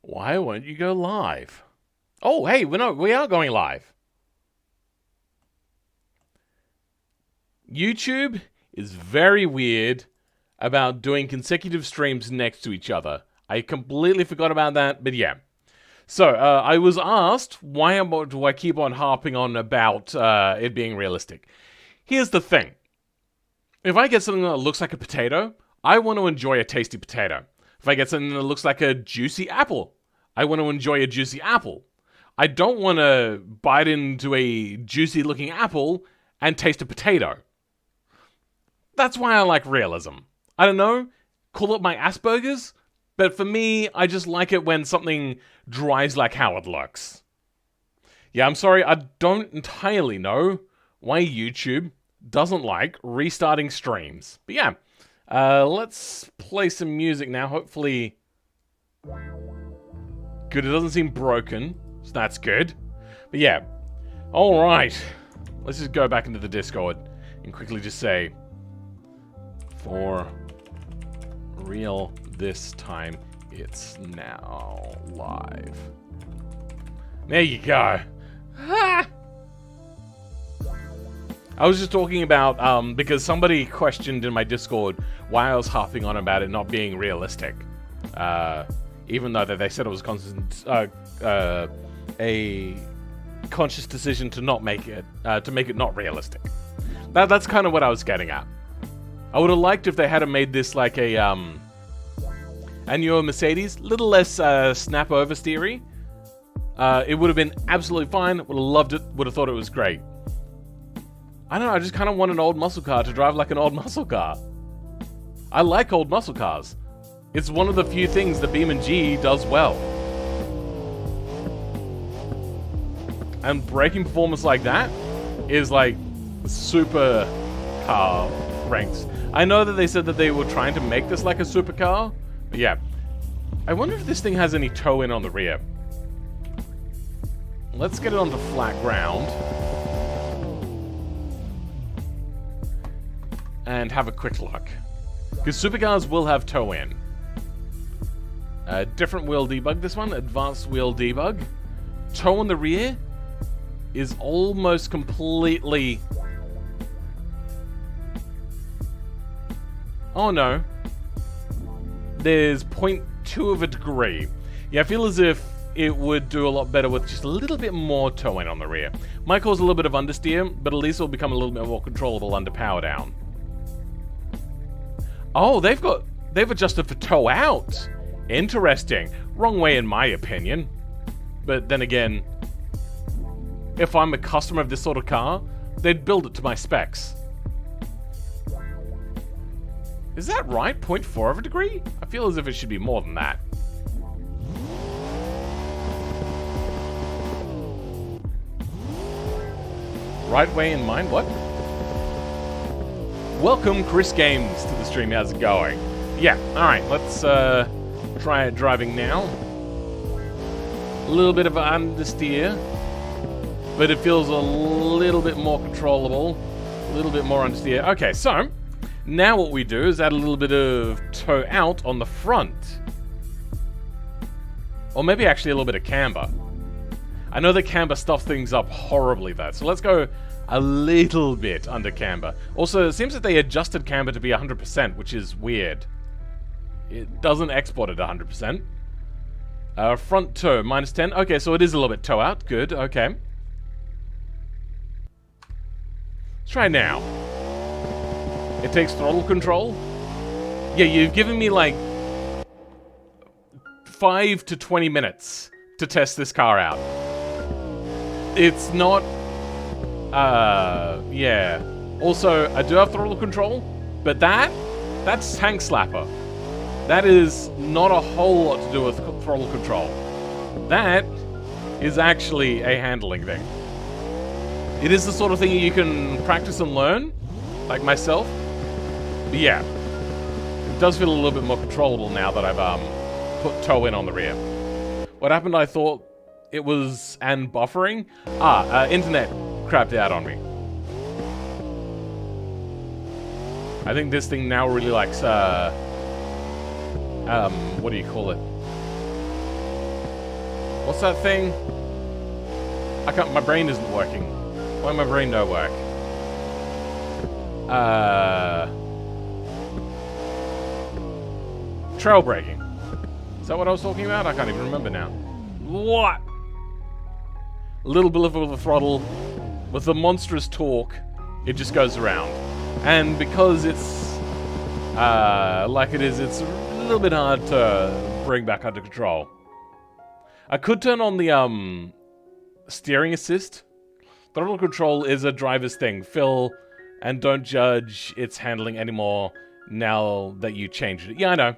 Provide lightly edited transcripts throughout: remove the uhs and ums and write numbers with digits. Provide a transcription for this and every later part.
Why won't you go live? Oh, hey, we are going live. YouTube is very weird about doing consecutive streams next to each other. I completely forgot about that, but yeah. So, I was asked, why do I keep on harping on about it being realistic? Here's the thing. If I get something that looks like a potato, I want to enjoy a tasty potato. If I get something that looks like a juicy apple, I want to enjoy a juicy apple. I don't want to bite into a juicy looking apple and taste a potato. That's why I like realism. I don't know, call it my Asperger's, but for me, I just like it when something dries like how it looks. Yeah, I'm sorry, I don't entirely know why YouTube doesn't like restarting streams. But yeah, let's play some music now, hopefully. Good, it doesn't seem broken, so that's good. But yeah, alright. Let's just go back into the Discord and quickly just say, for real this time, it's now live. There you go. I was just talking about, because somebody questioned in my Discord why I was harping on about it not being realistic. Even though they said it was a conscious decision to not make it, to make it not realistic. That's kind of what I was getting at. I would have liked if they had made this like a newer Mercedes, little less snap oversteery. It would have been absolutely fine. Would have loved it. Would have thought it was great. I don't know. I just kind of want an old muscle car to drive like an old muscle car. I like old muscle cars. It's one of the few things that beamng does well. And braking performance like that is like super car ranks. I know that they said that they were trying to make this like a supercar, but yeah. I wonder if this thing has any toe in on the rear. Let's get it onto flat ground. And have a quick look. Because supercars will have toe in. Different wheel debug, this one. Advanced wheel debug. Toe on the rear is almost completely... Oh no. There's 0.2 of a degree. Yeah, I feel as if it would do a lot better with just a little bit more toe in on the rear. Might cause a little bit of understeer, but at least it'll become a little bit more controllable under power down. Oh, they've adjusted for toe out. Interesting. Wrong way in my opinion. But then again, if I'm a customer of this sort of car, they'd build it to my specs. Is that right? 0.4 of a degree? I feel as if it should be more than that. Right way in mind? What? Welcome, Chris Games, to the stream. How's it going? Yeah, alright, let's try it driving now. A little bit of an understeer, but it feels a little bit more controllable. A little bit more understeer. Okay, so now what we do is add a little bit of toe out on the front. Or maybe actually a little bit of camber. I know that camber stuffs things up horribly though, so let's go a little bit under camber. Also, it seems that they adjusted camber to be 100%, which is weird. It doesn't export at 100%. Front toe, minus 10. Okay, so it is a little bit toe out. Good, okay. Let's try now. It takes throttle control. Yeah, you've given me like 5 to 20 minutes to test this car out. It's not... yeah. Also, I do have throttle control, but that's tank slapper. That is not a whole lot to do with throttle control. That is actually a handling thing. It is the sort of thing you can practice and learn, like myself. But yeah, it does feel a little bit more controllable now that I've put toe in on the rear. What happened, I thought it was buffering. Internet crapped out on me. I think this thing now really likes, what do you call it? What's that thing? I can't. My brain isn't working. Why my brain don't work? Trail braking. Is that what I was talking about? I can't even remember now. What? A little bit of the throttle with the monstrous torque. It just goes around, and because it's like it is, it's a little bit hard to bring back under control. I could turn on the steering assist. Throttle control is a driver's thing. Fill and don't judge its handling anymore now that you changed it. Yeah, I know.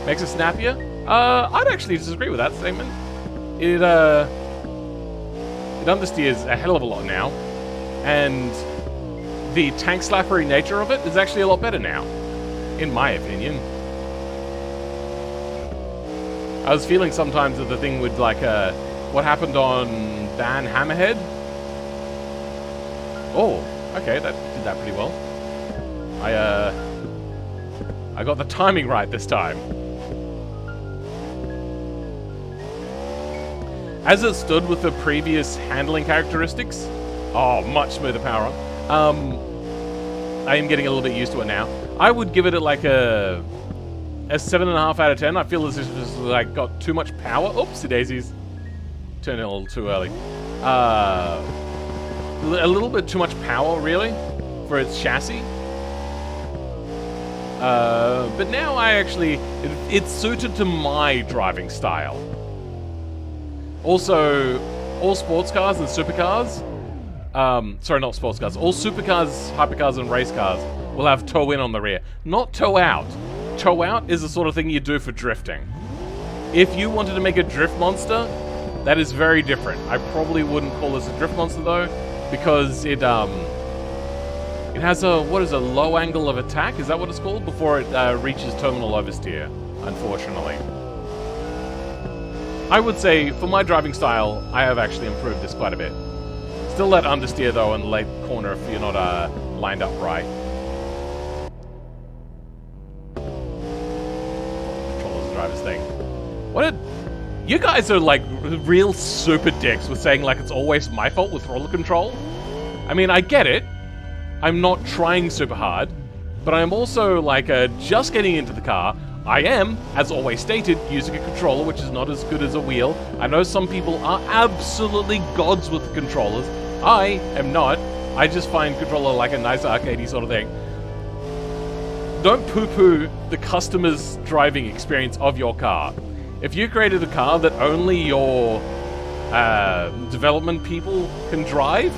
Makes it snappier? I'd actually disagree with that statement. It understeers a hell of a lot now, and the tank slappery nature of it is actually a lot better now, in my opinion. I was feeling sometimes that the thing would like, what happened on Ban Hammerhead? Oh, okay, that did that pretty well. I got the timing right this time. As it stood with the previous handling characteristics, oh, much smoother power on. I am getting a little bit used to it now. I would give it like a 7.5 out of 10. I feel as if it's like got too much power. Oopsie daisies. Turned it a little too early. A little bit too much power, really, for its chassis. But now I actually, it's suited to my driving style. Also, all sports cars and supercars, sorry, not sports cars, all supercars, hypercars, and race cars will have toe in on the rear, not toe out. Toe out is the sort of thing you do for drifting. If you wanted to make a drift monster, that is very different. I probably wouldn't call this a drift monster though, because it has a, what is a low angle of attack? Is that what it's called? Before it reaches terminal oversteer, unfortunately. I would say, for my driving style, I have actually improved this quite a bit. Still that understeer though in the late corner if you're not lined up right. Control is the driver's thing. What did... You guys are like real super dicks with saying like it's always my fault with throttle control. I mean, I get it. I'm not trying super hard, but I'm also like just getting into the car. I am, as always stated, using a controller which is not as good as a wheel. I know some people are absolutely gods with the controllers. I am not. I just find controller like a nice arcadey sort of thing. Don't poo-poo the customer's driving experience of your car. If you created a car that only your development people can drive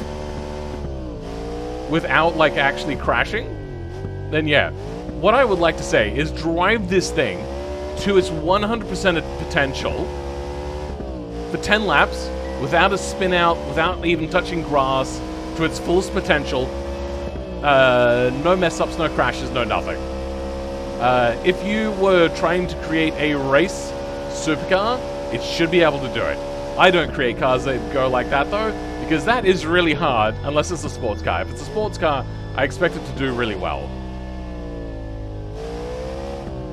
without like actually crashing, then yeah. What I would like to say is drive this thing to its 100% potential for 10 laps without a spin out, without even touching grass, to its fullest potential. No mess ups, no crashes, no nothing. If you were trying to create a race supercar, it should be able to do it. I don't create cars that go like that though, because that is really hard unless it's a sports car. If it's a sports car, I expect it to do really well.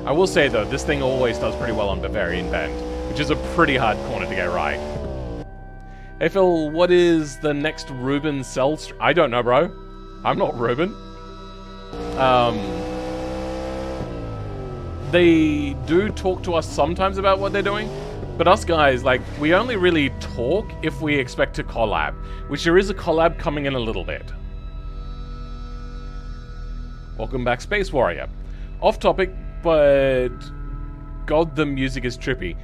I will say though, this thing always does pretty well on Bavarian Bend, which is a pretty hard corner to get right. Hey Phil, what is the next Ruben cell? I don't know, bro. I'm not Ruben. They do talk to us sometimes about what they're doing, but us guys, like, we only really talk if we expect to collab, which there is a collab coming in a little bit. Welcome back, Space Warrior. Off topic, but God, the music is trippy.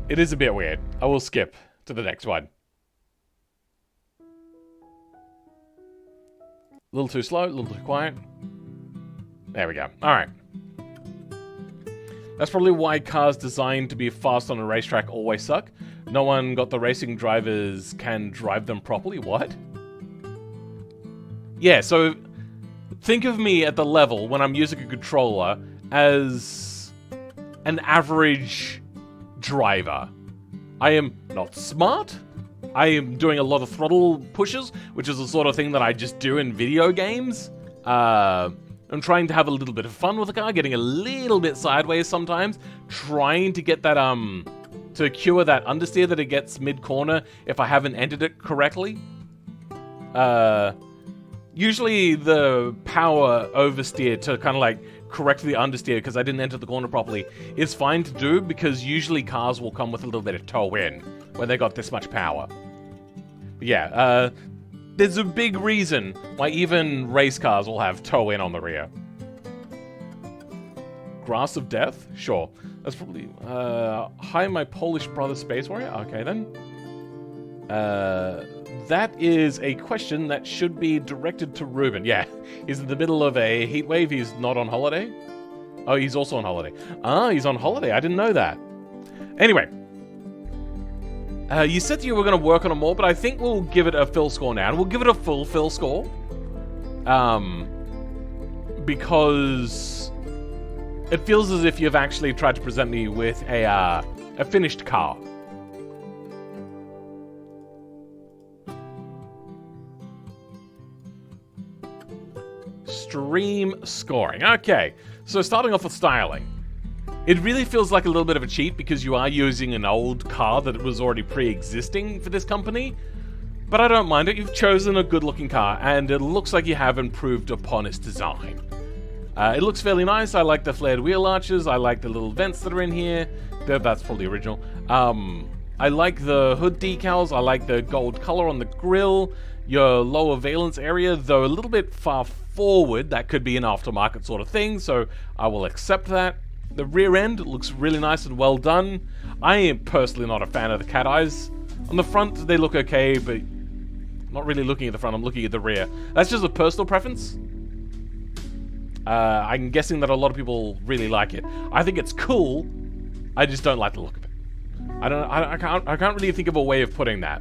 It is a bit weird. I will skip to the next one. A little too slow, a little too quiet. There we go. Alright. That's probably why cars designed to be fast on a racetrack always suck. No one got the racing drivers can drive them properly. What? Yeah, so think of me at the level when I'm using a controller as an average driver. I am not smart. I am doing a lot of throttle pushes, which is the sort of thing that I just do in video games. I'm trying to have a little bit of fun with the car, getting a little bit sideways sometimes, trying to get that, to cure that understeer that it gets mid-corner if I haven't entered it correctly. Usually the power oversteer to kind of like correct the understeer because I didn't enter the corner properly is fine to do because usually cars will come with a little bit of toe in when they got this much power. But yeah, there's a big reason why even race cars will have toe in on the rear. Grass of Death? Sure. That's probably... hi, my Polish brother Space Warrior? Okay, then. That is a question that should be directed to Ruben. Yeah, he's in the middle of a heat wave. He's not on holiday. Oh, he's also on holiday. Ah, he's on holiday. I didn't know that. Anyway. You said you were going to work on it more, but I think we'll give it a fill score now. And we'll give it a full fill score. Because it feels as if you've actually tried to present me with a finished car. Stream scoring. Okay, so starting off with styling. It really feels like a little bit of a cheat because you are using an old car that was already pre-existing for this company. But I don't mind it. You've chosen a good-looking car, and it looks like you have improved upon its design. It looks fairly nice. I like the flared wheel arches. I like the little vents that are in here. That's probably original. I like the hood decals. I like the gold color on the grille. Your lower valence area, though a little bit far forward, that could be an aftermarket sort of thing, so I will accept that. The rear end looks really nice and well done. I am personally not a fan of the cat eyes. On the front, they look okay, but I'm not really looking at the front, I'm looking at the rear. That's just a personal preference. I'm guessing that a lot of people really like it. I think it's cool, I just don't like the look of it. I can't really think of a way of putting that.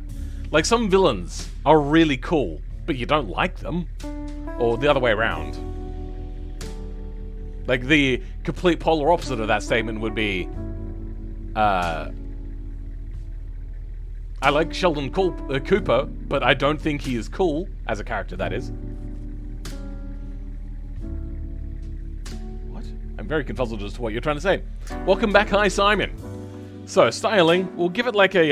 Like, some villains are really cool, but you don't like them. Or the other way around. Like, the complete polar opposite of that statement would be... I like Sheldon Cooper, but I don't think he is cool, as a character, that is. What? I'm very confuzzled as to what you're trying to say. Welcome back, hi Simon. So, styling, we'll give it like a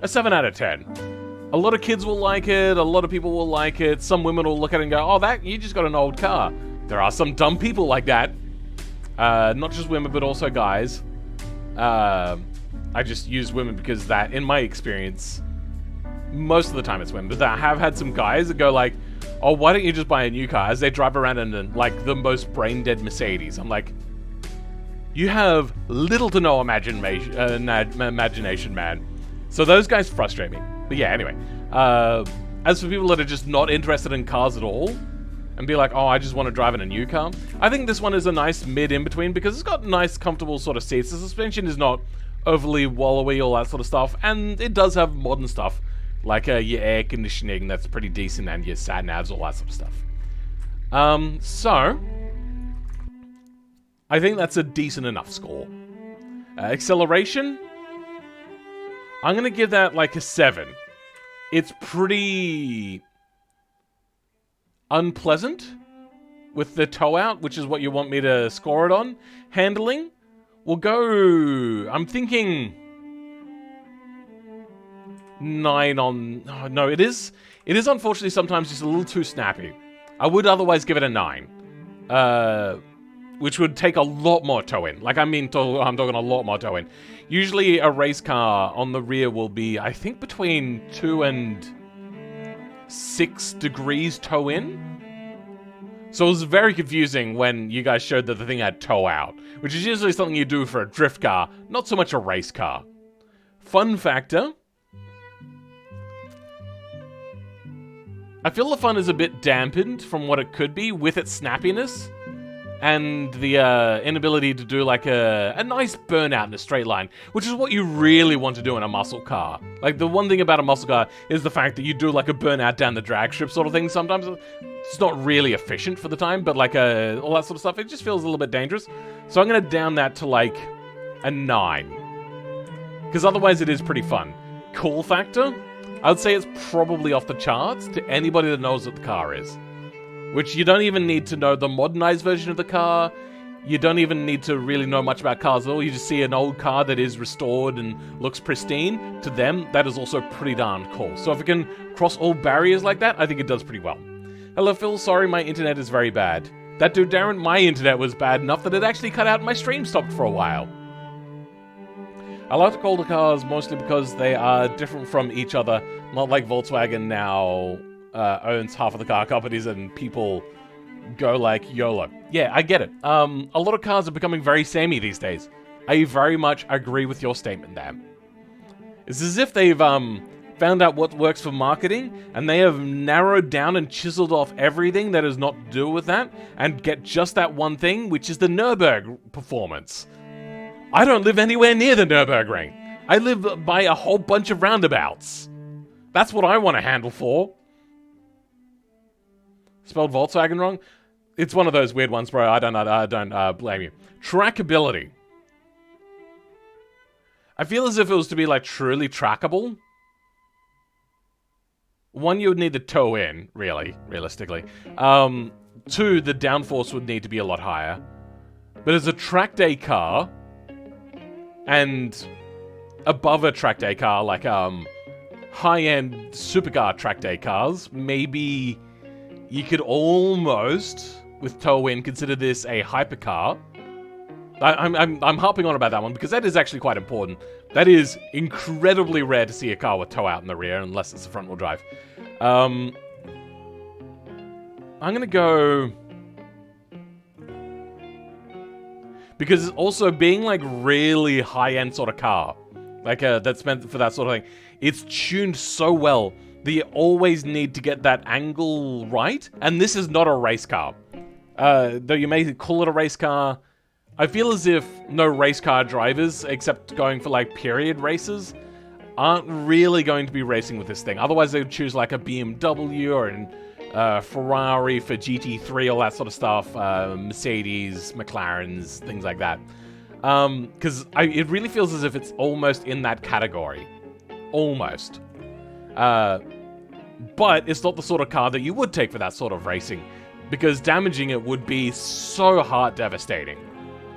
7 out of 10. A lot of kids will like it, a lot of people will like it, some women will look at it and go, oh, that, you just got an old car. There are some dumb people like that. Not just women, but also guys. I just use women because that, in my experience, most of the time it's women, but I have had some guys that go like, oh, why don't you just buy a new car, as they drive around in, like, the most brain-dead Mercedes. I'm like, you have little to no imagination, man. So those guys frustrate me. But yeah, anyway. As for people that are just not interested in cars at all, and be like, oh, I just want to drive in a new car, I think this one is a nice mid-in-between because it's got nice, comfortable sort of seats. The suspension is not overly wallowy, all that sort of stuff, and it does have modern stuff, like your air conditioning that's pretty decent, and your sat-navs, all that sort of stuff. So, I think that's a decent enough score. Acceleration, I'm going to give that like a 7. It's pretty unpleasant with the toe out, which is what you want me to score it on. Handling, we'll go, I'm thinking 9 on, oh, no, it is unfortunately sometimes just a little too snappy. I would otherwise give it a 9. Which would take a lot more toe in. Like, I'm talking a lot more toe in. Usually a race car on the rear will be, I think, between 2 and 6 degrees toe in. So it was very confusing when you guys showed that the thing had toe out, which is usually something you do for a drift car, not so much a race car. Fun factor. I feel the fun is a bit dampened from what it could be with its snappiness. And the inability to do like a nice burnout in a straight line, which is what you really want to do in a muscle car. Like, the one thing about a muscle car is the fact that you do like a burnout down the drag strip sort of thing sometimes. It's not really efficient for the time, but like all that sort of stuff, it just feels a little bit dangerous. So I'm going to down that to like a 9. Because otherwise it is pretty fun. Cool factor, I would say it's probably off the charts to anybody that knows what the car is. which you don't even need to know the modernized version of the car. You don't even need to really know much about cars at all. You just see an old car that is restored and looks pristine. To them, that is also pretty darn cool. So if it can cross all barriers like that, I think it does pretty well. Hello, Phil. Sorry, my internet is very bad. That dude, Darren, my internet was bad enough that it actually cut out and my stream stopped for a while. I like to call the cars mostly because they are different from each other. Not like Volkswagen now owns half of the car companies and people go like YOLO. Yeah, I get it. A lot of cars are becoming very samey these days. I very much agree with your statement there. It's as if they've found out what works for marketing, and they have narrowed down and chiseled off everything that is not to do with that, and get just that one thing, which is the Nürburgring performance. I don't live anywhere near the Nürburgring. I live by a whole bunch of roundabouts. That's what I want to handle for. Spelled Volkswagen wrong? It's one of those weird ones, bro. I don't blame you. Trackability. I feel as if it was to be like truly trackable. One, you would need to tow in, really, realistically. Two, the downforce would need to be a lot higher. But as a track day car, and above a track day car, like high-end supercar track day cars, maybe you could almost, with tow-in, consider this a hypercar. I'm harping on about that one because that is actually quite important. That is incredibly rare to see a car with tow-out in the rear, unless it's a front-wheel drive. I'm gonna go... Because also being like really high-end sort of car, like that's meant for that sort of thing, it's tuned so well that you always need to get that angle right. And this is not a race car. Though you may call it a race car, I feel as if no race car drivers, except going for like period races, aren't really going to be racing with this thing. Otherwise they would choose like a BMW or an Ferrari for GT3, all that sort of stuff, Mercedes, McLarens, things like that. Because it really feels as if it's almost in that category. Almost. But it's not the sort of car that you would take for that sort of racing, because damaging it would be so heart devastating.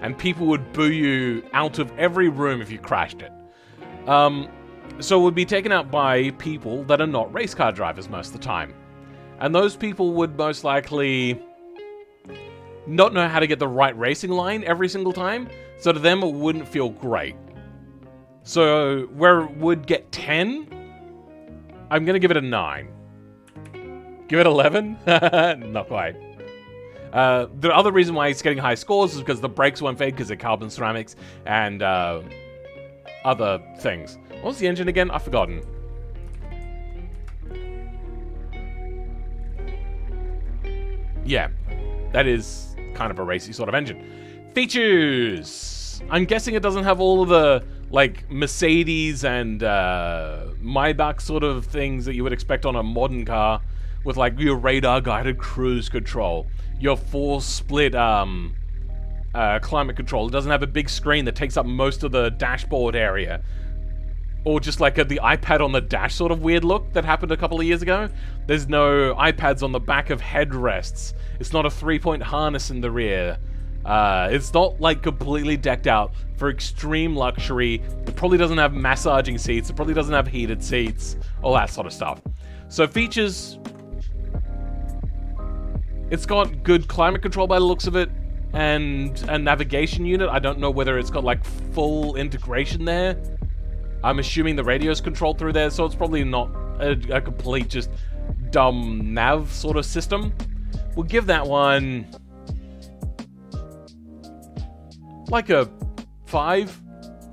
And people would boo you out of every room if you crashed it. So it would be taken out by people that are not race car drivers most of the time. And those people would most likely not know how to get the right racing line every single time. So to them, it wouldn't feel great. So where it would get 10, I'm going to give it a 9. Give it 11? Not quite. The other reason why it's getting high scores is because the brakes won't fade because they're carbon ceramics and other things. What was the engine again? I've forgotten. Yeah, that is kind of a racy sort of engine. Features! I'm guessing it doesn't have all of the, like, Mercedes and Maybach sort of things that you would expect on a modern car, with, like, your radar-guided cruise control, your 4-split climate control. It doesn't have a big screen that takes up most of the dashboard area. Or just like the iPad on the dash sort of weird look that happened a couple of years ago. There's no iPads on the back of headrests. It's not a 3-point harness in the rear. It's not like completely decked out for extreme luxury. It probably doesn't have massaging seats. It probably doesn't have heated seats. All that sort of stuff. So features... It's got good climate control by the looks of it. And a navigation unit. I don't know whether it's got like full integration there. I'm assuming the radio's controlled through there, so it's probably not a complete just dumb nav sort of system. We'll give that one like a 5.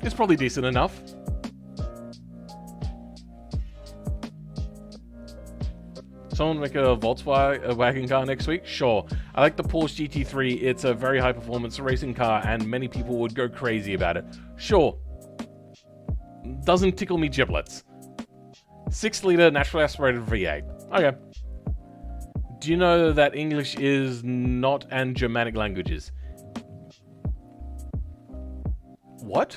It's probably decent enough. Someone make a Volkswagen car next week? Sure. I like the Porsche GT3. It's a very high performance racing car and many people would go crazy about it. Sure. Doesn't tickle me giblets. 6-liter naturally aspirated V8. Okay. Do you know that English is not an Germanic languages? What?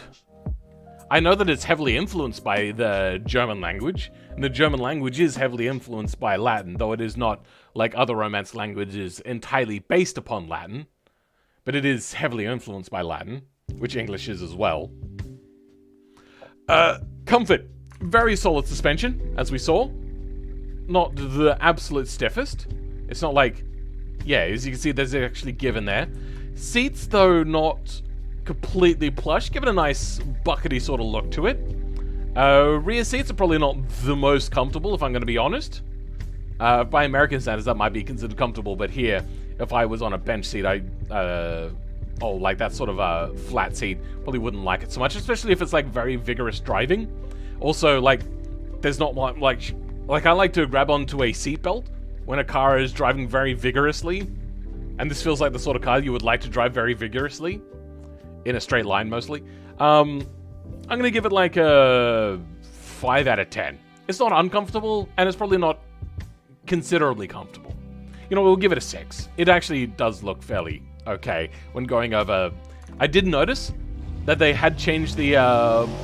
I know that it's heavily influenced by the German language, And the German language is heavily influenced by Latin, though it is not, like other Romance languages, entirely based upon Latin. But it is heavily influenced by Latin, which English is as well. Comfort. Very solid suspension, as we saw. Not the absolute stiffest. It's not like... Yeah, as you can see, there's actually give in there. Seats, though, not completely plush. Give it a nice buckety sort of look to it. Rear seats are probably not the most comfortable, if I'm going to be honest. By American standards, that might be considered comfortable, but here, if I was on a bench seat, like that sort of a flat seat, probably wouldn't like it so much, especially if it's like very vigorous driving. Also, like, there's not like I like to grab onto a seatbelt when a car is driving very vigorously, and this feels like the sort of car you would like to drive very vigorously, in a straight line mostly. I'm gonna give it like a 5 out of 10. It's not uncomfortable, and it's probably not considerably comfortable. You know, we'll give it a 6. It actually does look fairly okay when going over. I did notice that they had changed the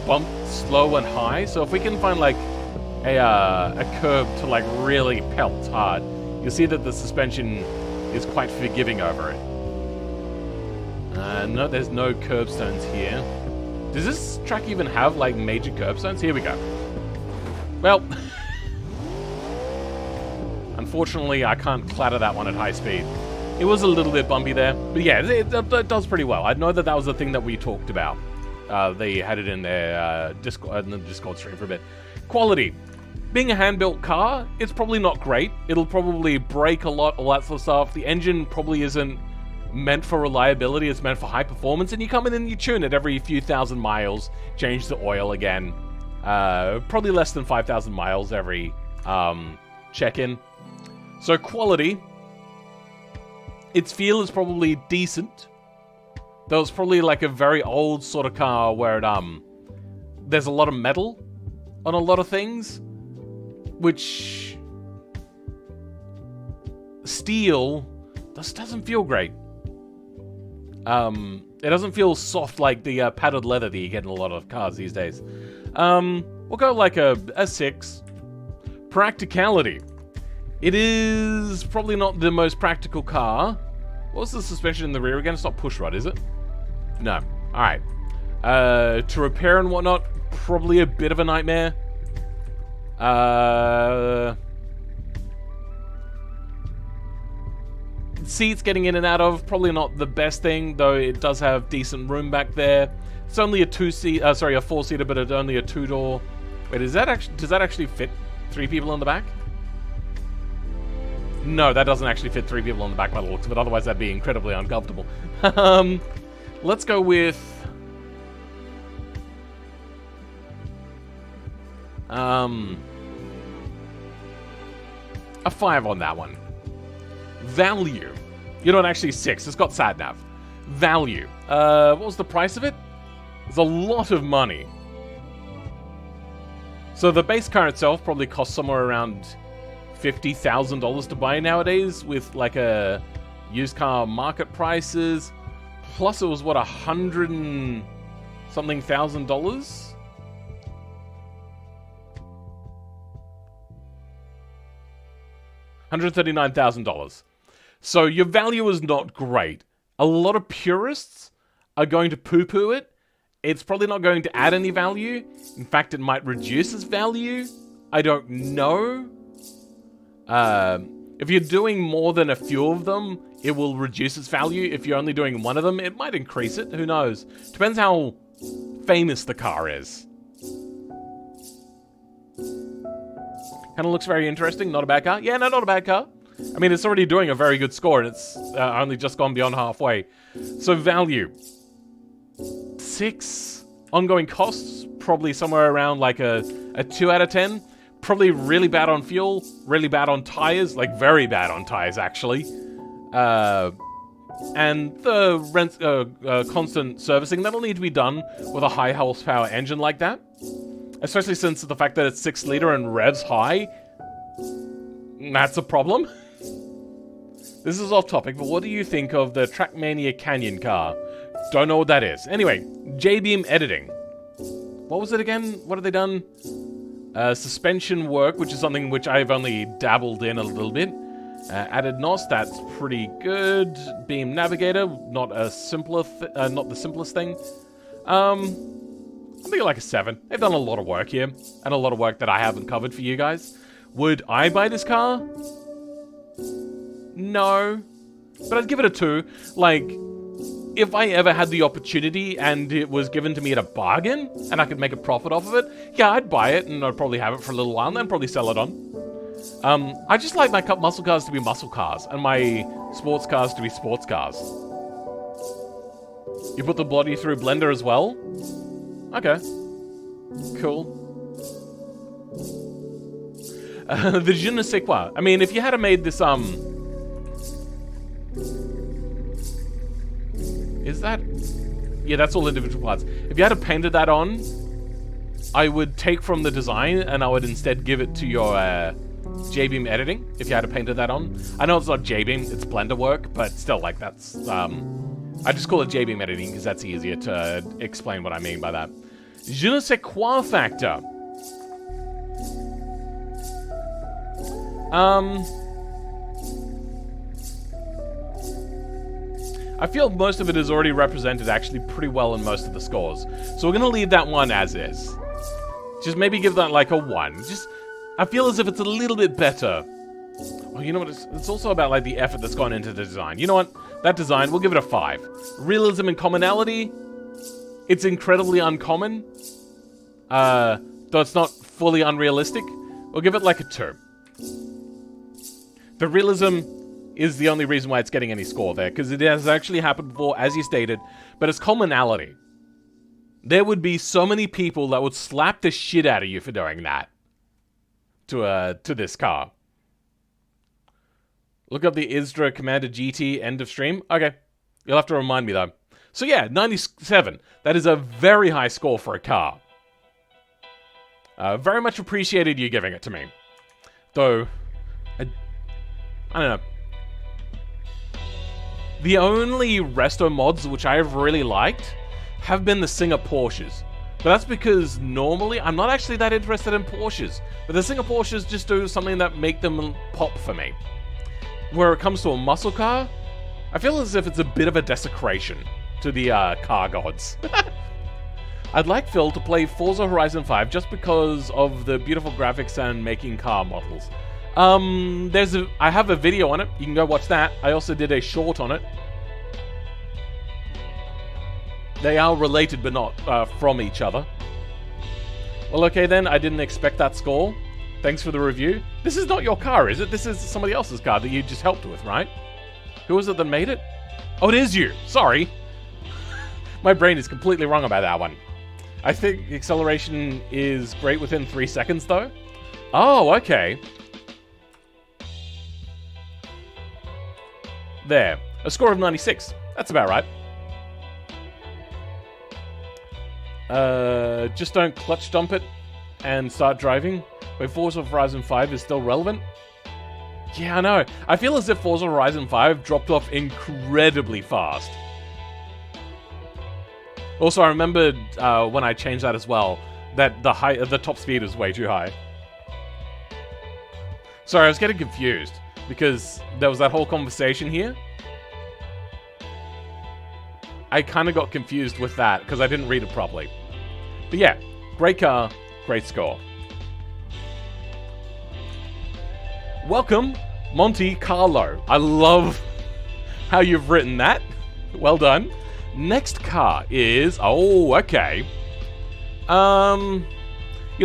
bump slow and high, so if we can find like a curb to like really pelt hard, you'll see that the suspension is quite forgiving over it. No, there's no curbstones here. Does this track even have like major curbstones? Here we go. Well, unfortunately I can't clatter that one at high speed. It was a little bit bumpy there, but yeah, it does pretty well. I know that that was the thing that we talked about. They had it in their in the Discord stream for a bit. Quality. Being a hand-built car, it's probably not great. It'll probably break a lot, all that sort of stuff. The engine probably isn't meant for reliability, it's meant for high performance, and you come in and you tune it every few thousand miles, change the oil again. Probably less than 5,000 miles every check-in. So quality, its feel is probably decent. Though it's probably like a very old sort of car where it, there's a lot of metal on a lot of things, which steel just doesn't feel great. It doesn't feel soft like the padded leather that you get in a lot of cars these days. We'll go like a 6. Practicality. It is probably not the most practical car. What's the suspension in the rear again? It's not push rod, is it? No. Alright. To repair and whatnot, probably a bit of a nightmare. Seats getting in and out of, probably not the best thing, though it does have decent room back there. It's only a 4-seater, but it's only a 2-door. Wait, does that actually fit 3 people in the back? No, that doesn't actually fit 3 people on the back by the looks of it, otherwise that'd be incredibly uncomfortable. Let's go with... a 5 on that one. Value. You know, actually 6. It's got sat-nav. Value. What was the price of it? It's a lot of money. So the base car itself probably costs somewhere around $50,000 to buy nowadays, with like a used car market prices. Plus it was what, $100 and something thousand? $139,000. So your value is not great. A lot of purists are going to poo-poo it. It's probably not going to add any value. In fact, it might reduce its value. I don't know. If you're doing more than a few of them, it will reduce its value. If you're only doing one of them, it might increase it. Who knows? Depends how famous the car is. Kind of looks very interesting. Not a bad car. Yeah, no, not a bad car. I mean, it's already doing a very good score, and it's only just gone beyond halfway. So value. 6. Ongoing costs, probably somewhere around like a 2 out of 10. Probably really bad on fuel, really bad on tires, like very bad on tires actually. And the constant servicing, that'll need to be done with a high horsepower engine like that. Especially since the fact that it's 6 liter and revs high, that's a problem. This is off topic, but what do you think of the Trackmania Canyon car? Don't know what that is. Anyway, J-Beam editing. What was it again? What have they done? Suspension work, which is something which I've only dabbled in a little bit. Added NOS, that's pretty good. Beam navigator, not the simplest thing. I'm thinking like a 7. They've done a lot of work here, and a lot of work that I haven't covered for you guys. Would I buy this car? No, but I'd give it a 2. Like, if I ever had the opportunity and it was given to me at a bargain and I could make a profit off of it, yeah, I'd buy it and I'd probably have it for a little while and then probably sell it on. I just like my muscle cars to be muscle cars and my sports cars to be sports cars. You put the body through Blender as well? Okay. Cool. The je ne sais quoi. I mean, if you had made this, is that... Yeah, that's all individual parts. If you had painted that on, I would take from the design and I would instead give it to your J-beam editing, if you had painted that on. I know it's not J-beam, it's Blender work, but still, like, that's... I just call it J-beam editing because that's easier to explain what I mean by that. Je ne sais quoi factor. I feel most of it is already represented actually pretty well in most of the scores. So we're going to leave that one as is. Just maybe give that like a 1. Just, I feel as if it's a little bit better. Oh, you know what? It's also about like the effort that's gone into the design. You know what? That design, we'll give it a 5. Realism and commonality, it's incredibly uncommon. Though it's not fully unrealistic. We'll give it like a 2. The realism is the only reason why it's getting any score there, because it has actually happened before, as you stated, but it's commonality. There would be so many people that would slap the shit out of you for doing that to this car. Look up the Isdra Commander GT end of stream. Okay, you'll have to remind me though. So yeah, 97. That is a very high score for a car. Very much appreciated you giving it to me. Though, I don't know. The only resto mods which I've really liked have been the Singer Porsches. But that's because normally I'm not actually that interested in Porsches. But the Singer Porsches just do something that make them pop for me. Where it comes to a muscle car, I feel as if it's a bit of a desecration to the car gods. I'd like Phil to play Forza Horizon 5 just because of the beautiful graphics and making car models. I have a video on it. You can go watch that. I also did a short on it. They are related, but not from each other. Well, okay then. I didn't expect that score. Thanks for the review. This is not your car, is it? This is somebody else's car that you just helped with, right? Who was it that made it? Oh, it is you. Sorry. My brain is completely wrong about that one. I think the acceleration is great within 3 seconds, though. Oh, okay. There. A score of 96. That's about right. Just don't clutch dump it and start driving. Wait, Forza Horizon 5 is still relevant? Yeah, I know. I feel as if Forza Horizon 5 dropped off incredibly fast. Also, I remembered when I changed that as well, that the top speed is way too high. Sorry, I was getting confused, because there was that whole conversation here. I kind of got confused with that, because I didn't read it properly. But yeah, great car, great score. Welcome, Monte Carlo. I love how you've written that. Well done. Next car is... Oh, okay. You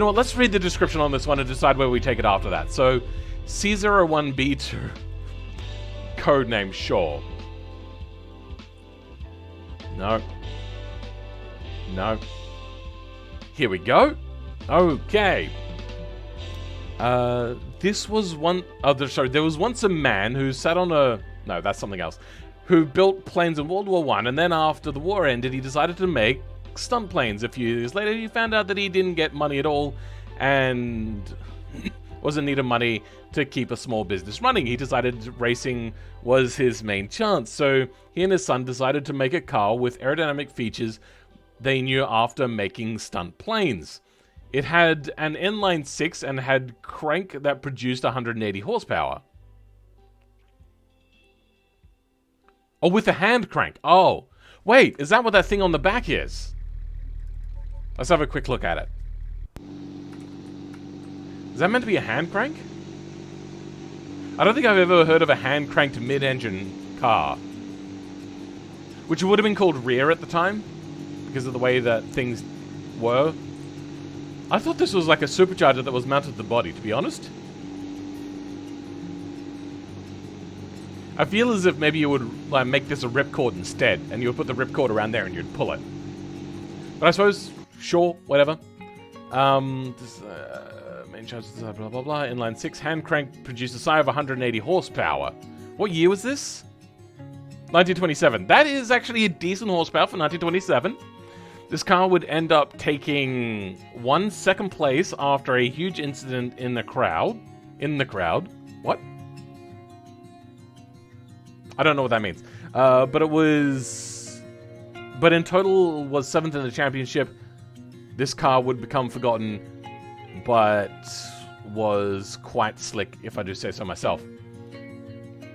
know what? Let's read the description on this one and decide where we take it after that. So, C01B2. Codename, sure. No. No. Here we go. Okay. This was one... Oh, sorry. There was once a man who sat on a... No, that's something else. Who built planes in World War I, and then after the war ended, he decided to make stunt planes. A few years later, he found out that he didn't get money at all, and wasn't needing money to keep a small business running. He decided racing was his main chance, so he and his son decided to make a car with aerodynamic features they knew after making stunt planes. It had an inline 6 and had crank that produced 180 horsepower. Oh, with a hand crank. Oh, wait, is that what that thing on the back is? Let's have a quick look at it. Is that meant to be a hand crank? I don't think I've ever heard of a hand cranked mid-engine car. Which would have been called rear at the time, because of the way that things were. I thought this was like a supercharger that was mounted to the body, to be honest. I feel as if maybe you would like, make this a ripcord instead, and you would put the ripcord around there and you'd pull it. But I suppose, sure, whatever. Main charge, blah, blah, blah. Inline 6, hand crank, produced a sigh of 180 horsepower. What year was this? 1927. That is actually a decent horsepower for 1927. This car would end up taking 1 second place after a huge incident in the crowd. What? I don't know what that means. But it was... But in total was 7th in the championship. This car would become forgotten, but was quite slick, if I do say so myself.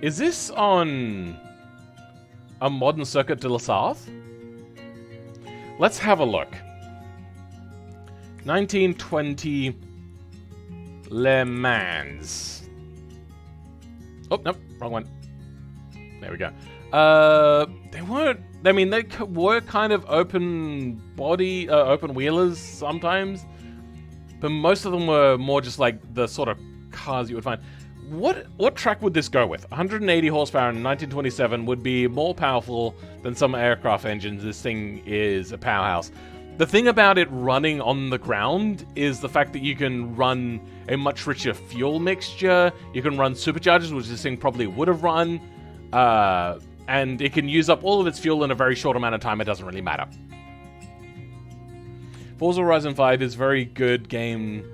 Is this on a modern Circuit de la South? Let's have a look. 1920 Le Mans. Oh, nope, wrong one. There we go. They weren't... I mean, they were kind of open body, open wheelers sometimes. But most of them were more just like the sort of cars you would find. What track would this go with? 180 horsepower in 1927 would be more powerful than some aircraft engines. This thing is a powerhouse. The thing about it running on the ground is the fact that you can run a much richer fuel mixture. You can run superchargers, which this thing probably would have run. And it can use up all of its fuel in a very short amount of time. It doesn't really matter. Forza Horizon 5 is a very good game.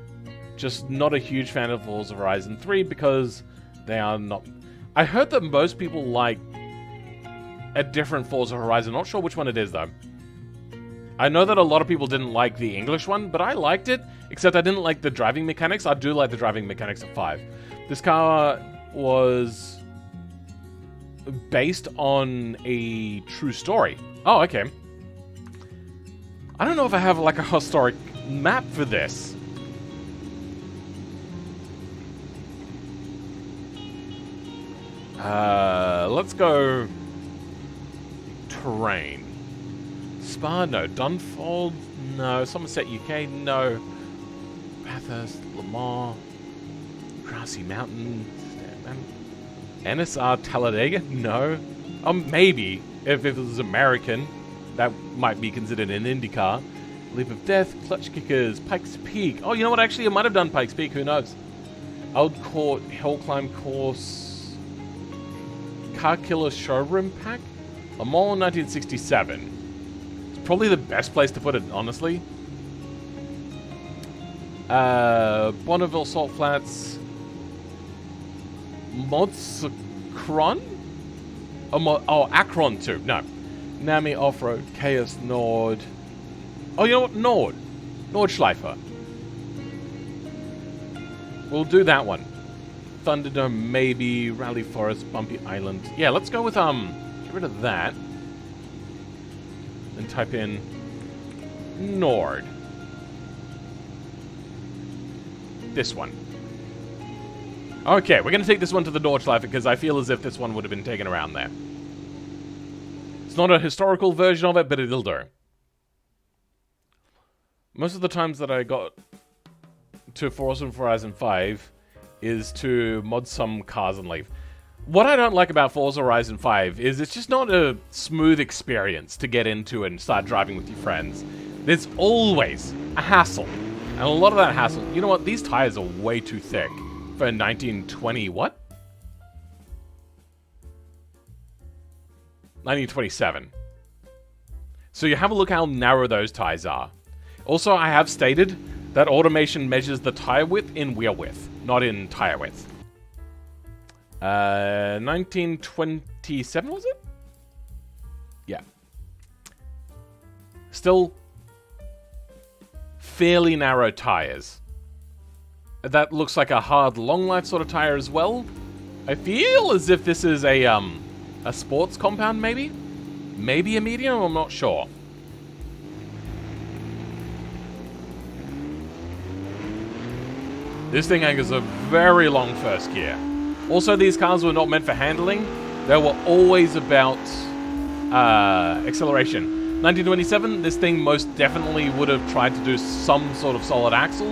Just not a huge fan of Forza Horizon 3 because they are not... I heard that most people like a different Forza Horizon. Not sure which one it is, though. I know that a lot of people didn't like the English one, but I liked it, except I didn't like the driving mechanics. I do like the driving mechanics of 5. This car was based on a true story. Oh, okay. I don't know if I have like a historic map for this. Let's go terrain. Spa, no. Dunfold, no. Somerset, UK, no. Bathurst, Le Mans, Grassy Mountain, NSR Talladega, no. Maybe if it was American, that might be considered an IndyCar. Leap of Death, Clutch Kickers, Pikes Peak. Oh, you know what? Actually, I might have done Pikes Peak. Who knows? Old Court, Hill Climb Course. Car Killer Showroom Pack? Le Mans 1967. It's probably the best place to put it, honestly. Bonneville Salt Flats. Modsacron? Oh, Akron 2. No. Nami Off-Road. Chaos Nord. Oh, you know what? Nordschleifer. We'll do that one. Thunderdome, maybe. Rally Forest, Bumpy Island. Yeah, let's go with, get rid of that. Then type in Nord. This one. Okay, we're going to take this one to the Nordschleife because I feel as if this one would have been taken around there. It's not a historical version of it, but it'll do. Most of the times that I got to Forza Horizon 5 is to mod some cars and leave. What I don't like about Forza Horizon 5 is it's just not a smooth experience to get into and start driving with your friends. There's always a hassle. And a lot of that hassle... You know what? These tires are way too thick for 1920... What? 1927. So you have a look how narrow those tires are. Also, I have stated that automation measures the tire width in wheel width, not in tire width. 1927, was it? Yeah. Still fairly narrow tires. That looks like a hard long life sort of tire as well. I feel as if this is a sports compound, maybe? Maybe a medium, I'm not sure. This thing has a very long first gear. Also, these cars were not meant for handling. They were always about acceleration. 1927, this thing most definitely would have tried to do some sort of solid axle.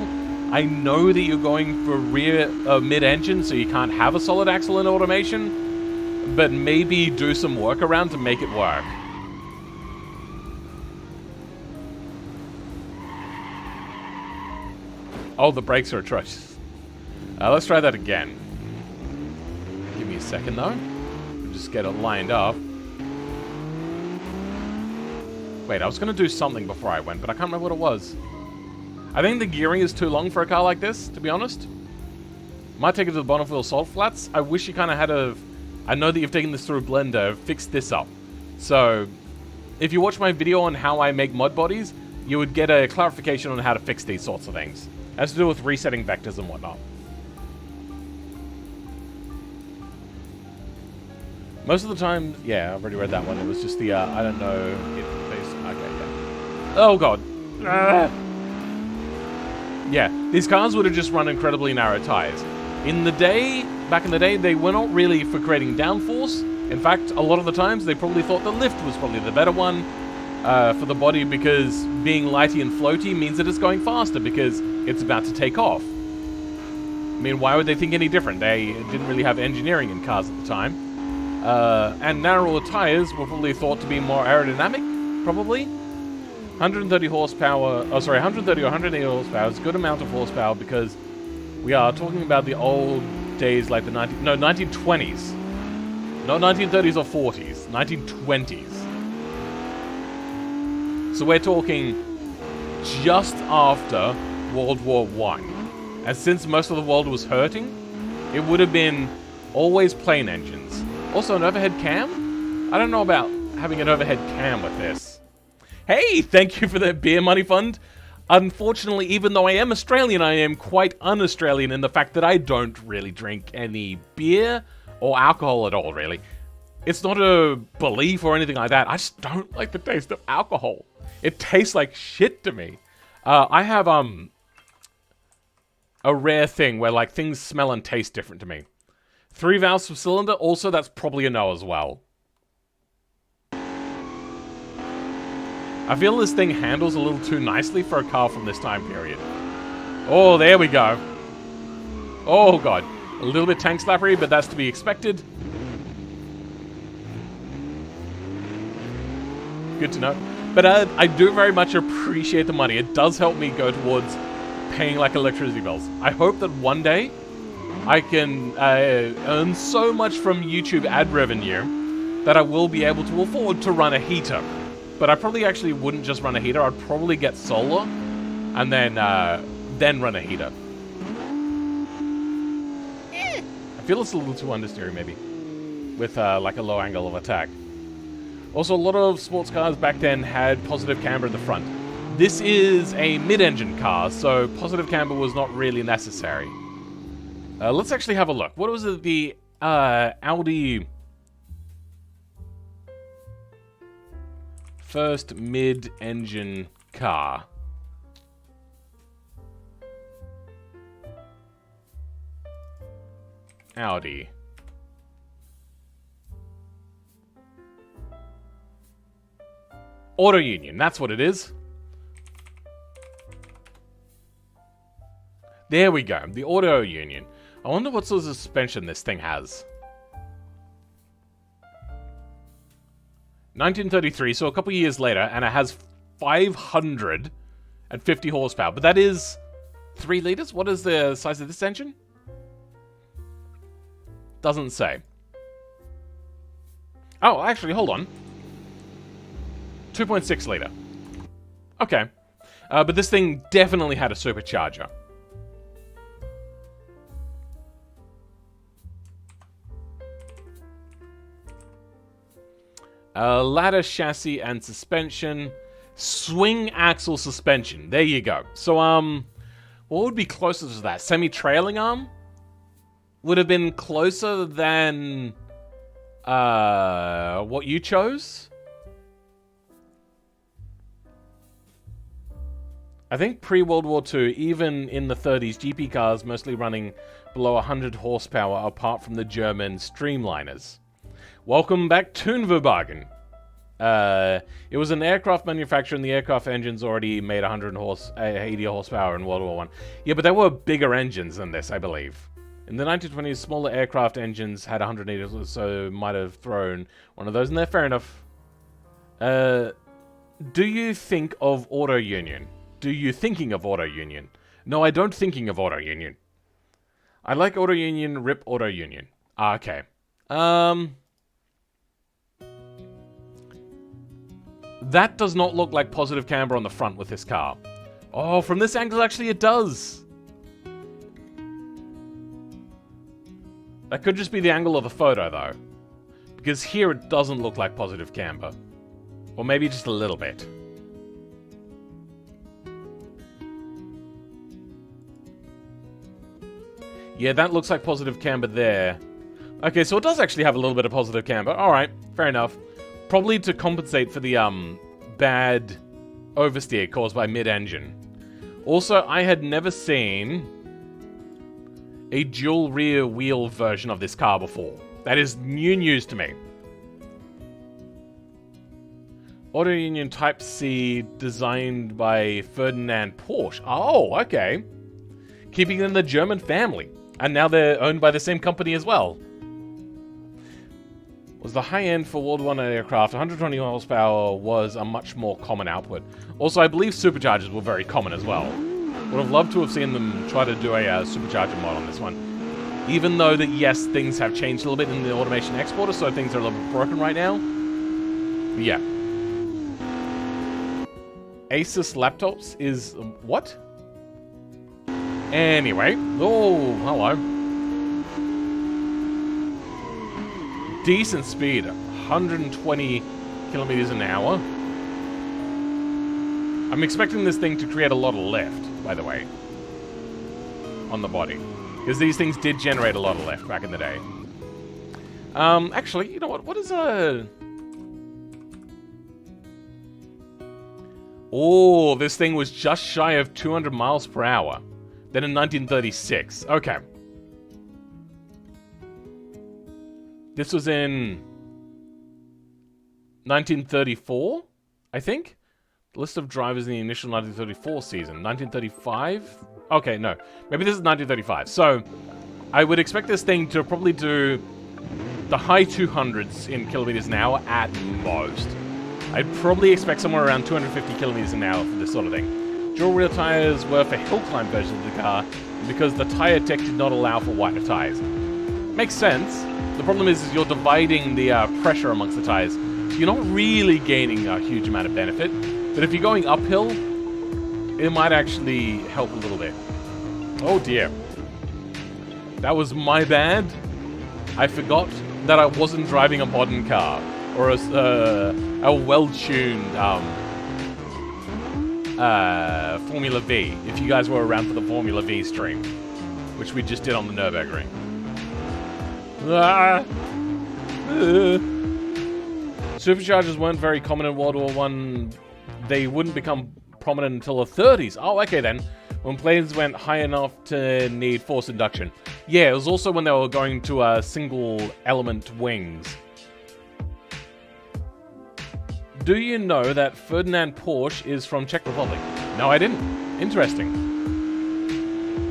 I know that you're going for rear mid-engine, so you can't have a solid axle in automation, but maybe do some workaround to make it work. Oh, the brakes are atrocious. Let's try that again. Give me a second, though. Just get it lined up. Wait, I was going to do something before I went, but I can't remember what it was. I think the gearing is too long for a car like this, to be honest. Might take it to the bottom wheel salt flats. I wish you kind of had a... I know that you've taken this through Blender, fixed this up. So, if you watch my video on how I make mod bodies, you would get a clarification on how to fix these sorts of things. It has to do with resetting vectors and whatnot. Most of the time, yeah, I've already read that one. It was just the, I don't know. Okay, yeah. Oh, God. Yeah, these cars would have just run incredibly narrow tires. Back in the day, they were not really for creating downforce. In fact, a lot of the times, they probably thought the lift was probably the better one for the body, because being lighty and floaty means that it's going faster because it's about to take off. I mean, why would they think any different? They didn't really have engineering in cars at the time. And narrower tires were probably thought to be more aerodynamic, probably. 130 horsepower, 130 or 180 horsepower is a good amount of horsepower because we are talking about the old days like the 1920s. Not 1930s or 40s, 1920s. So we're talking just after World War I. And since most of the world was hurting, it would have been always plane engines. Also, an overhead cam? I don't know about having an overhead cam with this. Hey, thank you for the beer money fund. Unfortunately, even though I am Australian, I am quite un-Australian in the fact that I don't really drink any beer or alcohol at all, really. It's not a belief or anything like that. I just don't like the taste of alcohol. It tastes like shit to me. I have a rare thing where like things smell and taste different to me. 3 valves per cylinder, also that's probably a no as well. I feel this thing handles a little too nicely for a car from this time period. Oh, there we go. Oh god. A little bit tank slappery, but that's to be expected. Good to know. But I do very much appreciate the money. It does help me go towards paying like electricity bills. I hope that one day I can earn so much from YouTube ad revenue that I will be able to afford to run a heater. But I probably actually wouldn't just run a heater. I'd probably get solar and then run a heater. I feel it's a little too understeering maybe with like a low angle of attack. Also, a lot of sports cars back then had positive camber at the front. This is a mid-engine car, so positive camber was not really necessary. Let's actually have a look. What was it? The Audi first mid-engine car. Audi. Auto Union, that's what it is. There we go, the Auto Union. I wonder what sort of suspension this thing has. 1933, so a couple years later, and it has 550 horsepower. But that is 3 liters? What is the size of this engine? Doesn't say. Oh, actually, hold on. 2.6 liter. Okay. But this thing definitely had a supercharger. Ladder chassis and suspension. Swing axle suspension. There you go. So, what would be closer to that? Semi-trailing arm? Would have been closer than, what you chose? I think pre-World War II, even in the 30s, GP cars mostly running below 100 horsepower apart from the German streamliners. Welcome back, Tunverwagen. It was an aircraft manufacturer, and the aircraft engines already made 180 horsepower in World War I. Yeah, but they were bigger engines than this, I believe. In the 1920s, smaller aircraft engines had 180, so might have thrown one of those in there. Fair enough. Do you think of Auto Union? Do you thinking of Auto Union? No, I don't thinking of Auto Union. I like Auto Union, rip Auto Union. Okay. That does not look like positive camber on the front with this car. Oh, from this angle, actually, it does. That could just be the angle of the photo, though. Because here, it doesn't look like positive camber. Or maybe just a little bit. Yeah, that looks like positive camber there. Okay, so it does actually have a little bit of positive camber. Alright, fair enough. Probably to compensate for the, bad oversteer caused by mid-engine. Also, I had never seen a dual rear wheel version of this car before. That is new news to me. Auto Union Type C designed by Ferdinand Porsche. Oh, okay. Keeping it in the German family. And now they're owned by the same company as well. Was the high end for World War I aircraft. 120 horsepower was a much more common output. Also, I believe superchargers were very common as well. Would have loved to have seen them try to do a supercharger mod on this one. Even though that, yes, things have changed a little bit in the automation exporter, so things are a little bit broken right now. But yeah. Asus laptops is... what? Anyway. Oh, hello. Decent speed. 120 kilometers an hour. I'm expecting this thing to create a lot of lift, by the way. On the body. Because these things did generate a lot of lift back in the day. Actually, you know what? What is a... oh, this thing was just shy of 200 miles per hour. Then in 1936. Okay. This was in 1934, I think? List of drivers in the initial 1934 season. 1935? Okay, no. Maybe this is 1935. So, I would expect this thing to probably do the high 200s in kilometers an hour at most. I'd probably expect somewhere around 250 kilometers an hour for this sort of thing. Dual rear tires were for hill climb versions of the car because the tire tech did not allow for wider tires. Makes sense. The problem is you're dividing the pressure amongst the tires. So you're not really gaining a huge amount of benefit. But if you're going uphill, it might actually help a little bit. Oh dear. That was my bad. I forgot that I wasn't driving a modern car. Or a well-tuned Formula V. If you guys were around for the Formula V stream. Which we just did on the Nürburgring. Superchargers weren't very common in World War I. They wouldn't become prominent until the 30s. Oh, okay then. When planes went high enough to need forced induction. Yeah, it was also when they were going to single element wings. Do you know that Ferdinand Porsche is from Czech Republic? No, I didn't. Interesting.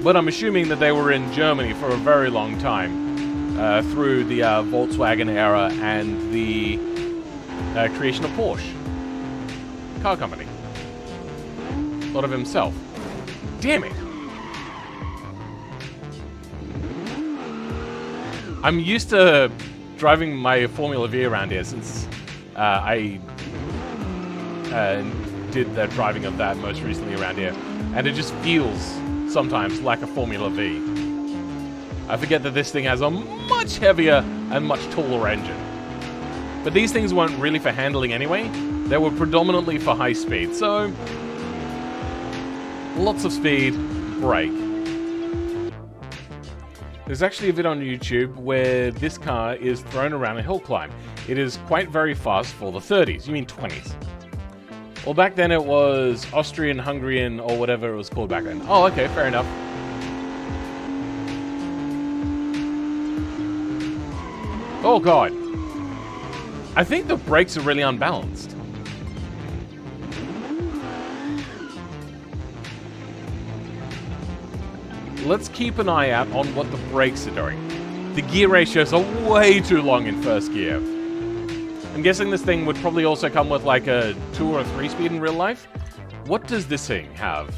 But I'm assuming that they were in Germany for a very long time. Through the Volkswagen era and the creation of Porsche. Car company. Thought of himself. Damn it! I'm used to driving my Formula V around here since I did the driving of that most recently around here. And it just feels sometimes like a Formula V. I forget that this thing has a much heavier and much taller engine. But these things weren't really for handling anyway. They were predominantly for high speed, so lots of speed, brake. There's actually a video on YouTube where this car is thrown around a hill climb. It is quite very fast for the 30s. You mean 20s. Well, back then it was Austrian, Hungarian, or whatever it was called back then. Oh, okay, fair enough. Oh, God. I think the brakes are really unbalanced. Let's keep an eye out on what the brakes are doing. The gear ratios are way too long in first gear. I'm guessing this thing would probably also come with like a 2 or a 3 speed in real life. What does this thing have?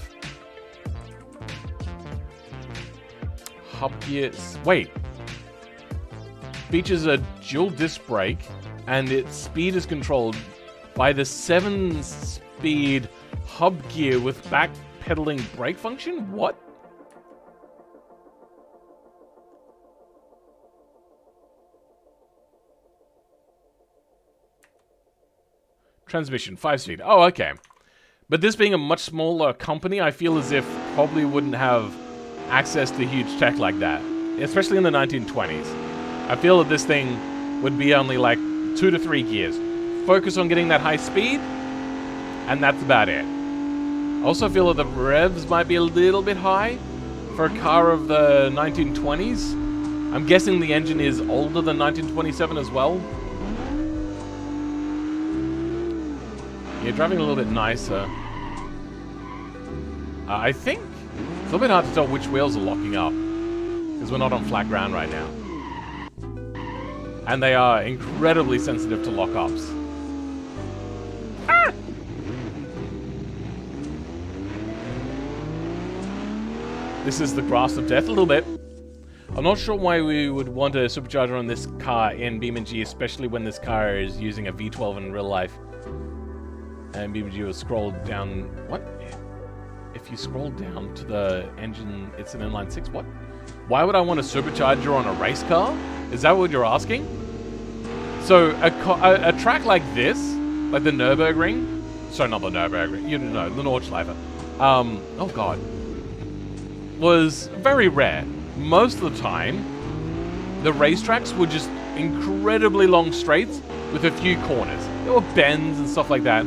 Hub gears. Wait. Features a dual disc brake, and its speed is controlled by the 7-speed hub gear with backpedaling brake function? What? Transmission, 5-speed. Oh, okay. But this being a much smaller company, I feel as if probably wouldn't have access to huge tech like that. Especially in the 1920s. I feel that this thing would be only like 2 to 3 gears. Focus on getting that high speed, and that's about it. I also feel that the revs might be a little bit high for a car of the 1920s. I'm guessing the engine is older than 1927 as well. Yeah, driving a little bit nicer. I think it's a little bit hard to tell which wheels are locking up, because we're not on flat ground right now. And they are incredibly sensitive to lockups. Ah! This is the grass of death a little bit. I'm not sure why we would want a supercharger on this car in BeamNG, especially when this car is using a V12 in real life. And BeamNG will scroll down... What? If you scroll down to the engine, it's an inline 6. What? Why would I want a supercharger on a race car? Is that what you're asking? So, a track like this, like the Nürburgring... Sorry, not the Nürburgring. You know, the Nordschleife. Oh, God. Was very rare. Most of the time, the racetracks were just incredibly long straights with a few corners. There were bends and stuff like that.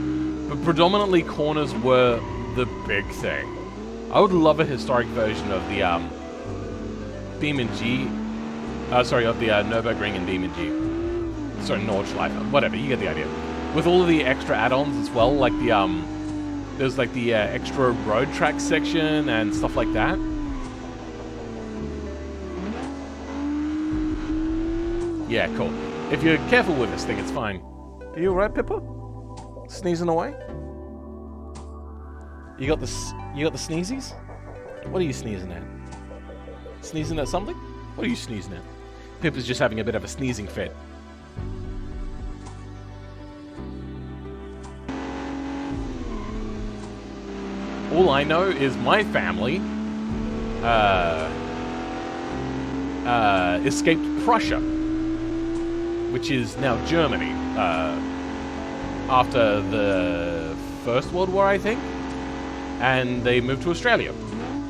But predominantly corners were the big thing. I would love a historic version of the BeamNG, of the Nürburgring and BeamNG. Sorry, Nordschleife, whatever, you get the idea. With all of the extra add-ons as well, like the there's like the extra road track section and stuff like that. Yeah, cool. If you're careful with this thing, it's fine. Are you alright, Pippa? Sneezing away? You got the sneezies? What are you sneezing at? Sneezing at something? What are you sneezing at? Pippa's just having a bit of a sneezing fit. All I know is my family escaped Prussia, which is now Germany, after the First World War, I think, and they moved to Australia.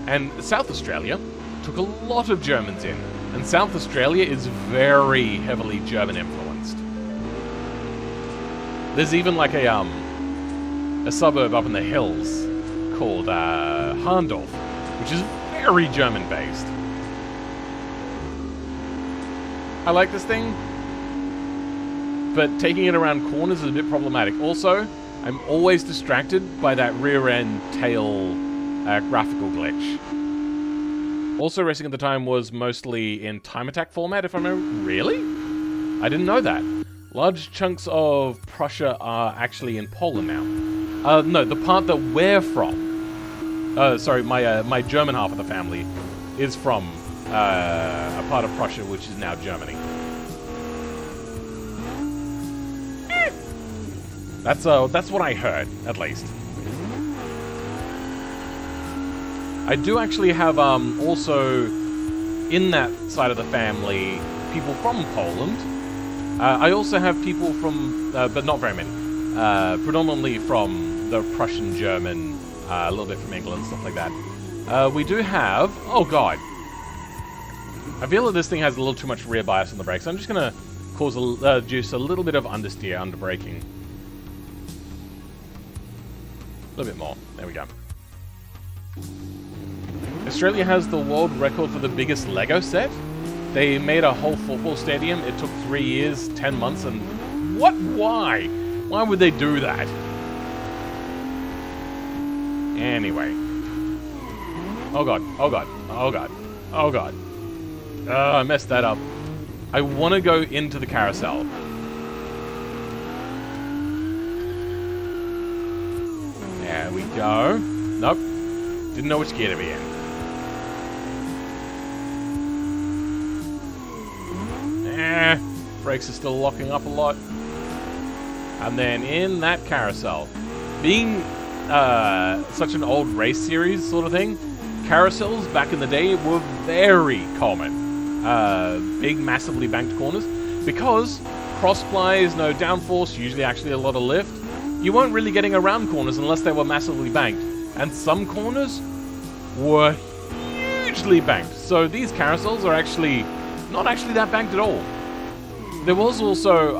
And South Australia took a lot of Germans in, and South Australia is very heavily German influenced. There's even like a suburb up in the hills called Harndorf, which is very German based. I like this thing, but taking it around corners is a bit problematic. Also, I'm always distracted by that rear end tail graphical glitch. Also, racing at the time was mostly in time attack format, if I remember. Really? I didn't know that. Large chunks of Prussia are actually in Poland now. No, the part that we're from. Sorry, my German half of the family is from a part of Prussia, which is now Germany. That's what I heard, at least. I do actually have also in that side of the family people from Poland. I also have people from, but not very many, predominantly from the Prussian, German, a little bit from England, stuff like that. We do have... Oh, God. I feel that this thing has a little too much rear bias on the brakes. I'm just going to juice a little bit of understeer, under braking. A little bit more. There we go. Australia has the world record for the biggest Lego set. They made a whole football stadium. It took 3 years, 10 months, and... What? Why? Why would they do that? Anyway. Oh god, oh god, oh god, oh god. I messed that up. I want to go into the carousel. There we go. Nope. Didn't know which gear to be in. Brakes are still locking up a lot. And then in that carousel, being such an old race series sort of thing, carousels back in the day were very common. Big, massively banked corners. Because cross-plies, no downforce, usually actually a lot of lift, you weren't really getting around corners unless they were massively banked. And some corners were hugely banked. So these carousels are actually not actually that banked at all. There was also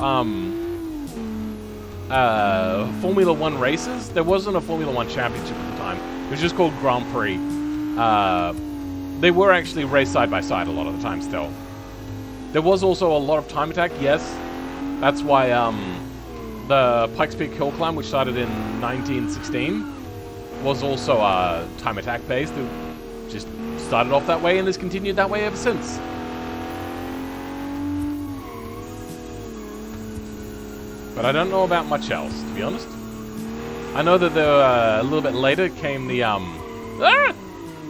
Formula 1 races. There wasn't a Formula 1 championship at the time. It was just called Grand Prix. They were actually raced side by side a lot of the time still. There was also a lot of time attack, yes. That's why the Pikes Peak Hill Climb, which started in 1916, was also time attack based. It just started off that way and has continued that way ever since. But I don't know about much else, to be honest. I know that a little bit later came the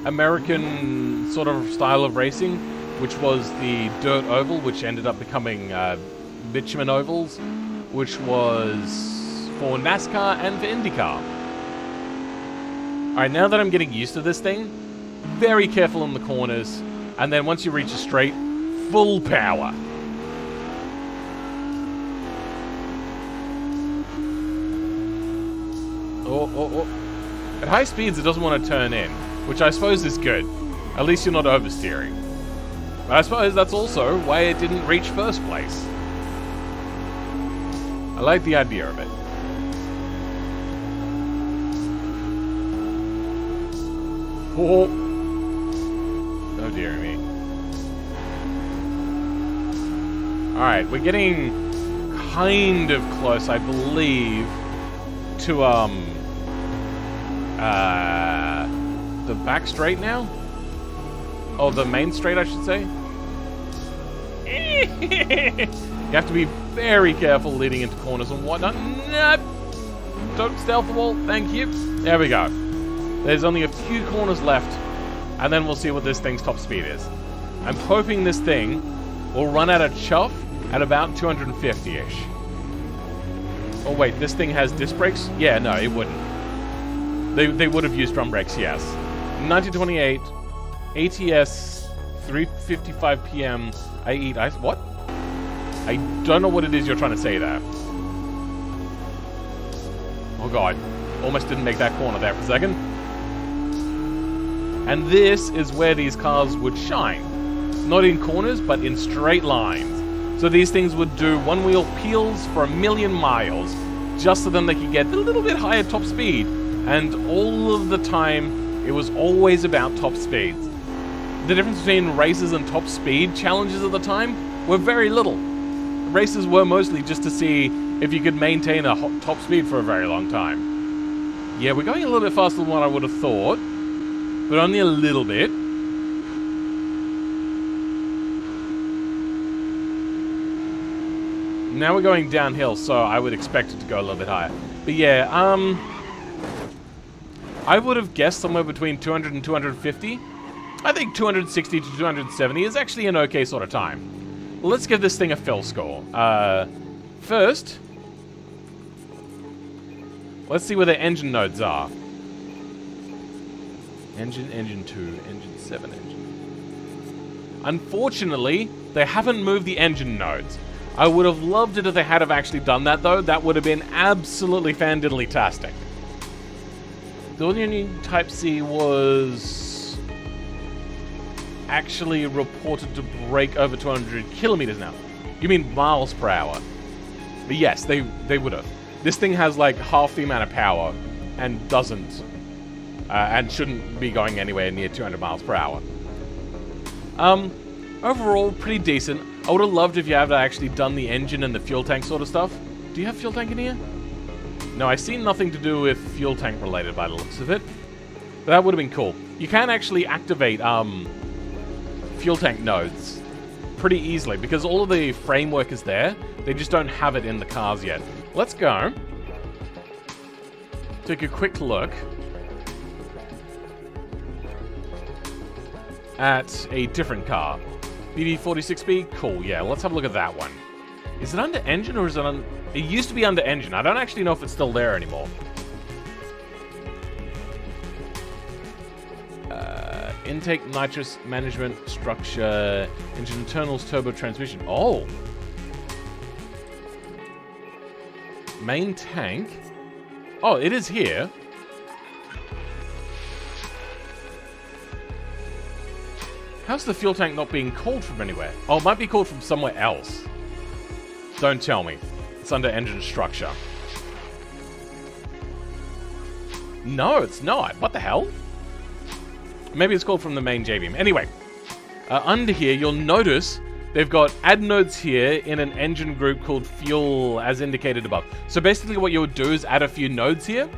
American sort of style of racing, which was the dirt oval, which ended up becoming bitumen ovals, which was for NASCAR and for IndyCar. Alright, now that I'm getting used to this thing, very careful in the corners, and then once you reach a straight, full power. Oh. At high speeds, it doesn't want to turn in, which I suppose is good. At least you're not oversteering. But I suppose that's also why it didn't reach first place. I like the idea of it. Oh dear me. Alright, we're getting kind of close, I believe, to the back straight now? Oh, the main straight, I should say. You have to be very careful leading into corners and whatnot. Nope. Don't stealth the wall. Thank you. There we go. There's only a few corners left, and then we'll see what this thing's top speed is. I'm hoping this thing will run out of chuff at about 250-ish. Oh wait, this thing has disc brakes? Yeah, no, it wouldn't. They would have used drum brakes, yes. 1928, ATS, 3:55 p.m. I eat ice. What? I don't know what it is you're trying to say there. Oh god, almost didn't make that corner there for a second. And this is where these cars would shine. Not in corners, but in straight lines. So these things would do one-wheel peels for 1,000,000 miles, just so then they could get a little bit higher top speed. And all of the time, it was always about top speeds. The difference between races and top speed challenges at the time were very little. Races were mostly just to see if you could maintain a top speed for a very long time. Yeah, we're going a little bit faster than what I would have thought, but only a little bit. Now we're going downhill, so I would expect it to go a little bit higher. But yeah, I would have guessed somewhere between 200 and 250. I think 260 to 270 is actually an okay sort of time. Let's give this thing a fill score. First, let's see where the engine nodes are. Engine 2, engine 7, engine. Unfortunately, they haven't moved the engine nodes. I would have loved it if they had have actually done that, though. That would have been absolutely fan-diddly-tastic. The only Type C was actually reported to break over 200 kilometers now. You mean miles per hour? But yes, they would have. This thing has like half the amount of power and doesn't, and shouldn't be going anywhere near 200 miles per hour. Overall, pretty decent. I would have loved if you had actually done the engine and the fuel tank sort of stuff. Do you have fuel tank in here? No, I see nothing to do with fuel tank related by the looks of it. But that would have been cool. You can actually activate fuel tank nodes pretty easily because all of the framework is there. They just don't have it in the cars yet. Let's go. Take a quick look at a different car. BD46B? Cool, yeah, let's have a look at that one. Is it under engine or is it on... It used to be under engine. I don't actually know if it's still there anymore. Intake, nitrous, management, structure, engine internals, turbo transmission. Oh! Main tank? Oh, it is here. How's the fuel tank not being called from anywhere? Oh, it might be called from somewhere else. Don't tell me. It's under engine structure. No, it's not. What the hell? Maybe it's called from the main J-beam. Anyway, under here, you'll notice they've got add nodes here in an engine group called fuel as indicated above. So basically what you would do is add a few nodes here,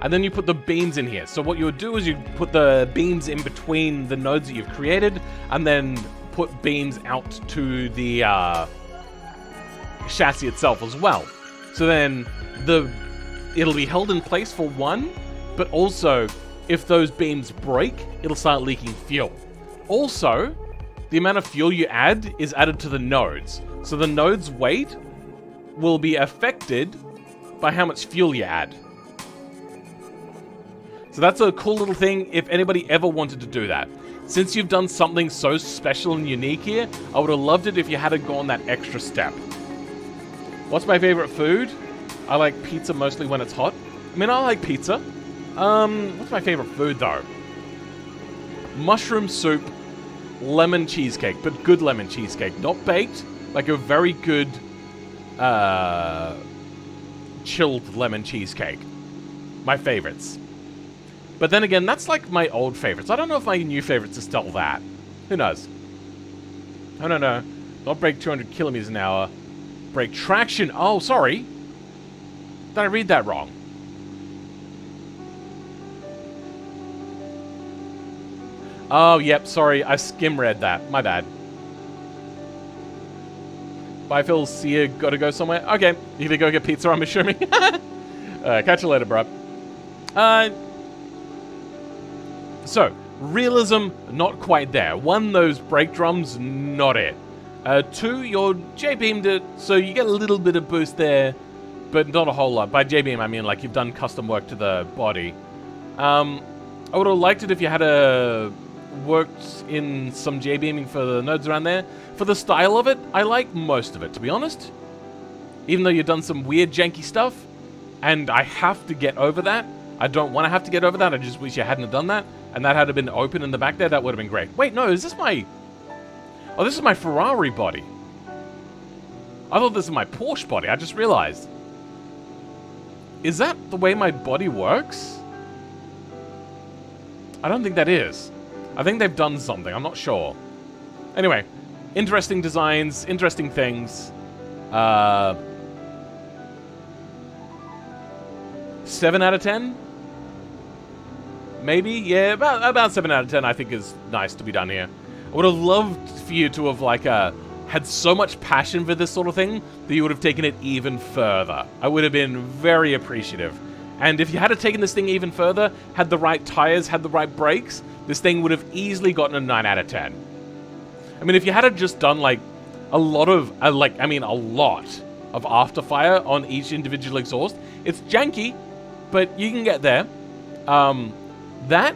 and then you put the beams in here. So what you would do is you put the beams in between the nodes that you've created, and then put beams out to the chassis itself as well. So then it'll be held in place for one, but also if those beams break, it'll start leaking fuel. Also, the amount of fuel you add is added to the nodes. So the nodes' weight will be affected by how much fuel you add. So that's a cool little thing if anybody ever wanted to do that. Since you've done something so special and unique here, I would have loved it if you had gone that extra step. What's my favorite food? I like pizza mostly when it's hot. I mean, I like pizza. What's my favorite food though? Mushroom soup, lemon cheesecake, but good lemon cheesecake. Not baked, like a very good chilled lemon cheesecake. My favorites. But then again, that's like my old favorites. I don't know if my new favorites are still that. Who knows? I don't know. Not break 200 kilometers an hour. Break traction. Oh, sorry. Did I read that wrong? Oh, yep, sorry. I skim-read that. My bad. Bye, Phil. See you. Gotta go somewhere? Okay. You gonna go get pizza, I'm assuming? Catch you later, bro. So, realism, not quite there. One, those brake drums, not it. Two, you're J-beamed it, so you get a little bit of boost there, but not a whole lot. By J-beam, I mean like you've done custom work to the body. I would have liked it if you had worked in some J-beaming for the nodes around there. For the style of it, I like most of it, to be honest. Even though you've done some weird janky stuff, and I have to get over that. I don't want to have to get over that, I just wish you hadn't have done that, and that had been open in the back there, that would have been great. Wait, no, is this my... Oh, this is my Ferrari body. I thought this was my Porsche body, I just realized. Is that the way my body works? I don't think that is. I think they've done something, I'm not sure. Anyway, interesting designs, interesting things. 7 out of 10? Maybe? Yeah, about 7 out of 10 I think is nice to be done here. I would have loved for you to have had so much passion for this sort of thing that you would have taken it even further. I would have been very appreciative. And if you had taken this thing even further, had the right tires, had the right brakes, this thing would have easily gotten a 9 out of 10. I mean, if you had just done a lot of afterfire on each individual exhaust, it's janky, but you can get there. That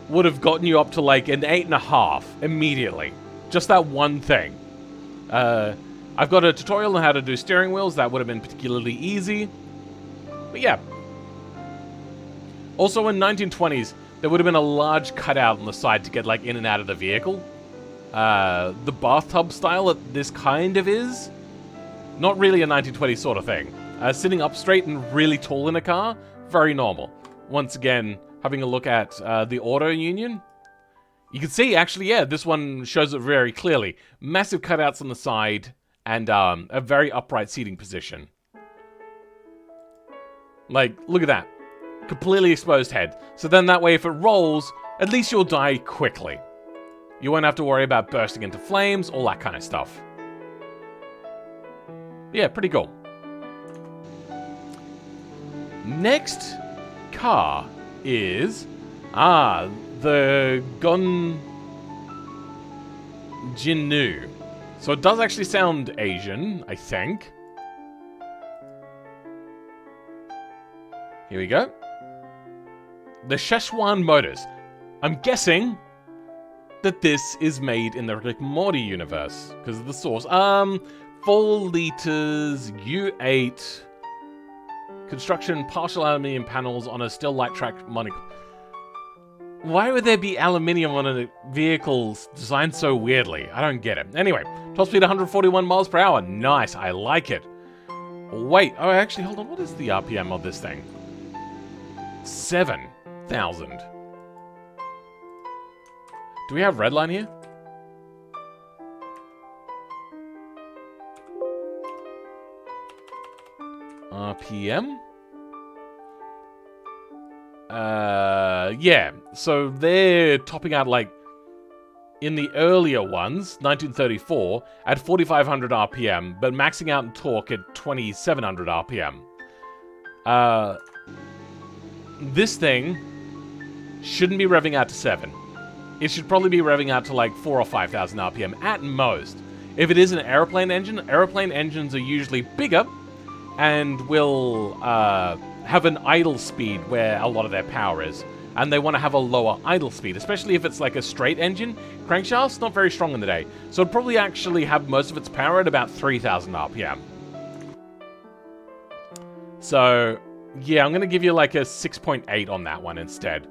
would have gotten you up to an 8.5 immediately. Just that one thing. I've got a tutorial on how to do steering wheels. That would have been particularly easy. But yeah. Also in 1920s, there would have been a large cutout on the side to get like in and out of the vehicle. The bathtub style that this kind of is. Not really a 1920s sort of thing. Sitting up straight and really tall in a car, very normal. Once again, having a look at the Auto Union. You can see, actually, yeah, this one shows it very clearly. Massive cutouts on the side and a very upright seating position. Like, look at that. Completely exposed head. So then that way, if it rolls, at least you'll die quickly. You won't have to worry about bursting into flames, all that kind of stuff. Yeah, pretty cool. Next car is... the Gonjinu. So it does actually sound Asian, I think. Here we go. The Szechuan Motors. I'm guessing that this is made in the Rick and Morty universe because of the source. 4 liters U8 construction, partial aluminium panels on a still light track monocle. Why would there be aluminium on a vehicle designed so weirdly? I don't get it. Anyway, top speed 141 miles per hour. Nice, I like it. Wait, oh, actually, hold on. What is the RPM of this thing? 7,000. Do we have redline here? RPM? Yeah. So they're topping out like in the earlier ones, 1934, at 4,500 RPM, but maxing out in torque at 2,700 RPM. This thing shouldn't be revving out to 7. It should probably be revving out to like 4,000 or 5,000 RPM at most. If it is an airplane engines are usually bigger and will have an idle speed where a lot of their power is. And they want to have a lower idle speed, especially if it's like a straight engine. Crankshaft's not very strong in the day, so it'd probably actually have most of its power at about 3,000 RPM. So, yeah, I'm going to give you like a 6.8 on that one instead.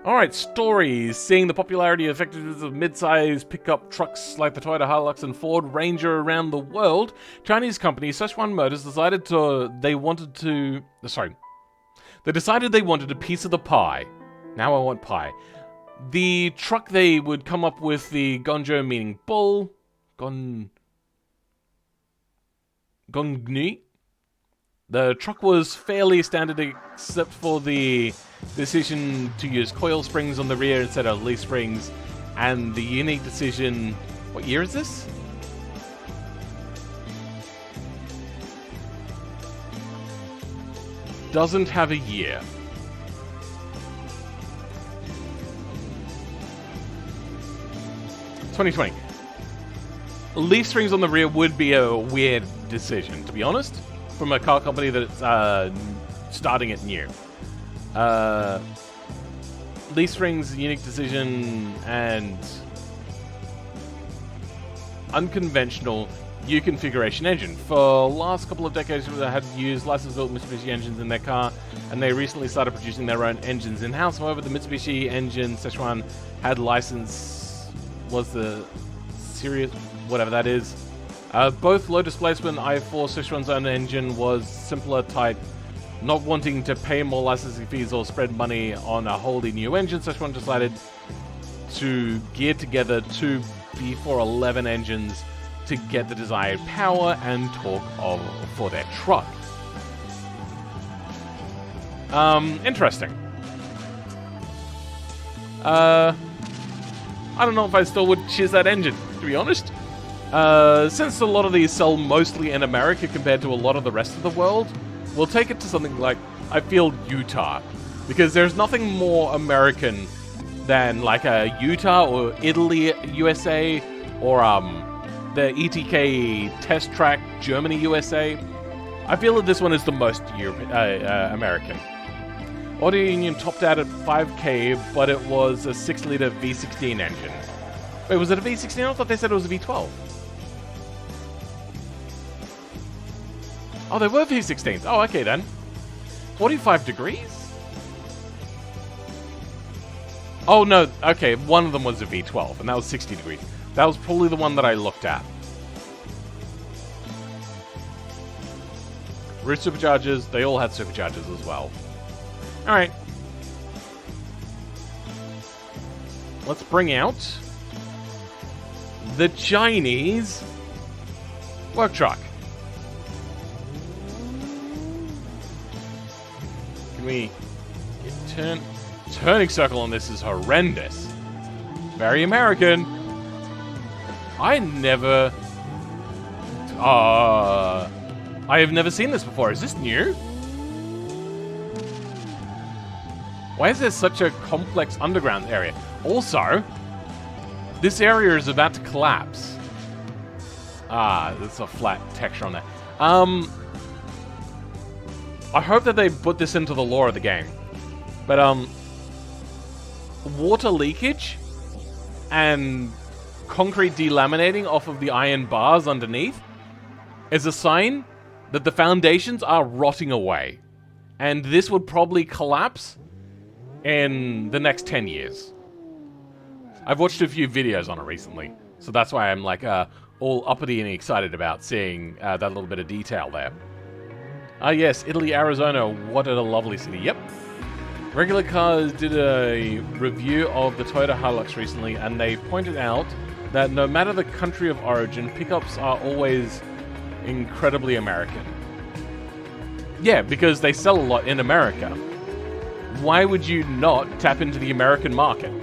Alright, stories. Seeing the popularity and effectiveness of mid-size pickup trucks like the Toyota Hilux and Ford Ranger around the world, Chinese company Szechuan Motors decided they decided they wanted a piece of the pie. Now I want pie. The truck they would come up with, the Gonjo meaning bull, Gongni. The truck was fairly standard except for the decision to use coil springs on the rear instead of leaf springs, and the unique decision... What year is this? Doesn't have a year. ...2020. Leaf springs on the rear would be a weird decision, to be honest, from a car company that's starting it new. Leaf springs, unique decision, and unconventional U configuration engine. For the last couple of decades, they had used licensed-built Mitsubishi engines in their car, and they recently started producing their own engines in-house. However, the Mitsubishi engine Szechuan had license, was the Sirius, whatever that is. Both low displacement i4 Szechuan's own engine was simpler type. Not wanting to pay more licensing fees or spread money on a wholly new engine, Szechuan decided to gear together two B411 engines to get the desired power and torque for their truck. Interesting. I don't know if I still would choose that engine, to be honest. Since a lot of these sell mostly in America compared to a lot of the rest of the world, we'll take it to something like, I feel, Utah. Because there's nothing more American than like a Utah or Italy, USA, or the ETK test track, Germany, USA. I feel that this one is the most American. Auto Union topped out at 5K, but it was a 6-liter V16 engine. Wait, was it a V16? I thought they said it was a V12. Oh, they were V16s. Oh, okay then. 45 degrees? Oh, no. Okay, one of them was a V12, and that was 60 degrees. That was probably the one that I looked at. Root superchargers, they all had superchargers as well. Alright. Let's bring out the Chinese work truck. Can we get turning circle on this is horrendous. Very American. I have never seen this before. Is this new? Why is there such a complex underground area? Also, this area is about to collapse. Ah, there's a flat texture on there. I hope that they put this into the lore of the game. But, water leakage and concrete delaminating off of the iron bars underneath is a sign that the foundations are rotting away. And this would probably collapse in the next 10 years. I've watched a few videos on it recently, so that's why I'm like all uppity and excited about seeing that little bit of detail there. Ah yes, Italy, Arizona, what a lovely city. Yep. Regular Cars did a review of the Toyota Hilux recently, and they pointed out that no matter the country of origin, pickups are always incredibly American. Yeah, because they sell a lot in America. Why would you not tap into the American market?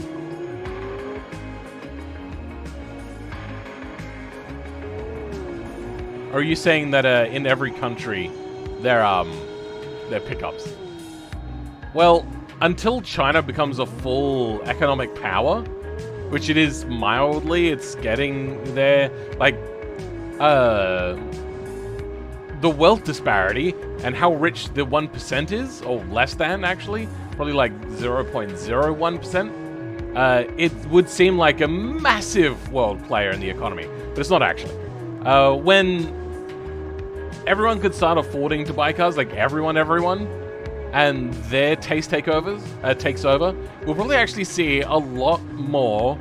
Or are you saying that in every country they're pickups? Well, until China becomes a full economic power, which it is mildly, it's getting there. Like, the wealth disparity and how rich the 1% is, or less than actually, probably like 0.01%. It would seem like a massive world player in the economy, but it's not actually. When everyone could start affording to buy cars, like everyone, and their taste takes over, we'll probably actually see a lot more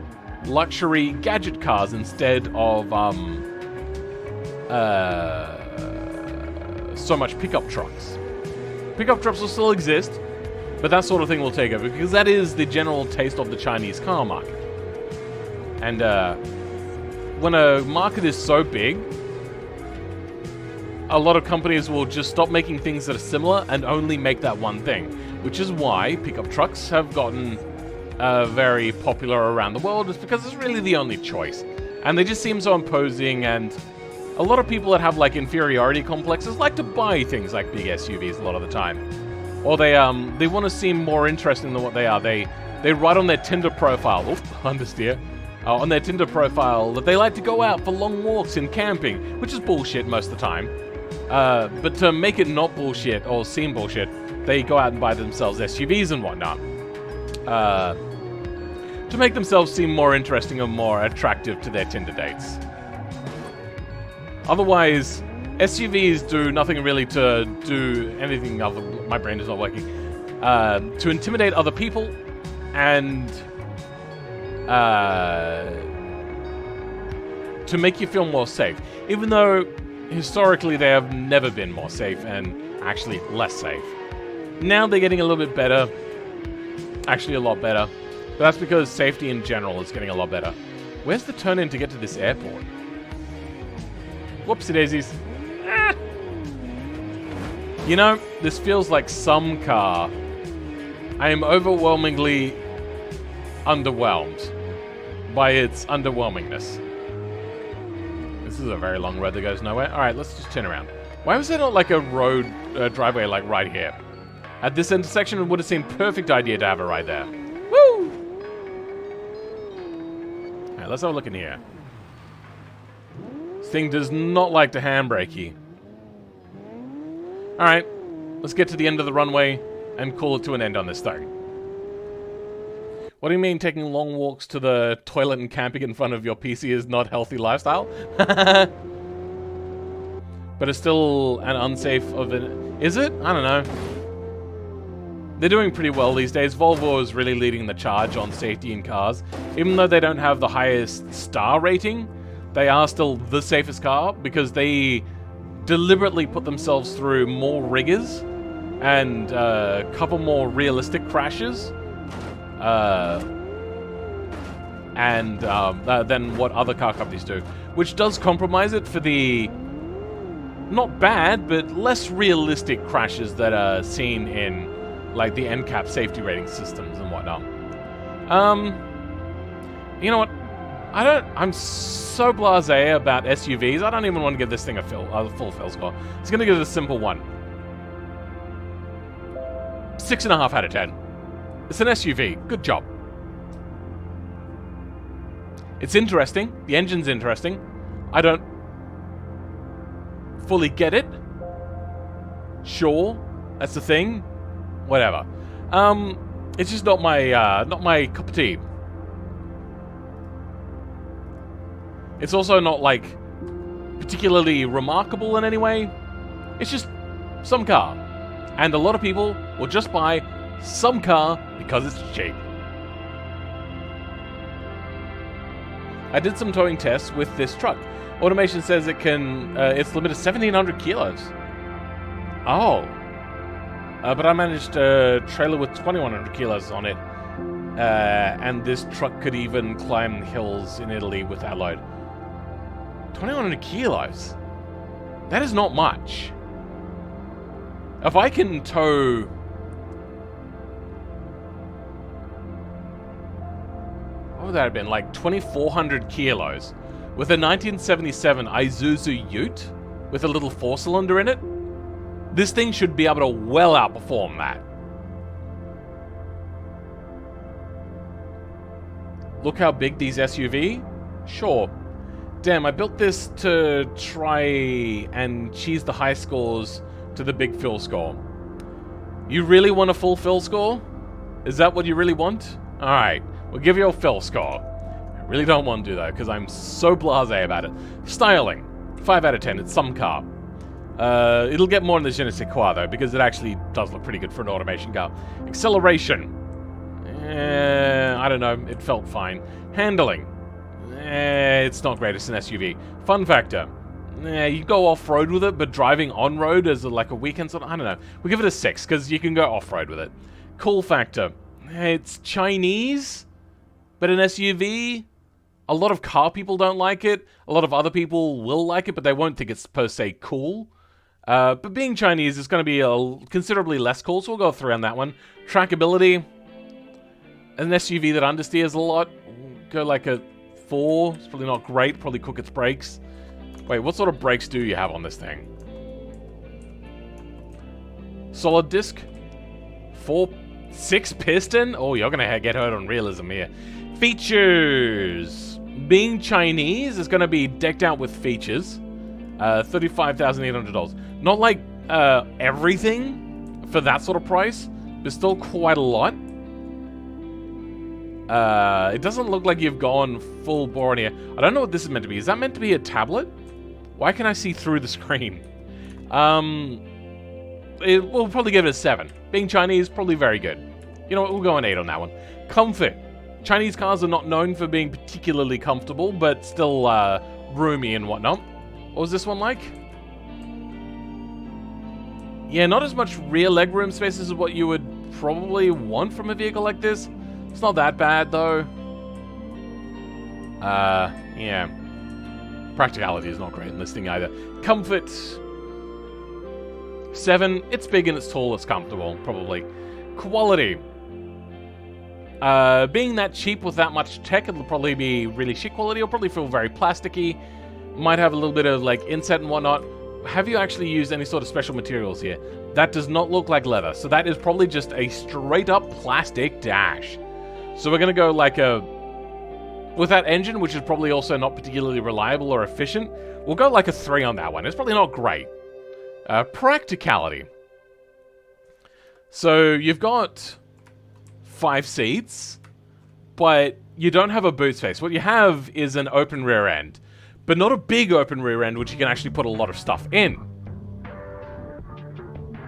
luxury gadget cars instead of so much pickup trucks. Pickup trucks will still exist, but that sort of thing will take over, because that is the general taste of the Chinese car market. And when a market is so big, a lot of companies will just stop making things that are similar and only make that one thing, which is why pickup trucks have gotten very popular around the world. It's because it's really the only choice, and they just seem so imposing, and a lot of people that have like inferiority complexes like to buy things like big SUVs a lot of the time, or they want to seem more interesting than what they are. They write on their Tinder profile, understeer, on their Tinder profile that they like to go out for long walks and camping, which is bullshit most of the time. But to make it not bullshit or seem bullshit, they go out and buy themselves SUVs and whatnot. To make themselves seem more interesting and more attractive to their Tinder dates. Otherwise, SUVs do nothing really to do anything other. My brain is not working. To intimidate other people and to make you feel more safe, even though historically they have never been more safe and actually less safe. Now they're getting a little bit better, actually a lot better, but that's because safety in general is getting a lot better. Where's the turn in to get to this airport? Whoopsie daisies. Ah. You know, this feels like some car. I am overwhelmingly underwhelmed by its underwhelmingness. This is a very long road that goes nowhere. Alright, let's just turn around. Why was there not like a road driveway like right here? At this intersection, it would have seemed perfect idea to have it right there. Woo! Alright, let's have a look in here. This thing does not like to handbrakey. Alright, let's get to the end of the runway and call it to an end on this thing. What do you mean taking long walks to the toilet and camping in front of your PC is not healthy lifestyle? but it's still an unsafe of an... Is it? I don't know. They're doing pretty well these days. Volvo is really leading the charge on safety in cars. Even though they don't have the highest star rating, they are still the safest car because they deliberately put themselves through more rigors and a couple more realistic crashes than what other car companies do, which does compromise it for the not bad, but less realistic crashes that are seen in like the NCAP safety rating systems and whatnot. You know what? I'm so blasé about SUVs. I don't even want to give this thing a full fill score. It's going to give it a simple 1. 6.5 out of 10. It's an SUV. Good job. It's interesting. The engine's interesting. I don't fully get it. Sure, that's the thing. Whatever. It's just not my cup of tea. It's also not like particularly remarkable in any way. It's just some car, and a lot of people will just buy some car because it's cheap. I did some towing tests with this truck. Automation says it can. It's limited to 1,700 kilos. Oh. But I managed a trailer with 2,100 kilos on it. And this truck could even climb hills in Italy with that load. 2,100 kilos? That is not much. If I can tow... What would that have been? Like 2,400 kilos with a 1977 Isuzu Ute with a little 4-cylinder in it? This thing should be able to well outperform that. Look how big these SUV? Sure. Damn, I built this to try and cheese the high scores to the big fill score. You really want a full fill score? Is that what you really want? Alright, we'll give you a fill score. I really don't want to, though, because I'm so blasé about it. Styling. 5 out of 10. It's some car. It'll get more in the Je ne sais quoi, though, because it actually does look pretty good for an automation car. Acceleration. I don't know. It felt fine. Handling. It's not great. It's an SUV. Fun factor. You go off-road with it, but driving on-road as like a weekend sort of... I don't know. We'll give it a 6, because you can go off-road with it. Cool factor. It's Chinese, but an SUV... A lot of car people don't like it. A lot of other people will like it, but they won't think it's per se cool. But being Chinese is going to be considerably less cool, so we'll go 3 on that one. Trackability. An SUV that understeers a lot. Go like a 4. It's probably not great. Probably cook its brakes. Wait, what sort of brakes do you have on this thing? Solid disc. 6 piston? Oh, you're going to get hurt on realism here. Features. Being Chinese is going to be decked out with features. $35,800. Not like everything for that sort of price, but still quite a lot. It doesn't look like you've gone full bore in here. I don't know what this is meant to be. Is that meant to be a tablet? Why can I see through the screen? We'll probably give it a 7. Being Chinese, probably very good. You know what? We'll go an 8 on that one. Comfort. Chinese cars are not known for being particularly comfortable, but still roomy and whatnot. What was this one like? Yeah, not as much rear legroom space as what you would probably want from a vehicle like this. It's not that bad, though. Yeah. Practicality is not great in this thing either. Comfort. 7. It's big and it's tall. It's comfortable, probably. Quality. Being that cheap with that much tech, it'll probably be really shit quality. It'll probably feel very plasticky. Might have a little bit of like inset and whatnot. Have you actually used any sort of special materials here? That does not look like leather. So that is probably just a straight up plastic dash. So we're going to go like with that engine, which is probably also not particularly reliable or efficient, we'll go like a 3 on that one. It's probably not great. Practicality. So you've got 5 seats, but you don't have a boot space. What you have is an open rear end. but not a big open rear end, which you can actually put a lot of stuff in.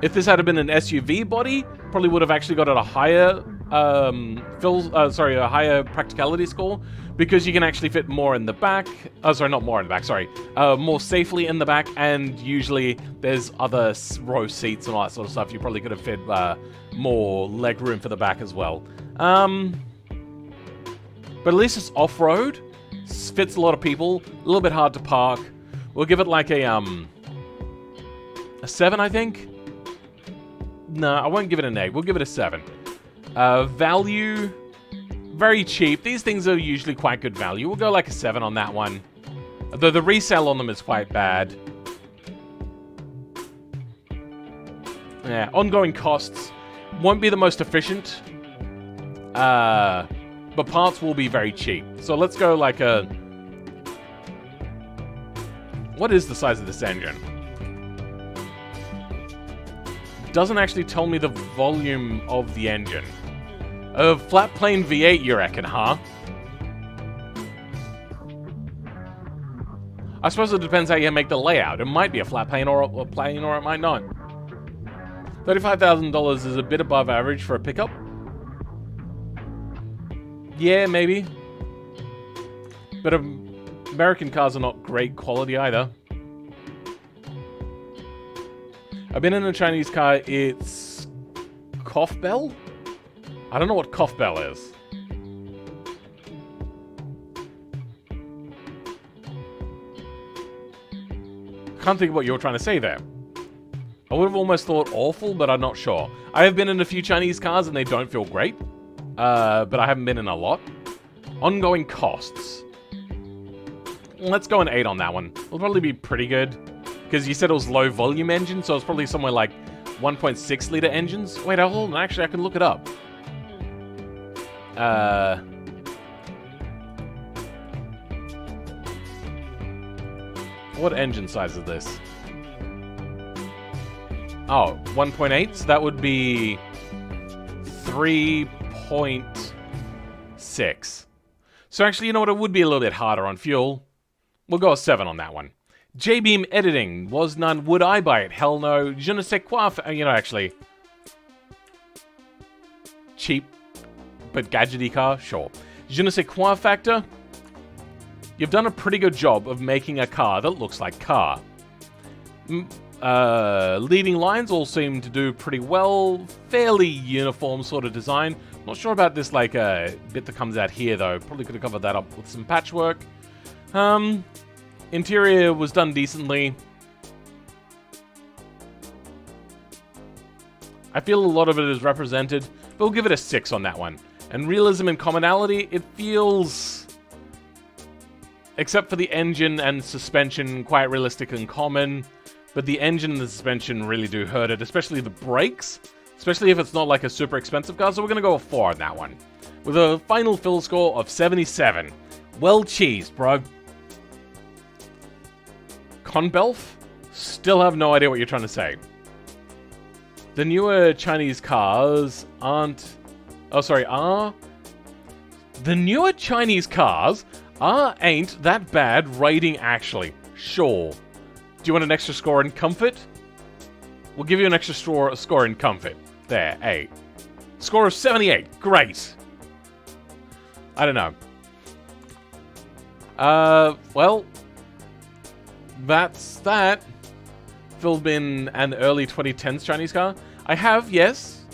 If this had been an SUV body, probably would have actually got a higher a higher practicality score, because you can actually fit more in the back. Sorry, not more in the back, sorry. More safely in the back, and usually there's other row seats and all that sort of stuff. You probably could have fit more leg room for the back as well. But at least it's off-road. Fits a lot of people. A little bit hard to park. We'll give it like a 7, I think. No, I won't give it an 8. We'll give it a 7. Value, very cheap. These things are usually quite good value. We'll go like a 7 on that one. Though the resale on them is quite bad. Yeah, ongoing costs. Won't be the most efficient. But parts will be very cheap. So let's go like a... What is the size of this engine? Doesn't actually tell me the volume of the engine. A flat plane V8, you reckon, huh? I suppose it depends how you make the layout. It might be a flat plane or it might not. $35,000 is a bit above average for a pickup. Yeah, maybe. But American cars are not great quality either. I've been in a Chinese car. It's Cough Bell? I don't know what Cough Bell is. Can't think of what you were trying to say there. I would have almost thought awful, but I'm not sure. I have been in a few Chinese cars and they don't feel great. But I haven't been in a lot. Ongoing costs. Let's go an 8 on that one. It'll probably be pretty good. Because you said it was low volume engine, so it's probably somewhere like 1.6 liter engines. Wait, hold on. Actually, I can look it up. What engine size is this? Oh, 1.8? So that would be 3.6. So actually, you know what? It would be a little bit harder on fuel. We'll go a 7 on that one. J-Beam editing. Was none. Would I buy it? Hell no. Je ne sais quoi. You know, actually. Cheap, but gadgety car? Sure. Je ne sais quoi factor. You've done a pretty good job of making a car that looks like car. Leading lines all seem to do pretty well. Fairly uniform sort of design. Not sure about this like bit that comes out here though. Probably could have covered that up with some patchwork. Interior was done decently. I feel a lot of it is represented, but we'll give it a 6 on that one. And realism and commonality, it feels, except for the engine and suspension, quite realistic and common. But the engine and the suspension really do hurt it, especially the brakes. Especially if it's not like a super expensive car, so we're going to go a 4 on that one. With a final fill score of 77. Well cheesed, bro. Conbelf? Still have no idea what you're trying to say. The newer Chinese cars aren't... Oh, sorry, are... The newer Chinese cars ain't that bad rating, actually. Sure. Do you want an extra score in comfort? We'll give you an extra score in comfort. There, 8. Score of 78. Great. I don't know. Well... That's that. Phil been an early 2010s Chinese car? I have, yes.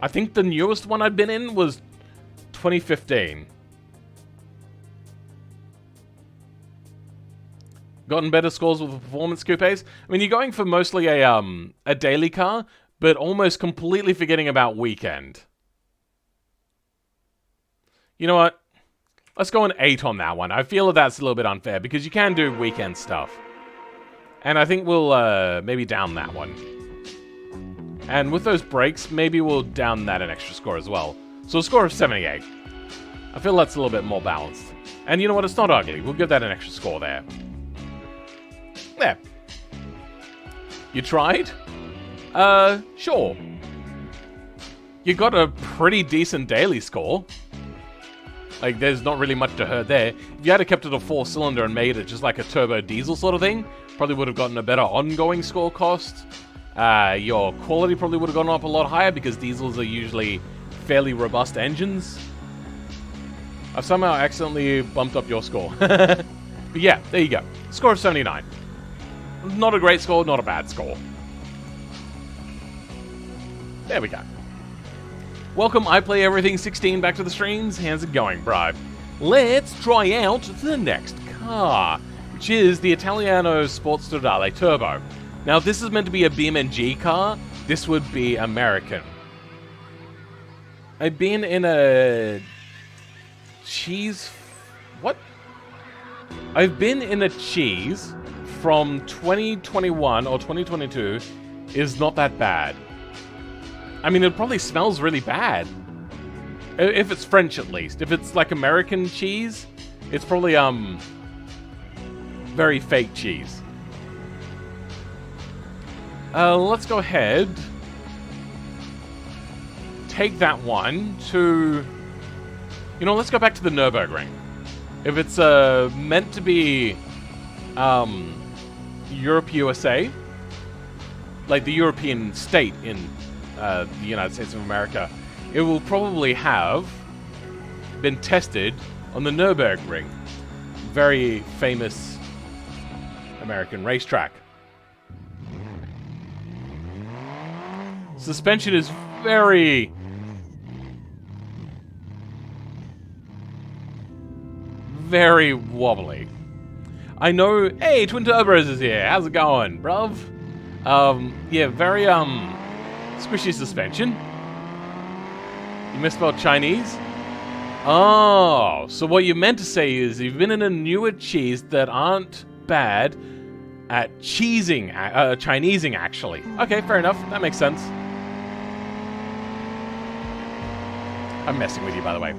I think the newest one I've been in was 2015. Gotten better scores with the performance coupes. I mean, you're going for mostly a daily car, but almost completely forgetting about weekend. You know what? Let's go an 8 on that one. I feel that that's a little bit unfair because you can do weekend stuff. And I think we'll maybe down that one. And with those brakes, maybe we'll down that an extra score as well. So a score of 78. I feel that's a little bit more balanced. And you know what? It's not ugly. We'll give that an extra score there. There. You tried? Sure. You got a pretty decent daily score. Like, there's not really much to hurt there. If you had kept it a 4-cylinder and made it just like a turbo diesel sort of thing, probably would have gotten a better ongoing score cost. Your quality probably would have gone up a lot higher because diesels are usually fairly robust engines. I've somehow accidentally bumped up your score. But yeah, there you go. Score of 79. Not a great score, not a bad score. There we go. Welcome, I Play Everything 16 back to the streams. How's it going, bro? Let's try out the next car, which is the Italiano Sportstradale Turbo. Now, if this is meant to be a BeamNG car, this would be American. I've been in a cheese... What? I've been in a cheese from 2021 or 2022 is not that bad. I mean, it probably smells really bad. If it's French, at least. If it's like American cheese, it's probably, very fake cheese. Let's go ahead. Take that one to... You know, let's go back to the Nürburgring. If it's, meant to be, Europe, USA, like the European state in the United States of America, it will probably have been tested on the Nürburgring, very famous American racetrack. Suspension is very wobbly. I know. Hey, Twin Turbos is here. How's it going, bruv? Yeah, very squishy suspension. You misspelled Chinese? Oh, so what you meant to say is you've been in a newer cheese that aren't bad at cheesing, Chinesing, actually. Okay, fair enough. That makes sense. I'm messing with you, by the way.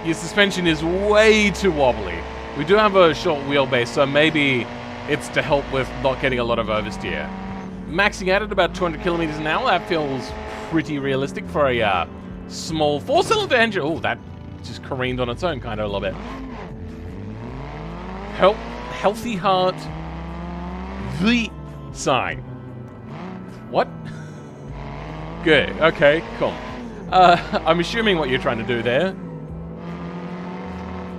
Your suspension is way too wobbly. We do have a short wheelbase, so maybe it's to help with not getting a lot of oversteer. Maxing out at about 200 kilometers an hour, that feels pretty realistic for a small 4-cylinder engine. Oh, that just careened on its own kind of a little bit. Healthy heart, the sign. What? Good, okay, cool. I'm assuming what you're trying to do there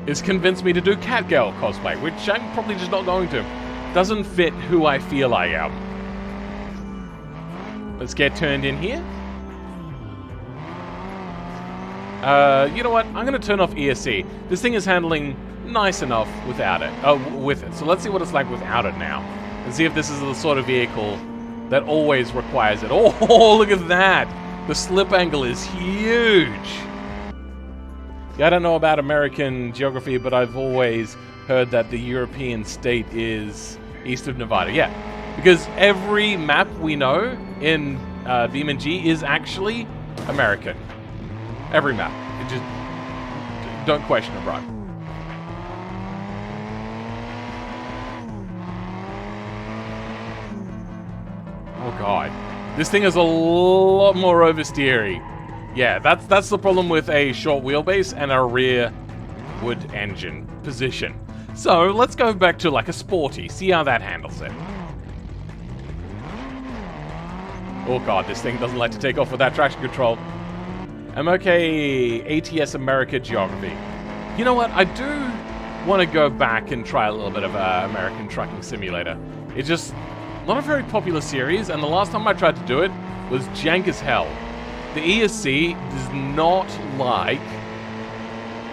is convince me to do Catgirl cosplay, which I'm probably just not going to. Doesn't fit who I feel I am. Let's get turned in here. You know what? I'm going to turn off ESC. This thing is handling nice enough without it. With it. So let's see what it's like without it now. And see if this is the sort of vehicle that always requires it. Oh, look at that! The slip angle is huge! Yeah, I don't know about American geography, but I've always heard that the European state is east of Nevada. Yeah, because every map we know in beamng is actually American. Every map. It just... Don't question it, bro. Oh god. This thing is a lot more oversteery. Yeah, that's the problem with a short wheelbase and a rear wood engine position. So let's go back to like a sporty, see how that handles it. Oh god, this thing doesn't like to take off without traction control. I'm okay, ATS America geography. You know what, I do want to go back and try a little bit of American Trucking Simulator. It's just not a very popular series, and the last time I tried to do it was jank as hell. The ESC does not like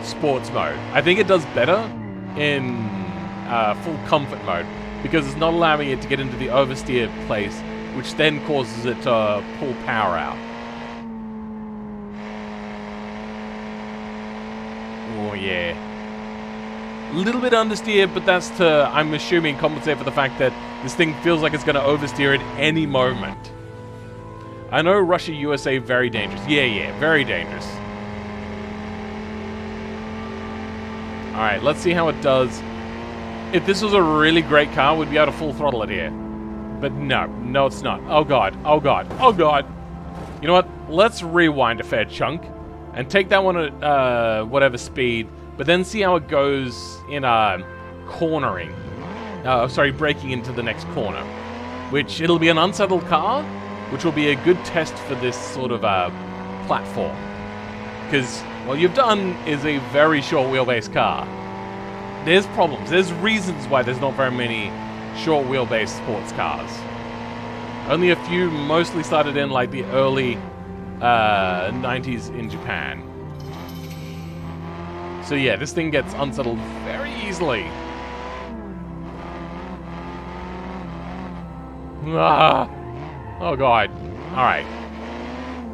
sports mode. I think it does better in full comfort mode because it's not allowing it to get into the oversteer place, which then causes it to pull power out. Oh yeah. A little bit understeer, but that's to, I'm assuming, compensate for the fact that this thing feels like it's going to oversteer at any moment. I know Russia, USA, very dangerous. Yeah, very dangerous. Alright, let's see how it does. If this was a really great car, we'd be able to full throttle it here. But no, it's not. Oh god, oh god, oh god. You know what? Let's rewind a fair chunk and take that one at whatever speed, but then see how it goes in cornering. Breaking into the next corner. Which, it'll be an unsettled car, which will be a good test for this sort of platform. Because what you've done is a very short wheelbase car. There's problems. There's reasons why there's not very many short wheelbase sports cars. Only a few, mostly started in like the early 90s in Japan. So yeah, this thing gets unsettled very easily. Ah. Oh god. Alright.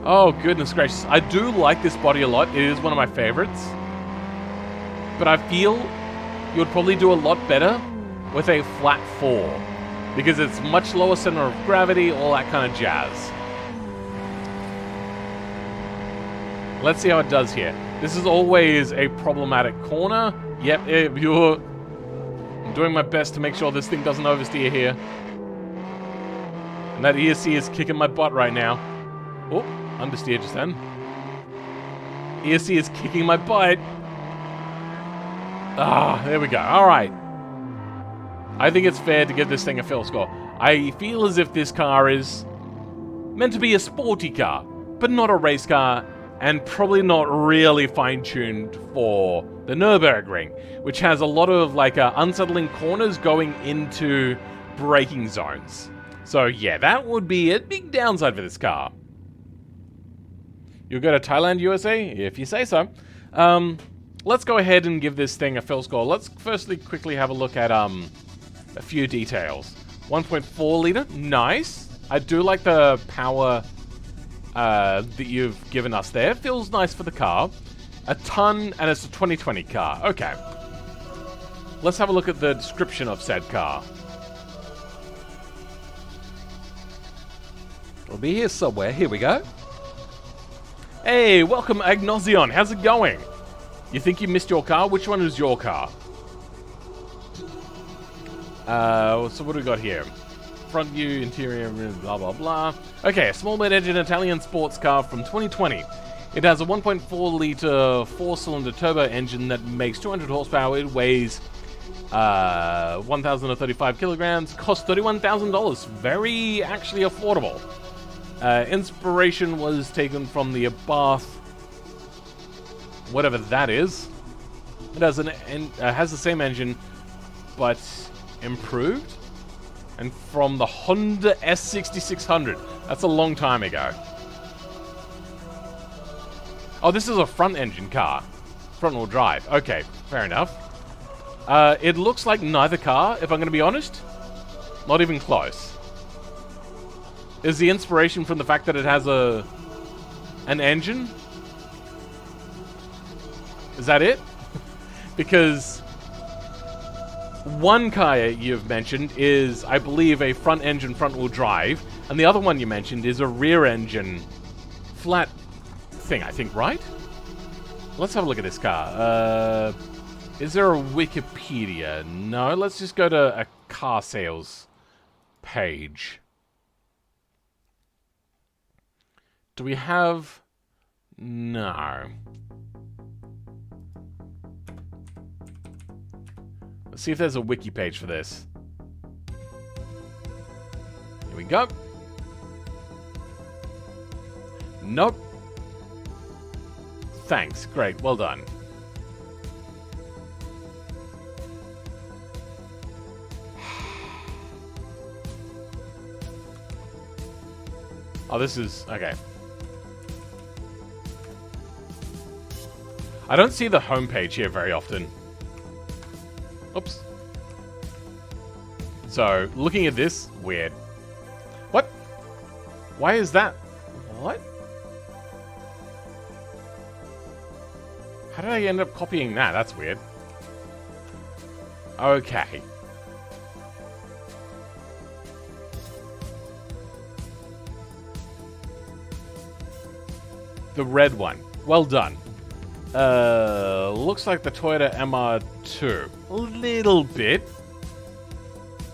Oh goodness gracious. I do like this body a lot. It is one of my favorites. But I feel you would probably do a lot better with a flat 4. Because it's much lower center of gravity, all that kind of jazz. Let's see how it does here. This is always a problematic corner. Yep, I'm doing my best to make sure this thing doesn't oversteer here. And that ESC is kicking my butt right now. Oh, understeer just then. ESC is kicking my butt. Ah, there we go. All right. I think it's fair to give this thing a fill score. I feel as if this car is meant to be a sporty car, but not a race car, and probably not really fine-tuned for the Nürburgring, which has a lot of like unsettling corners going into braking zones. So yeah, that would be a big downside for this car. You'll go to Thailand, USA? If you say so. Let's go ahead and give this thing a fill score. Let's firstly quickly have a look at a few details. 1.4 liter, nice. I do like the power that you've given us there. Feels nice for the car. A ton, and it's a 2020 car. Okay. Let's have a look at the description of said car. It'll be here somewhere. Here we go. Hey, welcome Agnosion. How's it going? You think you missed your car? Which one is your car? So what do we got here? Front view, interior, blah, blah, blah. Okay, a small mid-engine Italian sports car from 2020. It has a 1.4-liter 4-cylinder turbo engine that makes 200 horsepower. It weighs 1,035 kilograms. Costs $31,000. Very, actually affordable. Inspiration was taken from the Abarth, whatever that is. It has has the same engine, but improved. And from the Honda S6600. That's a long time ago. Oh, this is a front engine car. Front wheel drive. Okay, fair enough. It looks like neither car, if I'm going to be honest. Not even close. Is the inspiration from the fact that it has an engine? Is that it? Because one car you've mentioned is, I believe, a front engine front-wheel drive, and the other one you mentioned is a rear engine flat thing, I think, right? Let's have a look at this car. Is there a Wikipedia? No, let's just go to a car sales page. Do we have... No. Let's see if there's a wiki page for this. Here we go. Nope. Thanks. Great. Well done. Oh, this is... Okay. I don't see the homepage here very often. Oops. So, looking at this, weird. What? Why is that? What? How did I end up copying that? That's weird. Okay. The red one. Well done. Looks like the Toyota MR2. A little bit.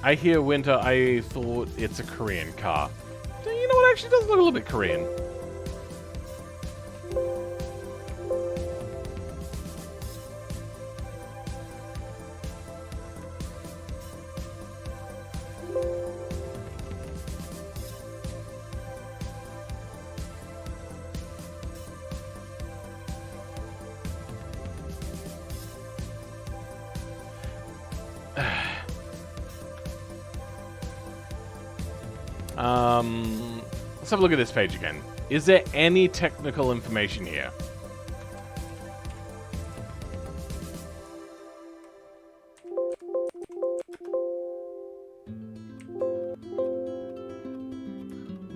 I hear winter, I thought it's a Korean car. You know what, actually does look a little bit Korean. Let's have a look at this page again. Is there any technical information here?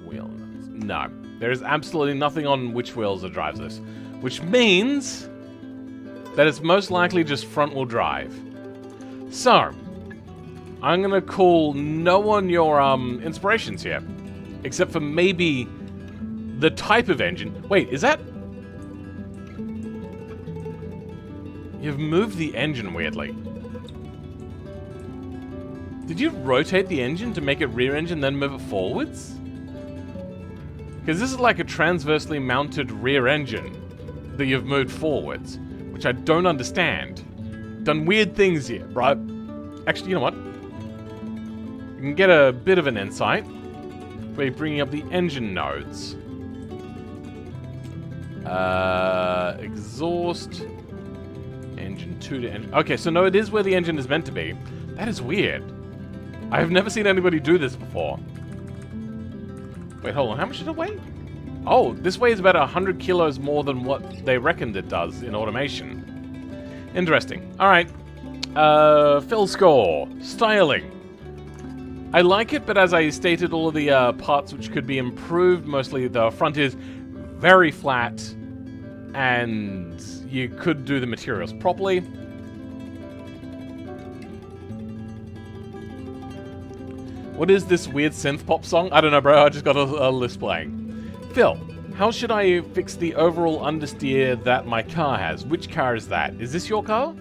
Wheel. No. There is absolutely nothing on which wheels it drives this. Which means that it's most likely just front-wheel drive. So, I'm gonna call no on your inspirations here. Except for maybe the type of engine. Wait, is that... You've moved the engine weirdly. Did you rotate the engine to make it rear engine, then move it forwards? Because this is like a transversely mounted rear engine that you've moved forwards, which I don't understand. Done weird things here, right? Actually, you know what? You can get a bit of an insight by bringing up the engine nodes. Exhaust. Engine 2 to engine... Okay, so no, it is where the engine is meant to be. That is weird. I have never seen anybody do this before. Wait, hold on. How much did it weigh? Oh, this weighs about 100 kilos more than what they reckoned it does in automation. Interesting. All right. Fill score. Styling. I like it, but as I stated, all of the parts which could be improved, mostly the front is very flat, and you could do the materials properly. What is this weird synth pop song? I don't know, bro. I just got a list playing. Phil, how should I fix the overall understeer that my car has? Which car is that? Is this your car?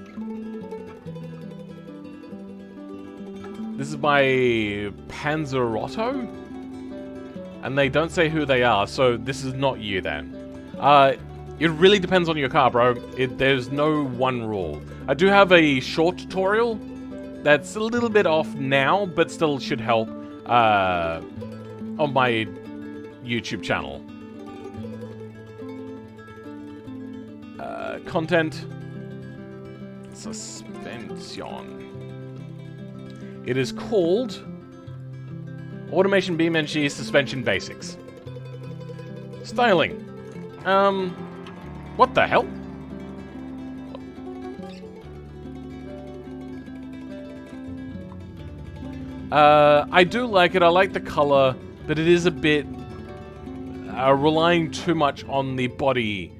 This is by Panzerotto? And they don't say who they are, so this is not you then. It really depends on your car, bro. There's no one rule. I do have a short tutorial that's a little bit off now, but still should help on my YouTube channel. Content. Suspension. It is called Automation BeamNG Suspension Basics. Styling. What the hell? I do like it. I like the color, but it is a bit relying too much on the body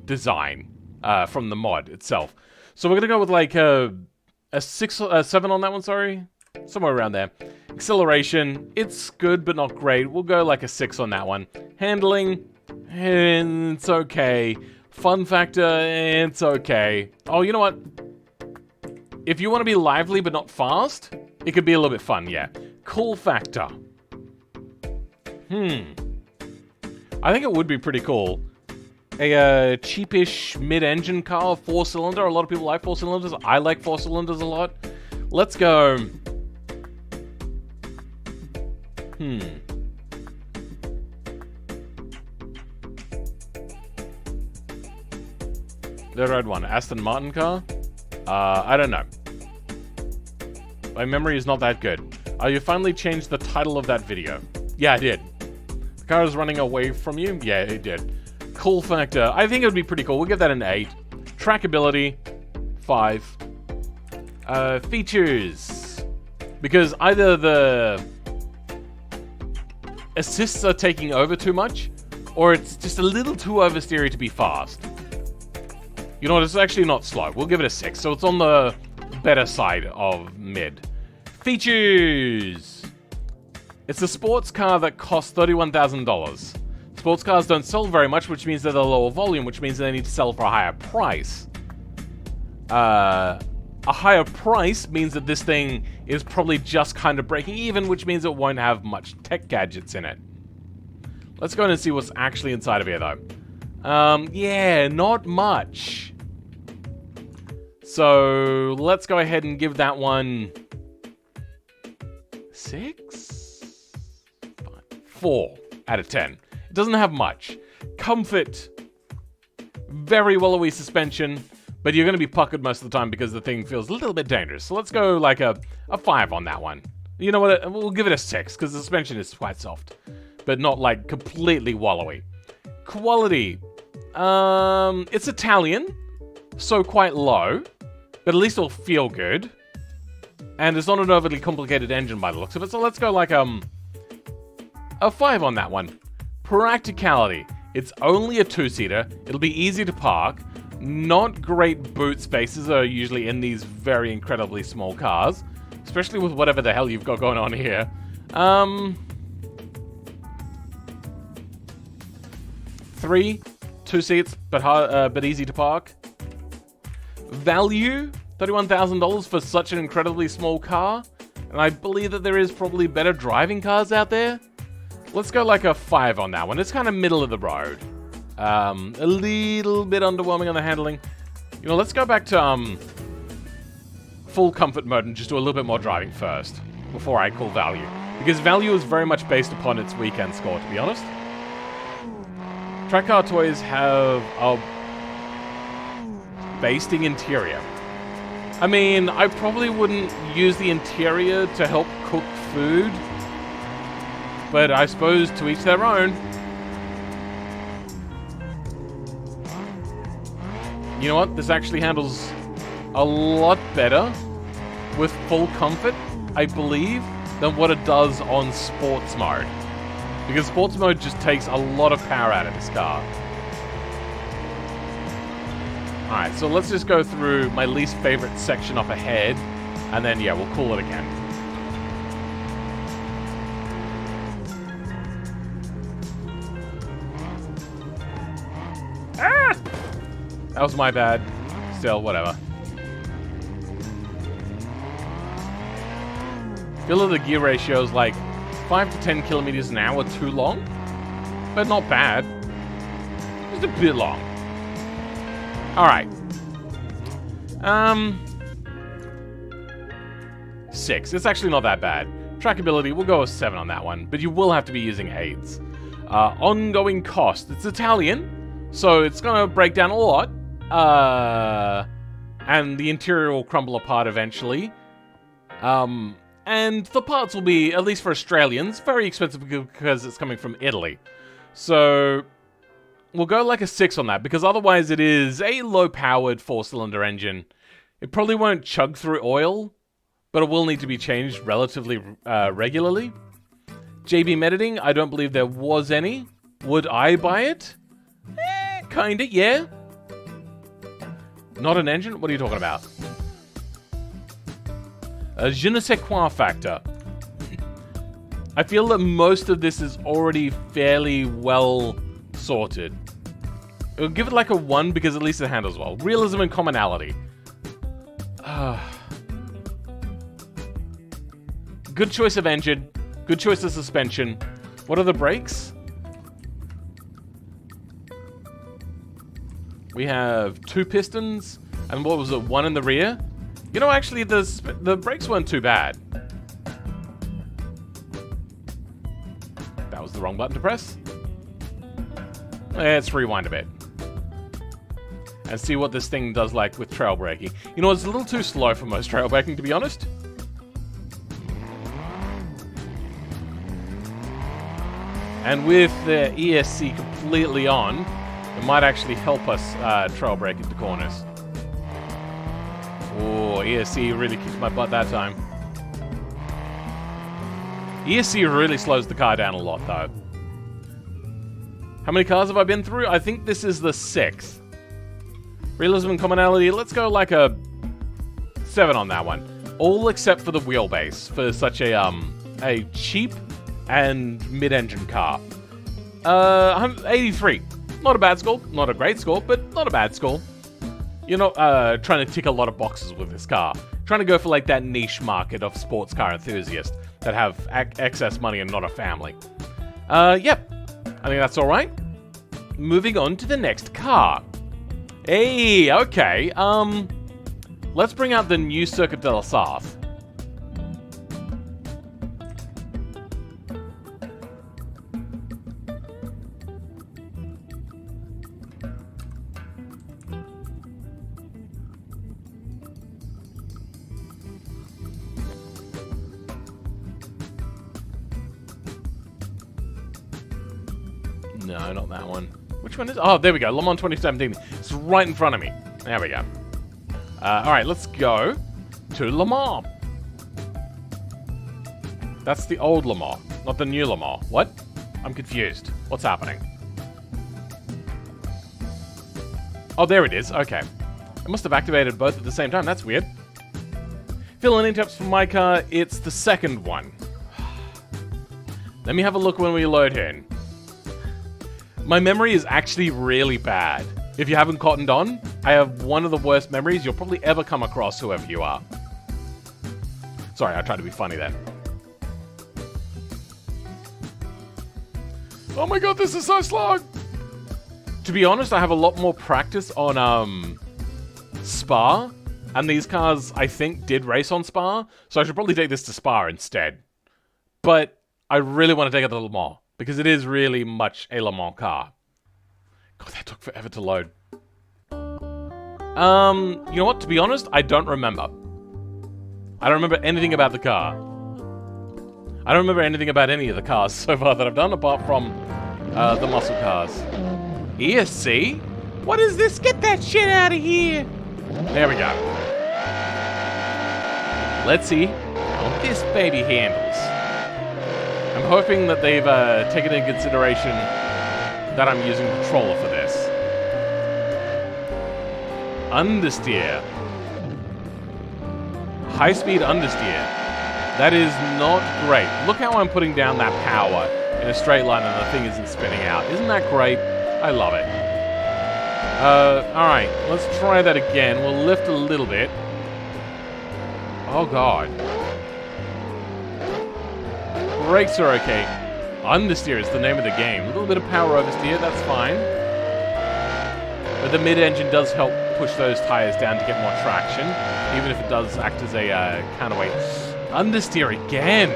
design from the mod itself. So we're gonna go with like a 7 on that one. Sorry, somewhere around there. Acceleration, it's good but not great. We'll go like a 6 on that one. Handling, it's okay. Fun factor, it's okay. Oh, you know what? If you want to be lively but not fast, it could be a little bit fun, yeah. Cool factor. I think it would be pretty cool. A cheapish mid-engine car, 4-cylinder. A lot of people like 4 cylinders. I like 4 cylinders a lot. Let's go. The red one, Aston Martin car? I don't know. My memory is not that good. You finally changed the title of that video. Yeah, I did. The car is running away from you? Yeah, it did. Cool factor. I think it would be pretty cool. We'll give that an 8. Trackability, 5. Features. Because either the assists are taking over too much, or it's just a little too oversteery to be fast. You know what, it's actually not slow. We'll give it a 6, so it's on the better side of mid. Features! It's a sports car that costs $31,000. Sports cars don't sell very much, which means they're the lower volume, which means they need to sell for a higher price. A higher price means that this thing is probably just kind of breaking even, which means it won't have much tech gadgets in it. Let's go in and see what's actually inside of here, though. Yeah, not much. So, let's go ahead and give that one 6? 4 out of 10. It doesn't have much. Comfort. Very willowy suspension, but you're going to be puckered most of the time because the thing feels a little bit dangerous. So let's go like a 5 on that one. You know what? We'll give it a 6 because the suspension is quite soft, but not like completely wallowy. Quality. It's Italian, so quite low, but at least it'll feel good. And it's not an overly complicated engine by the looks of it, so let's go like a 5 on that one. Practicality. It's only a 2-seater. It'll be easy to park. Not great boot spaces are usually in these very incredibly small cars, especially with whatever the hell you've got going on here. 3, 2 seats, but easy to park. Value, $31,000 for such an incredibly small car, and I believe that there is probably better driving cars out there. Let's go like a 5 on that one. It's kind of middle of the road. A little bit underwhelming on the handling. You know, let's go back to full comfort mode and just do a little bit more driving first before I call value, because value is very much based upon its weekend score, to be honest. Track car toys have a basting interior. I mean, I probably wouldn't use the interior to help cook food, but I suppose to each their own. You know what? This actually handles a lot better with full comfort, I believe, than what it does on sports mode. Because sports mode just takes a lot of power out of this car. Alright, so let's just go through my least favorite section up ahead, and then, yeah, we'll call it again. Ah! That was my bad. Still, whatever. Feel that the gear ratio is like 5 to 10 kilometers an hour too long, but not bad. Just a bit long. Alright. 6. It's actually not that bad. Trackability, we'll go with 7 on that one, but you will have to be using aids. Ongoing cost. It's Italian, so it's gonna break down a lot. And the interior will crumble apart eventually. And the parts will be, at least for Australians, very expensive because it's coming from Italy. So we'll go like a 6 on that, because otherwise it is a low-powered 4-cylinder engine. It probably won't chug through oil, but it will need to be changed relatively regularly. JB editing, I don't believe there was any. Would I buy it? Kinda, yeah. Not an engine? What are you talking about? Je ne sais quoi factor. I feel that most of this is already fairly well sorted. I'll give it like a 1 because at least it handles well. Realism and commonality. Good choice of engine. Good choice of suspension. What are the brakes? We have 2 pistons, and what was it, 1 in the rear? You know, actually, the brakes weren't too bad. That was the wrong button to press. Let's rewind a bit. And see what this thing does like with trail braking. You know, it's a little too slow for most trail braking, to be honest. And with the ESC completely on, it might actually help us trail brake into corners. Oh, ESC really kicked my butt that time. ESC really slows the car down a lot, though. How many cars have I been through? I think this is the 6th. Realism and commonality, let's go like a 7 on that one. All except for the wheelbase for such a cheap and mid-engine car. 83. Not a bad score. Not a great score, but not a bad score. You're not trying to tick a lot of boxes with this car. Trying to go for like that niche market of sports car enthusiasts that have excess money and not a family. Yep. I think that's alright. Moving on to the next car. Hey, okay. Let's bring out the new Circuit de la Sarthe. No, not that one. Which one is... Oh, there we go. Le Mans 2017. It's right in front of me. There we go. Alright, let's go to Le Mans. That's the old Le Mans, not the new Le Mans. What? I'm confused. What's happening? Oh, there it is. Okay. I must have activated both at the same time. That's weird. Fill any tips for my car. It's the second one. Let me have a look when we load in. My memory is actually really bad. If you haven't cottoned on, I have one of the worst memories you'll probably ever come across, whoever you are. Sorry, I tried to be funny then. Oh my god, this is so slow! To be honest, I have a lot more practice on, Spa. And these cars, I think, did race on Spa. So I should probably take this to Spa instead. But I really want to take it to Le Mans. Because it is really much a Le Mans car. God, that took forever to load. You know what? To be honest, I don't remember. I don't remember anything about the car. I don't remember anything about any of the cars so far that I've done, apart from the muscle cars. ESC? What is this? Get that shit out of here! There we go. Let's see how this baby handles. I'm hoping that they've taken into consideration that I'm using a controller for this. Understeer. High-speed understeer. That is not great. Look how I'm putting down that power in a straight line and the thing isn't spinning out. Isn't that great? I love it. Alright. Let's try that again. We'll lift a little bit. Oh, God. Brakes are okay. Understeer is the name of the game. A little bit of power oversteer, that's fine. But the mid-engine does help push those tires down to get more traction, even if it does act as a counterweight. Understeer again!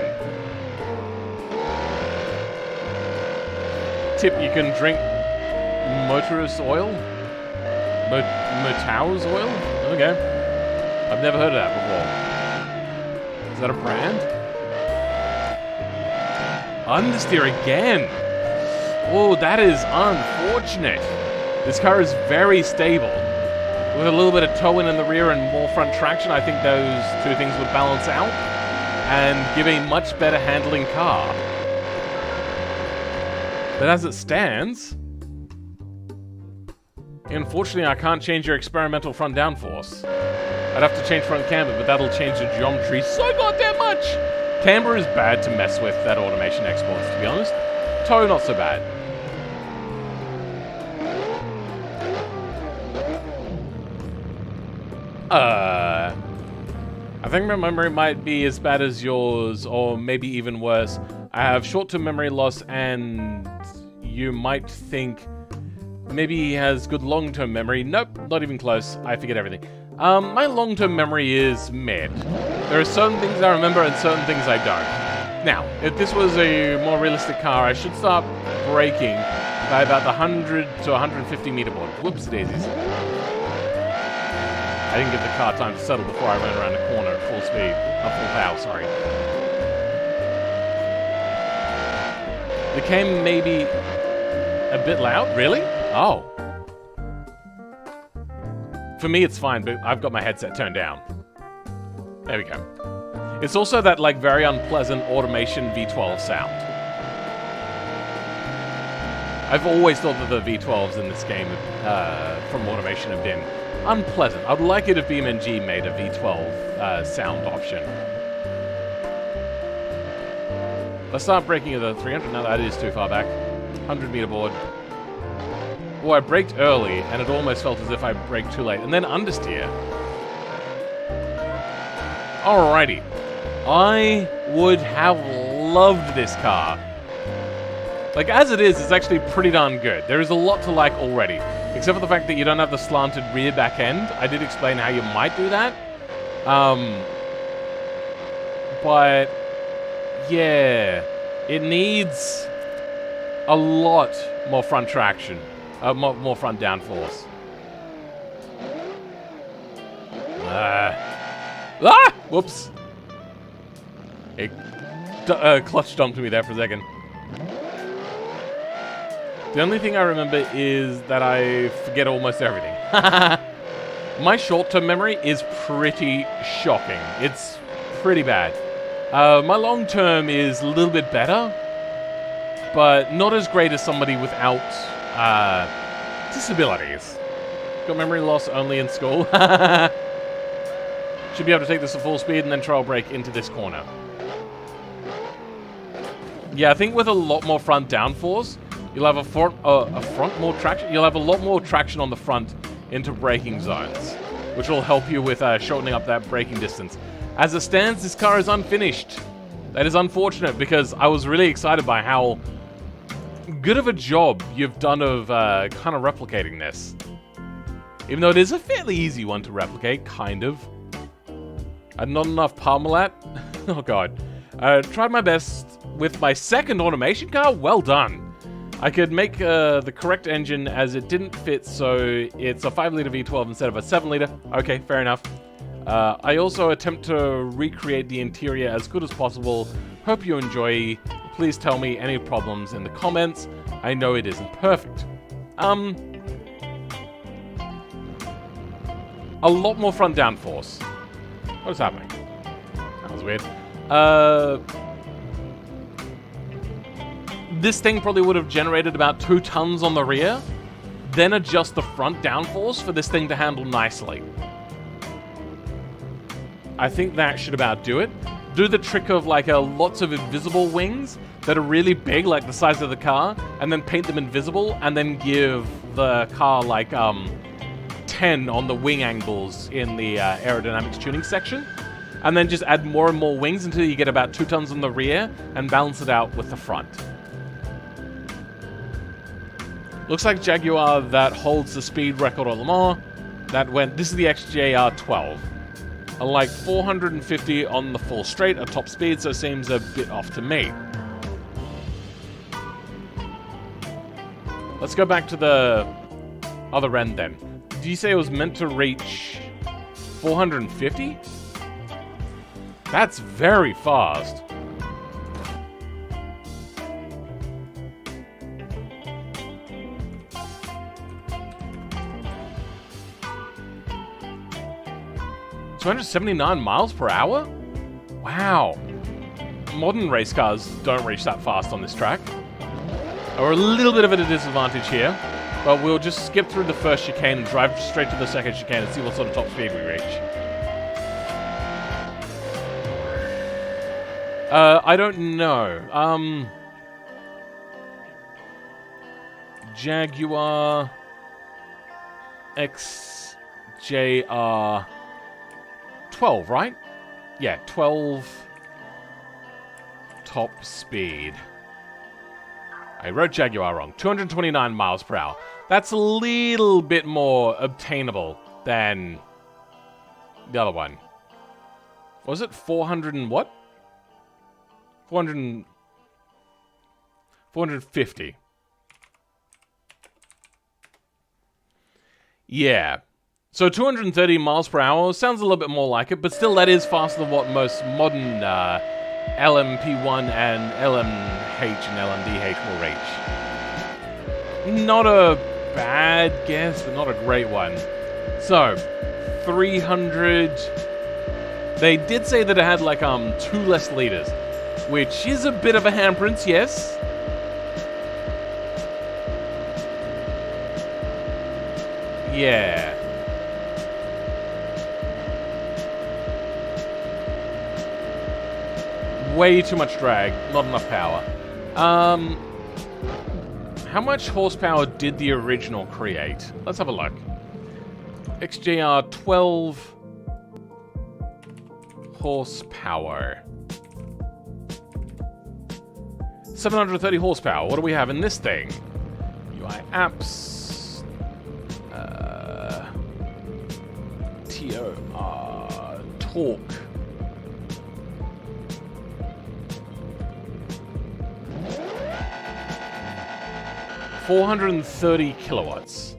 Tip, you can drink motorist oil? Motow's oil? Okay. I've never heard of that before. Is that a brand? Understeer again! Oh, that is unfortunate. This car is very stable. With a little bit of toe-in the rear and more front traction, I think those two things would balance out and give a much better handling car. But as it stands, unfortunately I can't change your experimental front downforce. I'd have to change front camber, but that'll change the geometry so goddamn much! Camber is bad to mess with, that automation exports, to be honest. Toe, not so bad. I think my memory might be as bad as yours, or maybe even worse. I have short-term memory loss, and you might think maybe he has good long-term memory. Nope, not even close. I forget everything. My long-term memory is mid. There are certain things I remember and certain things I don't. Now, if this was a more realistic car, I should start braking by about the 100 to 150 meter board. Whoops daisies. I didn't give the car time to settle before I ran around the corner at full speed. Full power, sorry. The game may be a bit loud. Really? Oh. For me, it's fine, but I've got my headset turned down. There we go. It's also that, like, very unpleasant automation V12 sound. I've always thought that the V12s in this game from automation have been unpleasant. I'd like it if beamng made a V12 sound option. Let's start braking at the 300. No, that is too far back. 100 meter board. Oh, I braked early, and it almost felt as if I braked too late. And then understeer. Alrighty. I would have loved this car. Like, as it is, it's actually pretty darn good. There is a lot to like already. Except for the fact that you don't have the slanted rear back end. I did explain how you might do that. But, yeah. It needs a lot more front traction. More front downforce. Whoops. It clutch dumped me there for a second. The only thing I remember is that I forget almost everything. My short-term memory is pretty shocking. It's pretty bad. My long-term is a little bit better, but not as great as somebody without disabilities. Got memory loss only in school. Should be able to take this at full speed and then trail brake into this corner. Yeah, I think with a lot more front downforce, you'll have more traction. You'll have a lot more traction on the front into braking zones, which will help you with shortening up that braking distance. As it stands, this car is unfinished. That is unfortunate because I was really excited by how good of a job you've done of kind of replicating this. Even though it is a fairly easy one to replicate, kind of. Not enough Parmalat. Oh god. Tried my best with my second automation car. Well done. I could make the correct engine as it didn't fit, so it's a 5-liter V12 instead of a 7-liter. Okay, fair enough. I also attempt to recreate the interior as good as possible. Hope you enjoy. Please tell me any problems in the comments. I know it isn't perfect. A lot more front downforce. What is happening? That was weird. This thing probably would have generated about 2 tons on the rear, then adjust the front downforce for this thing to handle nicely. I think that should about do it. Do the trick of like lots of invisible wings that are really big, like the size of the car, and then paint them invisible, and then give the car like 10 on the wing angles in the aerodynamics tuning section. And then just add more and more wings until you get about 2 tons on the rear and balance it out with the front. Looks like Jaguar that holds the speed record at Le Mans. This is the XJR12. Like 450 on the full straight at top speed, so it seems a bit off to me. Let's go back to the other end then. Did you say it was meant to reach 450? That's very fast. $279 miles per hour? Wow. Modern race cars don't reach that fast on this track. We're a little bit of at a disadvantage here, but we'll just skip through the first chicane and drive straight to the second chicane and see what sort of top speed we reach. I don't know. Jaguar XJR 12, right? Yeah, 12 top speed. I wrote Jaguar wrong. 229 miles per hour. That's a little bit more obtainable than the other one. Was it 400 and what? 450. Yeah. So 230 miles per hour sounds a little bit more like it, but still that is faster than what most modern LMP1 and LMH and LMDH will reach. Not a bad guess, but not a great one. So, 300... They did say that it had like 2 less liters, which is a bit of a handprint, yes. Yeah. Way too much drag, not enough power. How much horsepower did the original create? Let's have a look. XJR 12 horsepower. 730 horsepower. What do we have in this thing? UI apps. TOR. Torque. 430 kilowatts.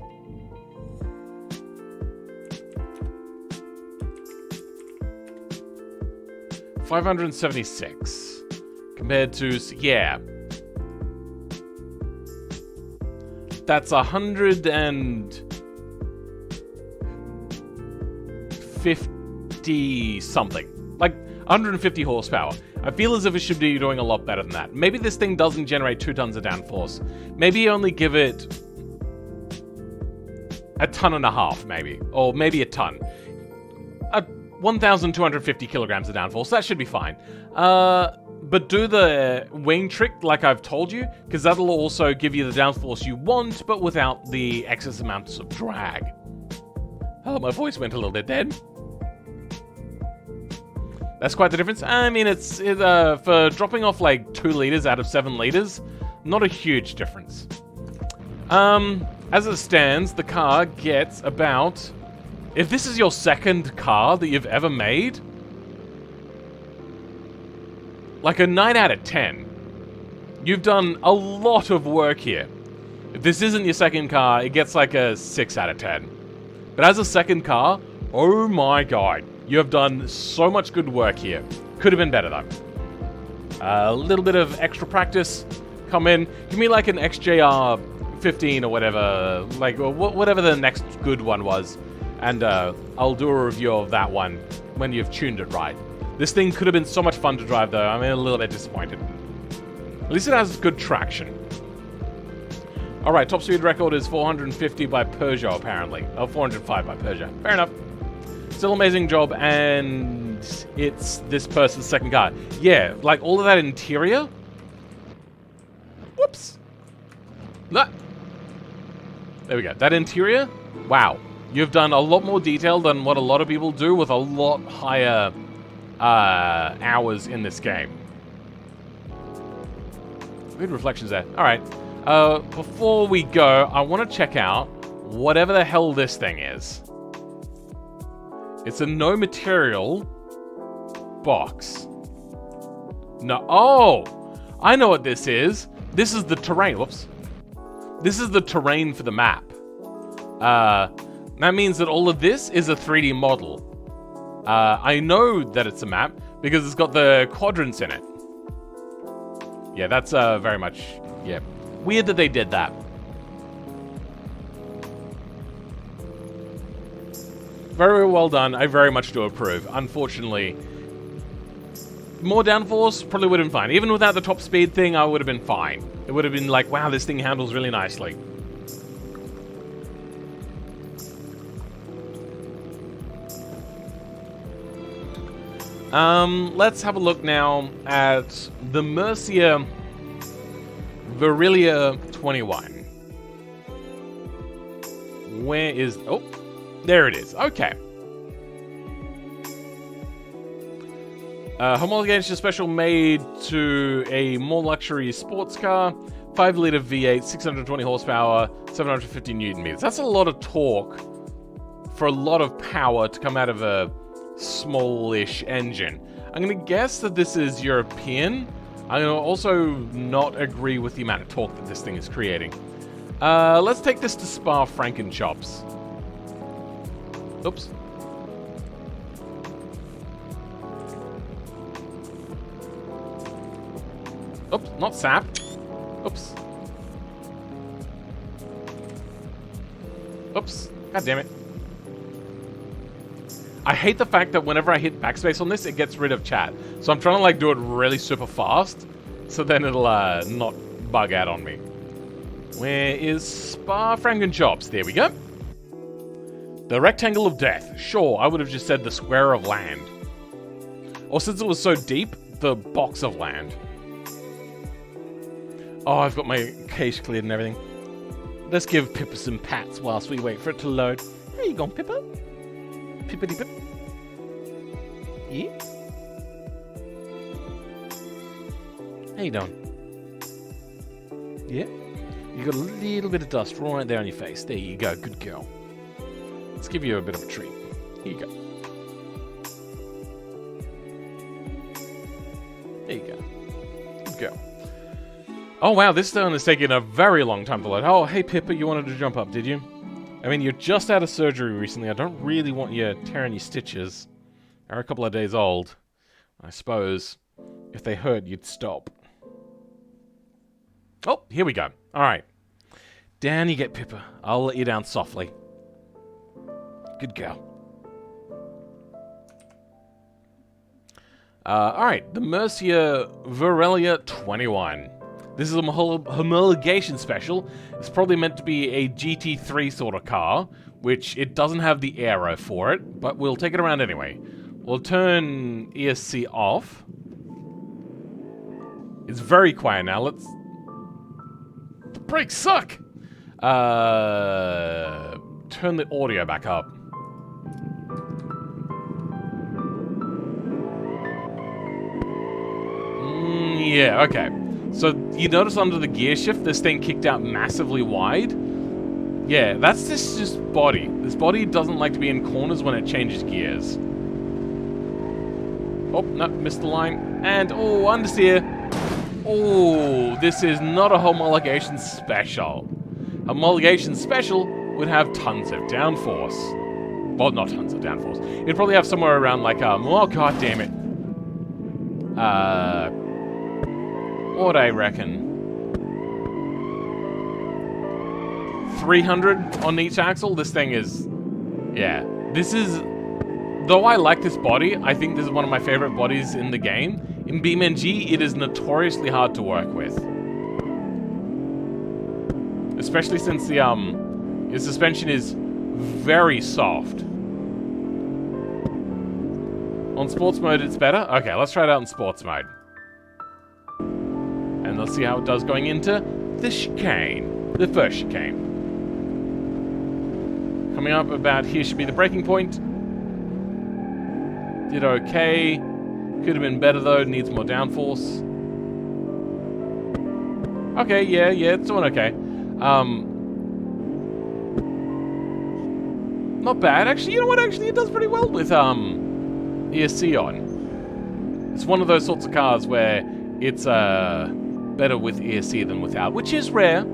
$576 compared to, yeah. That's 150 something. Like 150 horsepower. I feel as if it should be doing a lot better than that. Maybe this thing doesn't generate 2 tons of downforce. Maybe you only give it a ton and a half, maybe. Or maybe a ton. 1,250 kilograms of downforce. That should be fine. But do the wing trick like I've told you, because that'll also give you the downforce you want, but without the excess amounts of drag. Oh, my voice went a little bit dead. That's quite the difference. I mean, it's for dropping off like 2 liters out of 7 liters, not a huge difference. As it stands, the car gets about... If this is your second car that you've ever made, like a 9 out of 10. You've done a lot of work here. If this isn't your second car, it gets like a 6 out of 10. But as a second car, oh my god. You have done so much good work here. Could have been better though. A little bit of extra practice. Come in. Give me like an XJR 15 or whatever. Like whatever the next good one was. And I'll do a review of that one when you've tuned it right. This thing could have been so much fun to drive though. I'm a little bit disappointed. At least it has good traction. Alright, top speed record is 450 by Peugeot apparently. Oh, 405 by Peugeot. Fair enough. Still amazing job, and it's this person's second car. Yeah, like all of that interior. Whoops. No. There we go. That interior, wow. You've done a lot more detail than what a lot of people do with a lot higher hours in this game. Good reflections there. Alright. Before we go, I want to check out whatever the hell this thing is. It's a no material box. No. Oh! I know what this is. This is the terrain. Whoops. This is the terrain for the map. That means that all of this is a 3D model. I know that it's a map because it's got the quadrants in it. Yeah, that's very much, yeah, weird that they did that. Very well done. I very much do approve. Unfortunately, more downforce probably would have been fine. Even without the top speed thing, I would have been fine. It would have been like, wow, this thing handles really nicely. Let's have a look now at the Mercia Virilia 21. Where is... Oh, there it is. Okay. Homologation special made to a more luxury sports car. 5-liter V8, 620 horsepower, 750 Newton meters. That's a lot of torque for a lot of power to come out of a smallish engine. I'm going to guess that this is European. I'm going to also not agree with the amount of torque that this thing is creating. Let's take this to Spa-Frankenchops. Oops. Oops, not sap. Oops. Oops. God damn it. I hate the fact that whenever I hit backspace on this, it gets rid of chat. So I'm trying to like do it really super fast, so then it'll not bug out on me. Where is Spa-Frankenchops? There we go. The rectangle of death. Sure, I would have just said the square of land. Or since it was so deep, the box of land. Oh, I've got my cache cleared and everything. Let's give Pippa some pats whilst we wait for it to load. How you going, Pippa? Pippity pip. Yeah? How you doing? Yeah? You got a little bit of dust right there on your face. There you go, good girl. Let's give you a bit of a treat. Here you go. There you go. Good girl. Oh wow, this stone is taking a very long time to load. Oh, hey Pippa, you wanted to jump up, did you? I mean, you're just out of surgery recently. I don't really want you tearing your stitches. They're a couple of days old. I suppose if they hurt, you'd stop. Oh, here we go. All right. Down you get, Pippa. I'll let you down softly. Good girl. Alright, the Mercia Virelia 21. This is a homologation special. It's probably meant to be a GT3 sort of car, which it doesn't have the aero for it, but we'll take it around anyway. We'll turn ESC off. It's very quiet now. Let's... The brakes suck! Turn the audio back up. Yeah, okay. So you notice under the gear shift, this thing kicked out massively wide. Yeah, that's just body. This body doesn't like to be in corners when it changes gears. Oh, no, missed the line. And, oh, understeer. Oh, this is not a homologation special. Homologation special would have tons of downforce. Well, not tons of downforce. It'd probably have somewhere around like, oh, god damn it. What I reckon? 300 on each axle? This thing is... Yeah. This is... Though I like this body, I think this is one of my favorite bodies in the game. In BeamNG, it is notoriously hard to work with. Especially since the suspension is very soft. On sports mode, it's better? Okay, let's try it out in sports mode. And let's see how it does going into the chicane. The first chicane. Coming up about here should be the braking point. Did okay. Could have been better though, needs more downforce. Okay, yeah, it's doing okay. Not bad. Actually, you know what? Actually, it does pretty well with ESC on. It's one of those sorts of cars where it's better with ESC than without, which is rare.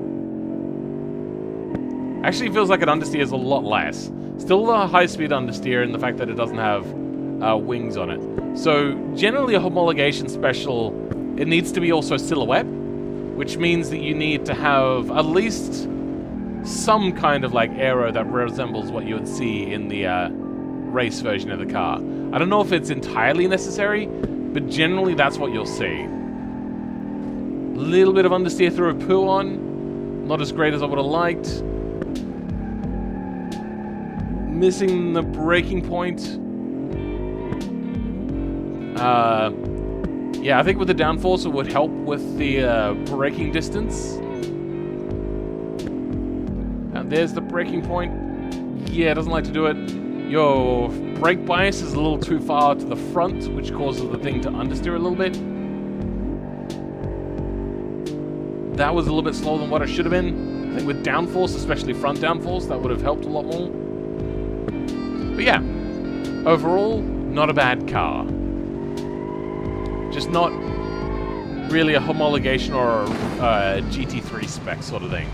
Actually, it feels like an understeer is a lot less. Still a high-speed understeer in the fact that it doesn't have wings on it. So, generally a homologation special, it needs to be also silhouette, which means that you need to have at least some kind of like aero that resembles what you would see in the race version of the car. I don't know if it's entirely necessary, but generally that's what you'll see. Little bit of understeer through a poo on. Not as great as I would have liked. Missing the braking point. Yeah, I think with the downforce it would help with the braking distance. And there's the braking point. Yeah, it doesn't like to do it. Your brake bias is a little too far to the front, which causes the thing to understeer a little bit. That was a little bit slower than what it should have been. I think with downforce, especially front downforce, that would have helped a lot more. But yeah, overall, not a bad car. Just not really a homologation or a GT3 spec sort of thing.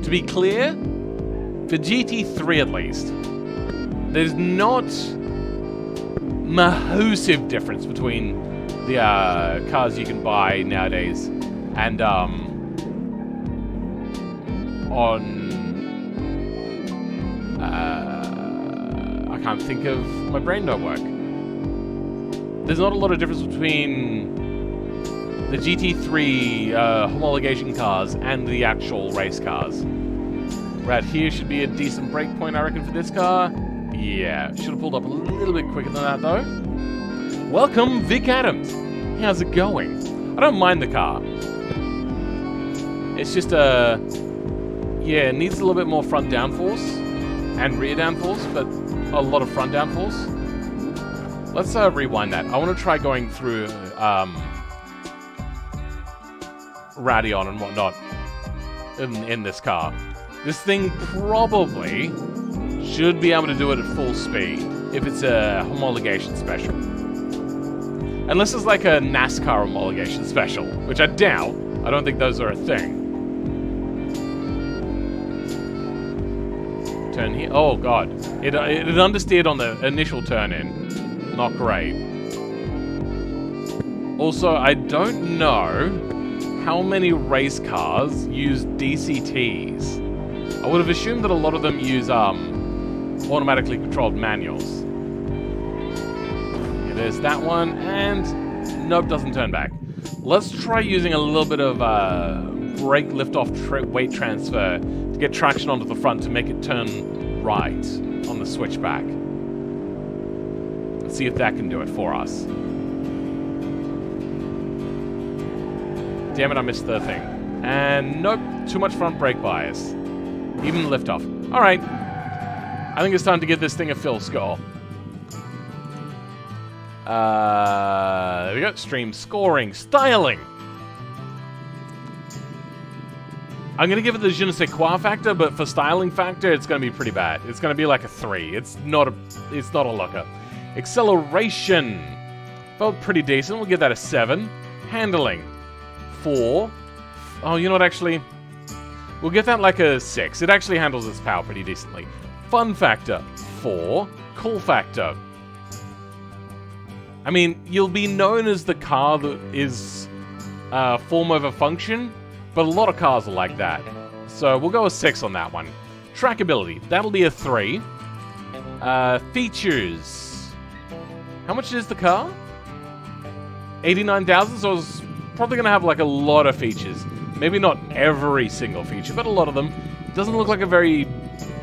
To be clear, for GT3 at least, there's not massive difference between the cars you can buy nowadays and I can't think of, my brain don't work. There's not a lot of difference between the GT3 homologation cars and the actual race cars. Right here should be a decent brake point, I reckon, for this car. Yeah, should have pulled up a little bit quicker than that, though. Welcome, Vic Adams. How's it going? I don't mind the car. It's just, yeah, it needs a little bit more front downforce and rear downforce, but a lot of front downforce. Let's rewind that. I want to try going through Radeon and whatnot in this car. This thing probably should be able to do it at full speed if it's a homologation special. Unless it's like a NASCAR homologation special, which I doubt. I don't think those are a thing. Turn here. Oh god. It understeered on the initial turn-in. Not great. Also, I don't know how many race cars use DCTs. I would have assumed that a lot of them use automatically controlled manuals. Okay, there's that one, and nope, doesn't turn back. Let's try using a little bit of brake lift-off weight transfer to get traction onto the front to make it turn right on the switchback. Let's see if that can do it for us. Damn it, I missed the thing. And nope, too much front brake bias. Even the lift-off. Alright. I think it's time to give this thing a fill score. There we go. Stream scoring. Styling. I'm going to give it the je ne sais quoi factor, but for styling factor, it's going to be pretty bad. It's going to be like a 3. It's not a looker. Acceleration. Felt pretty decent. We'll give that a 7. Handling. 4. Oh, you know what, actually? We'll give that like a 6. It actually handles its power pretty decently. Fun factor. 4. Cool factor. I mean, you'll be known as the car that is form over function, but a lot of cars are like that. So we'll go a 6 on that one. Trackability. That'll be a 3. Features. How much is the car? 89,000, so it's probably going to have like a lot of features. Maybe not every single feature, but a lot of them. It doesn't look like a very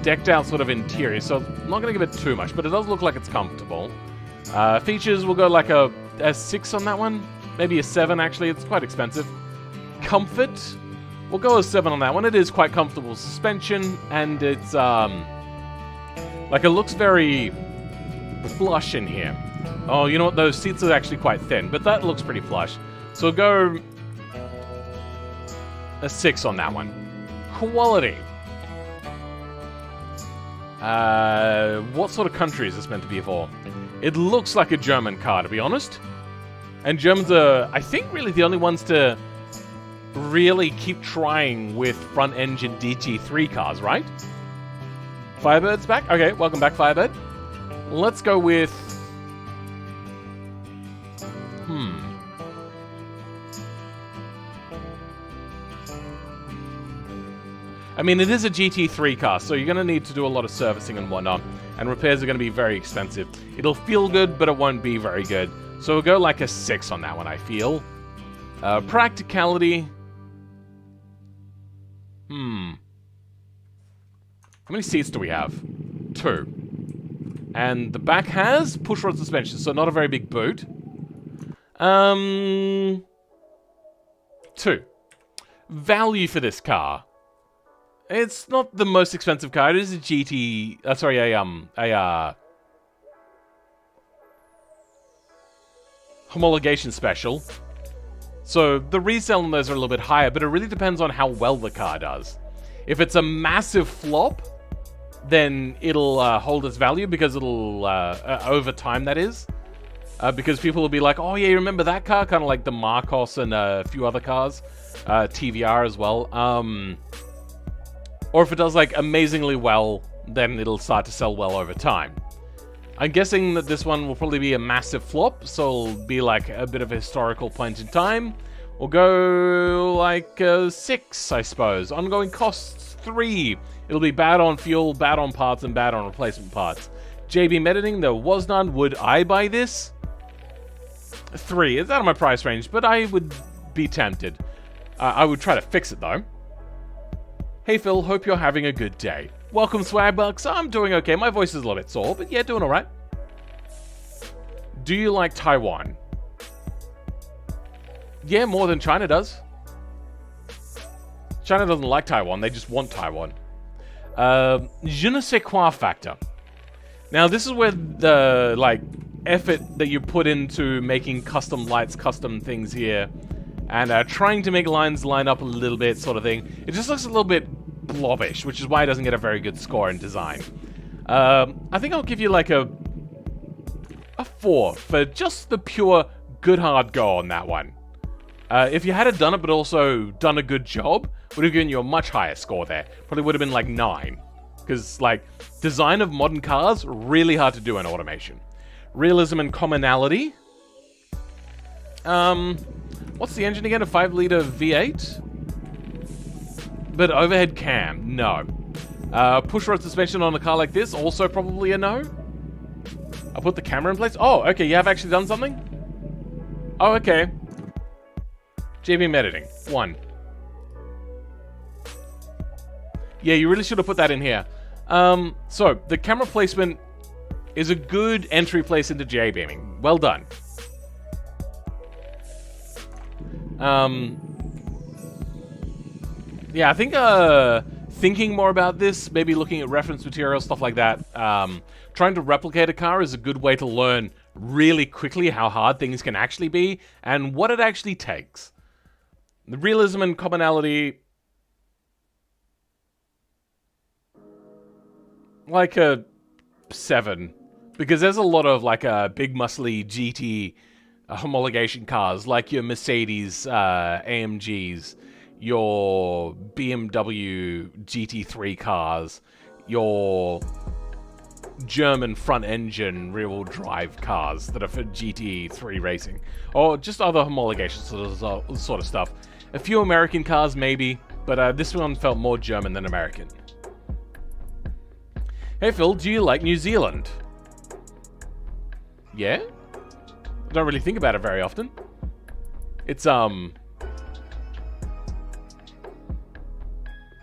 decked out sort of interior, so I'm not going to give it too much, but it does look like it's comfortable. Features, we'll go like a 6 on that one. Maybe a 7, actually. It's quite expensive. Comfort, we'll go a 7 on that one. It is quite comfortable suspension, and it's, like it looks very flush in here. Oh, you know what? Those seats are actually quite thin, but that looks pretty flush. So we'll go a 6 on that one. Quality. What sort of country is this meant to be for? It looks like a German car, to be honest. And Germans are, I think, really the only ones to really keep trying with front-engine DT3 cars, right? Firebird's back? Okay, welcome back, Firebird. Let's go with... I mean, it is a GT3 car, so you're going to need to do a lot of servicing and whatnot, and repairs are going to be very expensive. It'll feel good, but it won't be very good. So we'll go like a 6 on that one, I feel. Practicality. How many seats do we have? 2. And the back has push-rod suspension, so not a very big boot. 2. Value for this car. It's not the most expensive car. It is a GT... homologation special. So the resale on those are a little bit higher, but it really depends on how well the car does. If it's a massive flop, then it'll hold its value because it'll... over time, that is. Because people will be like, oh yeah, you remember that car? Kind of like the Marcos and a few other cars. TVR as well. Or if it does like amazingly well, then it'll start to sell well over time. I'm guessing that this one will probably be a massive flop, so it'll be like a bit of a historical point in time. We'll go like 6, I suppose. Ongoing costs 3. It'll be bad on fuel, bad on parts, and bad on replacement parts. JB editing, there was none. Would I buy this? 3. It's out of my price range, but I would be tempted. I would try to fix it though. Hey Phil, hope you're having a good day. Welcome Swagbucks, I'm doing okay. My voice is a little bit sore, but yeah, doing alright. Do you like Taiwan? Yeah, more than China does. China doesn't like Taiwan, they just want Taiwan. Je ne sais quoi factor. Now this is where the, like, effort that you put into making custom lights, custom things here, and trying to make lines line up a little bit, sort of thing. It just looks a little bit blobbish, which is why it doesn't get a very good score in design. I think I'll give you like a 4 for just the pure good hard go on that one. If you had done it but also done a good job, would have given you a much higher score there. Probably would have been like 9. Because, like, design of modern cars, really hard to do in automation. Realism and commonality. What's the engine again? A 5-liter V8? But overhead cam? No. Push-rod suspension on a car like this? Also probably a no. I'll put the camera in place. Oh, okay, you have actually done something? Oh, okay. JVM editing. 1. Yeah, you really should have put that in here. So, the camera placement is a good entry place into J-beaming. Well done. Yeah, I think thinking more about this, maybe looking at reference material, stuff like that, trying to replicate a car is a good way to learn really quickly how hard things can actually be and what it actually takes. The realism and commonality, like a 7, because there's a lot of like big muscly GT homologation cars, like your Mercedes AMGs, your BMW GT3 cars, your German front-engine rear-wheel drive cars that are for GT3 racing, or just other homologation sort of stuff. A few American cars maybe, but this one felt more German than American. Hey Phil, do you like New Zealand? Yeah? I don't really think about it very often. It's,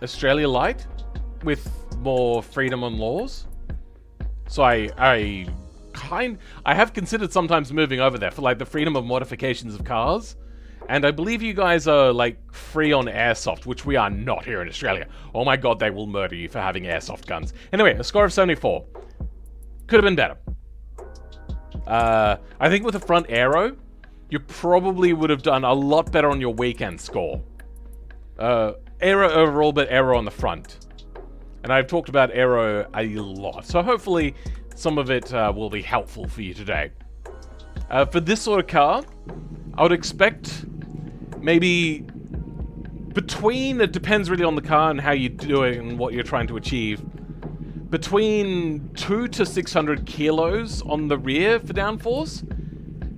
Australia light with more freedom and laws. So I have considered sometimes moving over there for like the freedom of modifications of cars. And I believe you guys are like free on airsoft, which we are not here in Australia. Oh my god, they will murder you for having airsoft guns. Anyway, a score of 74. Could have been better. I think with the front aero, you probably would have done a lot better on your weekend score. Aero overall, but aero on the front. And I've talked about aero a lot, so hopefully some of it will be helpful for you today. For this sort of car, I would expect maybe between, it depends really on the car and how you do it and what you're trying to achieve, between 200 to 600 kilos on the rear for downforce,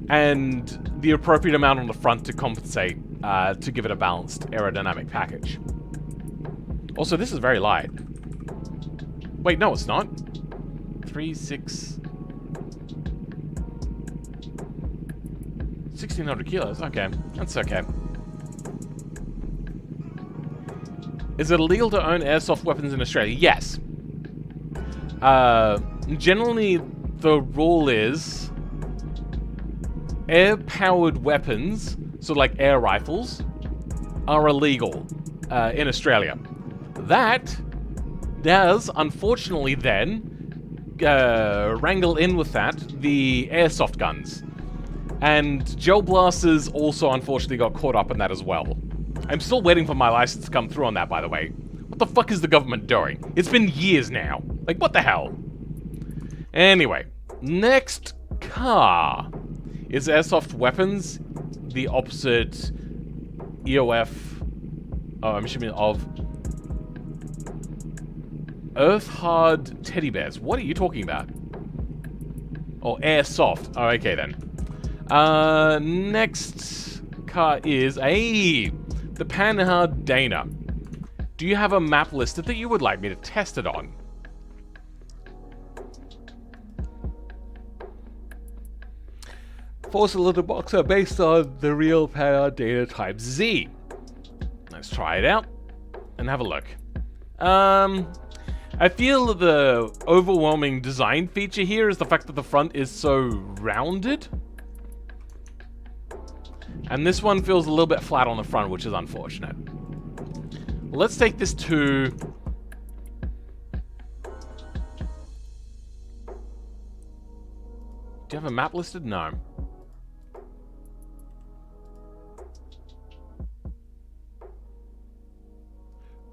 and the appropriate amount on the front to compensate, to give it a balanced aerodynamic package. Also, this is very light. Wait, no, it's not. 3, 6... 1,600 kilos. Okay, that's okay. Is it illegal to own airsoft weapons in Australia? Yes. Generally, the rule is air-powered weapons, so like air rifles, are illegal in Australia. That does, unfortunately, then wrangle in with that the airsoft guns. And gel blasters also, unfortunately, got caught up in that as well. I'm still waiting for my license to come through on that, by the way. What the fuck is the government doing? It's been years now. Like, what the hell? Anyway, next car is airsoft weapons, the opposite EOF, I'm assuming of Earth-hard teddy bears. What are you talking about? Oh, airsoft. Oh, okay then. Next car is the Panhard Dana. Do you have a map listed that you would like me to test it on? Force Little Boxer based on the real Panhard Dana Type Z. Let's try it out and have a look. I feel the overwhelming design feature here is the fact that the front is so rounded. And this one feels a little bit flat on the front, which is unfortunate. Let's take this to... Do you have a map listed? No.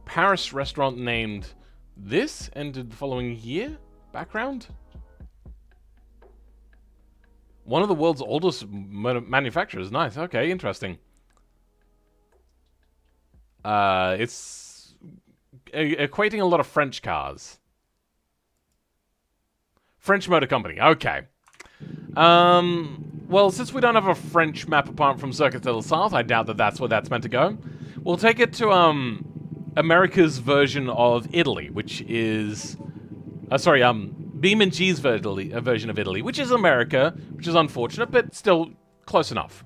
Paris restaurant named this ended the following year? Background? One of the world's oldest manufacturers. Nice. Okay, interesting. It's equating a lot of French cars. French Motor Company. Okay. well, since we don't have a French map apart from Circuit to the South, I doubt that that's where that's meant to go. We'll take it to, America's version of Italy, which is... beamng's version of Italy, which is America, which is unfortunate, but still close enough.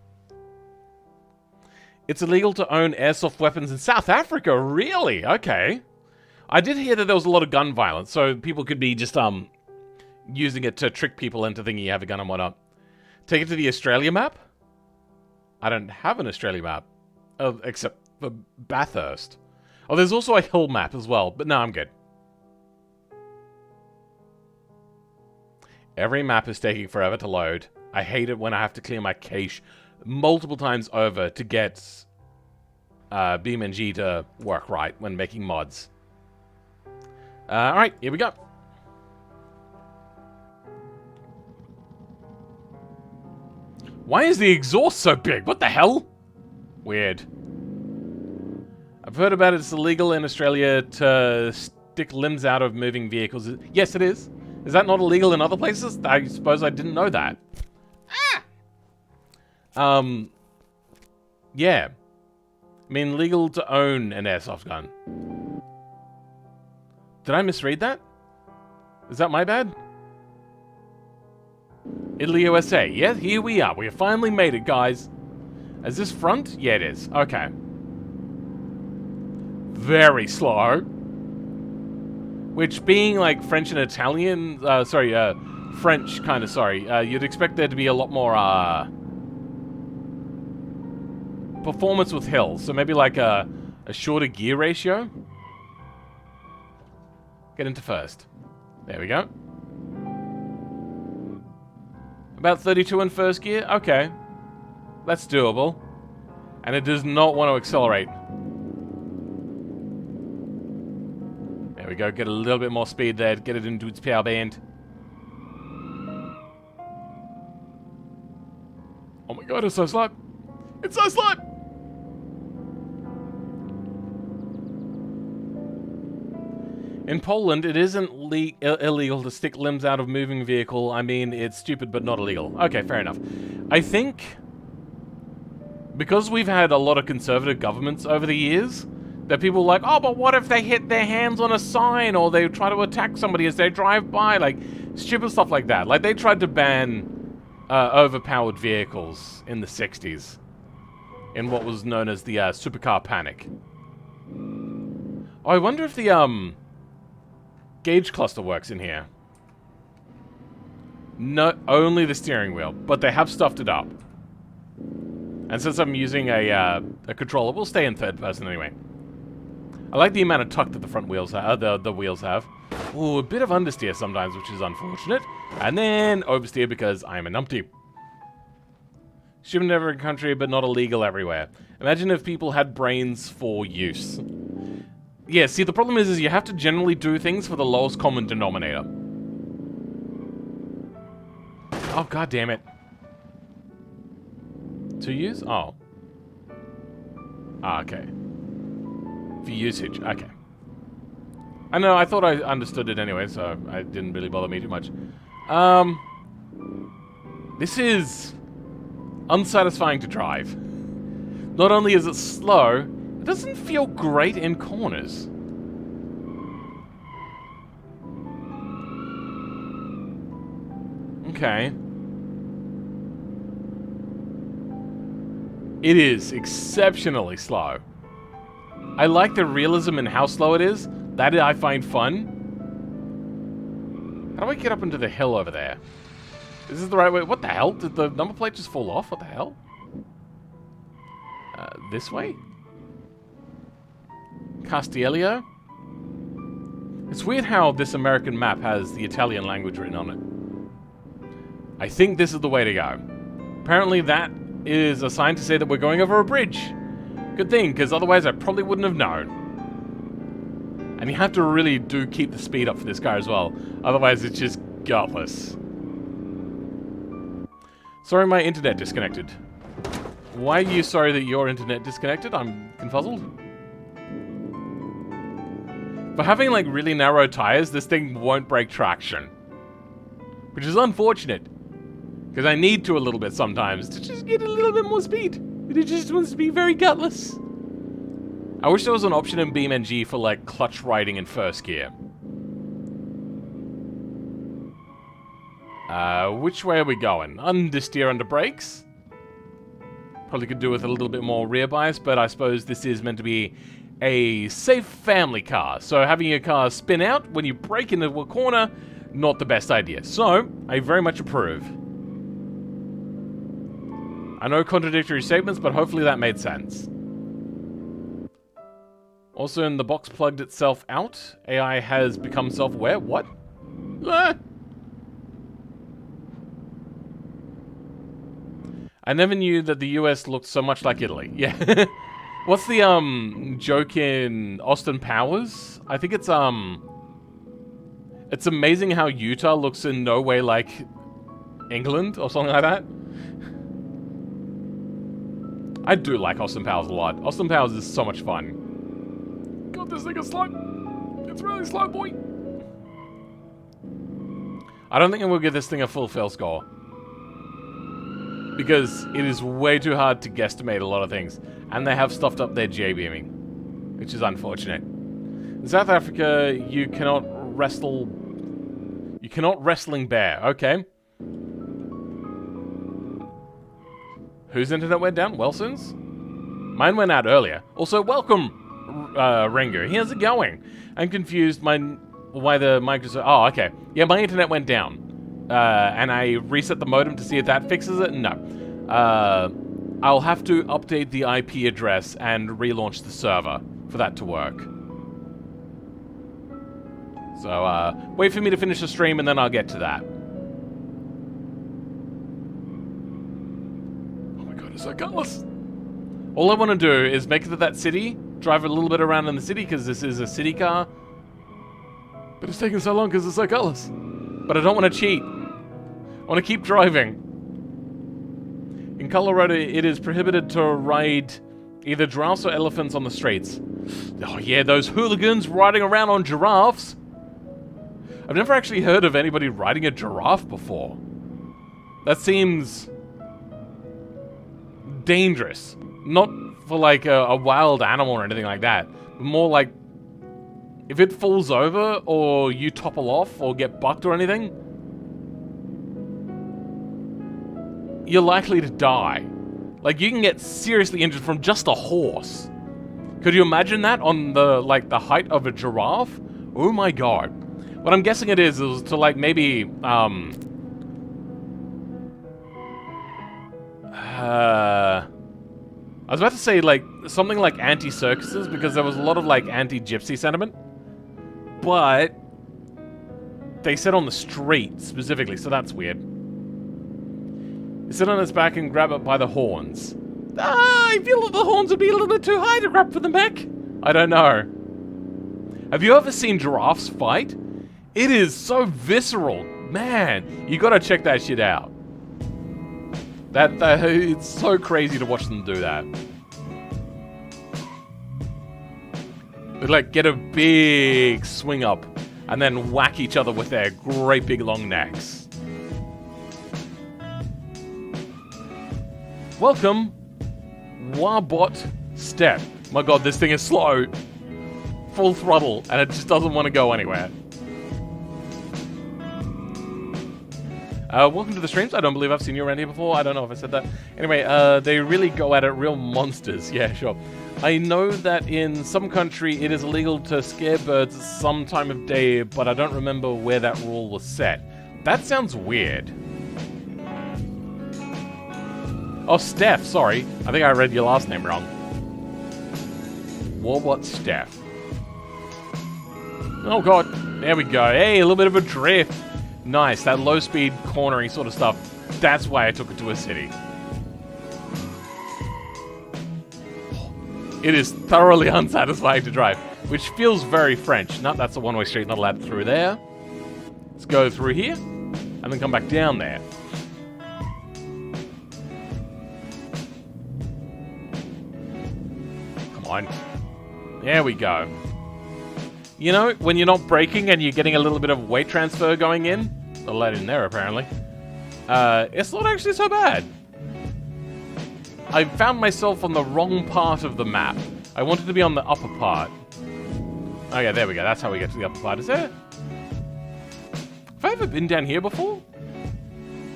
It's illegal to own airsoft weapons in South Africa? Really? Okay. I did hear that there was a lot of gun violence, so people could be just, using it to trick people into thinking you have a gun and whatnot. Take it to the Australia map? I don't have an Australia map, except for Bathurst. Oh, there's also a hill map as well, but no, I'm good. Every map is taking forever to load. I hate it when I have to clear my cache multiple times over to get beamng to work right when making mods. Alright, here we go. Why is the exhaust so big? What the hell? Weird. I've heard about it's illegal in Australia to stick limbs out of moving vehicles. Yes, it is. Is that not illegal in other places? I suppose I didn't know that. Yeah. I mean, legal to own an airsoft gun. Did I misread that? Is that my bad? Italy, USA. Yeah, here we are. We have finally made it, guys. Is this front? Yeah, it is. Okay. Very slow. Which, being like French and Italian, French kind of, you'd expect there to be a lot more, performance with hills. So maybe like a shorter gear ratio. Get into first. There we go. About 32 in first gear? Okay. That's doable. And it does not want to accelerate. There we go, get a little bit more speed there, get it into its power band. Oh my god, it's so slow. It's so slow! In Poland, it isn't illegal to stick limbs out of moving vehicle. I mean, it's stupid but not illegal. Okay, fair enough. I think because we've had a lot of conservative governments over the years, that people are like, oh, but what if they hit their hands on a sign or they try to attack somebody as they drive by? Like, stupid stuff like that. Like, they tried to ban overpowered vehicles in the 60s in what was known as the supercar panic. Oh, I wonder if the gauge cluster works in here. No, only the steering wheel, but they have stuffed it up. And since I'm using a controller, we'll stay in third person anyway. I like the amount of tuck that the front wheels have, the wheels have. Ooh, a bit of understeer sometimes, which is unfortunate. And then oversteer because I'm a numpty. Shipping in every country, but not illegal everywhere. Imagine if people had brains for use. Yeah, see, the problem is you have to generally do things for the lowest common denominator. Oh, god damn it. To use? Oh. Ah, okay. For usage, okay. I know, I thought I understood it anyway, so it didn't really bother me too much. This is unsatisfying to drive. Not only is it slow, it doesn't feel great in corners. Okay. It is exceptionally slow. I like the realism in how slow it is. That I find fun. How do I get up into the hill over there? Is this the right way? What the hell? Did the number plate just fall off? What the hell? This way? Castiello? It's weird how this American map has the Italian language written on it. I think this is the way to go. Apparently that is a sign to say that we're going over a bridge. Good thing, because otherwise I probably wouldn't have known. And you have to really do keep the speed up for this car as well. Otherwise it's just gutless. Sorry, my internet disconnected. Why are you sorry that your internet disconnected? I'm confuzzled. For having like really narrow tires, this thing won't break traction. Which is unfortunate. Because I need to a little bit sometimes to just get a little bit more speed. It just wants to be very gutless. I wish there was an option in beamng for like clutch riding in first gear. Which way are we going? Understeer under brakes. Probably could do with a little bit more rear bias, but I suppose this is meant to be a safe family car. So having your car spin out when you brake into a corner, not the best idea. So, I very much approve. I know contradictory statements, but hopefully that made sense. Also, in the box plugged itself out, AI has become self-aware. What? Ah. I never knew that the US looked so much like Italy. Yeah. What's the joke in Austin Powers? I think it's amazing how Utah looks in no way like England or something like that. I do like Austin Powers a lot. Austin Powers is so much fun. God, this thing is slow. It's really slow, boy. I don't think I will give this thing a full fail score. Because it is way too hard to guesstimate a lot of things. And they have stuffed up their J-beaming. Which is unfortunate. In South Africa, you cannot wrestle... You cannot wrestling bear. Okay. Whose internet went down? Wilson's? Mine went out earlier. Also, welcome, Rengu. How's it going? I'm confused why the Microsoft... Oh, okay. Yeah, my internet went down. And I reset the modem to see if that fixes it? No. I'll have to update the IP address and relaunch the server for that to work. So, wait for me to finish the stream and then I'll get to that. Oh my god, it's so gutless. All I want to do is make it to that city, drive a little bit around in the city because this is a city car. But it's taking so long because it's so gutless. But I don't want to cheat. I want to keep driving. In Colorado, it is prohibited to ride either giraffes or elephants on the streets. Oh yeah, those hooligans riding around on giraffes. I've never actually heard of anybody riding a giraffe before. That seems dangerous. Not for like a wild animal or anything like that. But more like if it falls over or you topple off or get bucked or anything, you're likely to die. Like, you can get seriously injured from just a horse. Could you imagine that on the, like, the height of a giraffe? Oh my god. What I'm guessing it is to, like, maybe, I was about to say, like, something like anti-circuses, because there was a lot of, like, anti-gypsy sentiment. But they said on the street, specifically, so that's weird. You sit on its back and grab it by the horns. I feel that the horns would be a little bit too high to grab for the neck. I don't know. Have you ever seen giraffes fight? It is so visceral. Man, you gotta check that shit out. It's so crazy to watch them do that. They like get a big swing up and then whack each other with their great big long necks. Welcome, Warbot Step. My god, this thing is slow. Full throttle, and it just doesn't want to go anywhere. Welcome to the streams. I don't believe I've seen you around here before. I don't know if I said that. Anyway, they really go at it, real monsters. Yeah, sure. I know that in some country it is illegal to scare birds some time of day, but I don't remember where that rule was set. That sounds weird. Oh, Steph, sorry. I think I read your last name wrong. Warbot Steph. Oh god, there we go. Hey, a little bit of a drift. Nice, that low-speed cornering sort of stuff. That's why I took it to a city. It is thoroughly unsatisfying to drive, which feels very French. No, that's a one-way street, not allowed through there. Let's go through here, and then come back down there. Come on. There we go. You know, when you're not braking and you're getting a little bit of weight transfer going in, a lot in there apparently. it's not actually so bad. I found myself on the wrong part of the map. I wanted to be on the upper part. Oh yeah, there we go. That's how we get to the upper part, is it? Have I ever been down here before?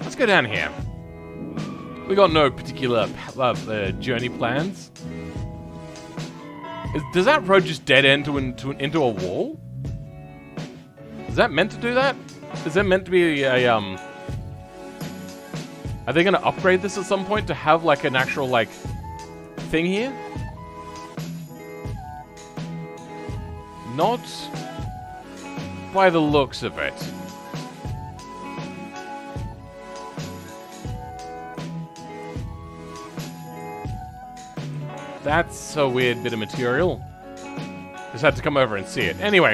Let's go down here. We got no particular journey plans. Does that road just dead end into a wall? Is that meant to do that? Is that meant to be a, Are they gonna upgrade this at some point to have, like, an actual, like, thing here? Not by the looks of it. That's a weird bit of material. Just had to come over and see it. Anyway.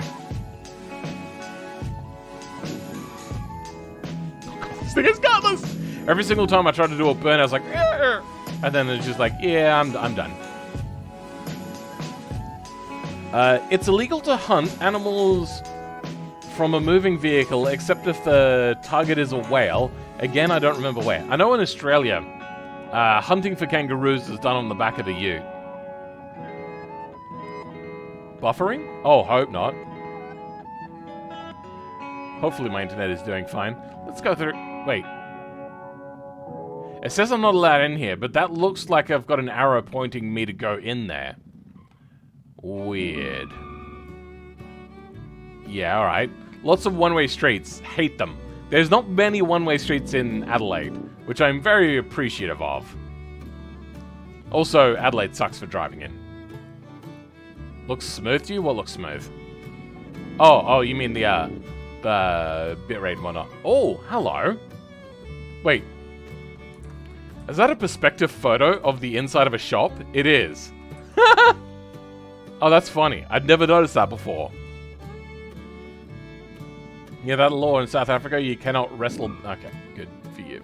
Oh God, this thing is godless! Every single time I tried to do a burn, I was like, "Arr!" And then it's just like, yeah, I'm done. It's illegal to hunt animals from a moving vehicle, except if the target is a whale. Again, I don't remember where. I know in Australia, hunting for kangaroos is done on the back of the ute. Buffering? Oh, hope not. Hopefully my internet is doing fine. Let's go through... Wait. It says I'm not allowed in here, but that looks like I've got an arrow pointing me to go in there. Weird. Yeah, alright. Lots of one-way streets. Hate them. There's not many one-way streets in Adelaide, which I'm very appreciative of. Also, Adelaide sucks for driving in. Looks smooth to you? What looks smooth? Oh, you mean the bitrate and whatnot. Oh, hello. Wait. Is that a perspective photo of the inside of a shop? It is. Oh, that's funny. I'd never noticed that before. Yeah, that law in South Africa, you cannot wrestle... Okay, good for you.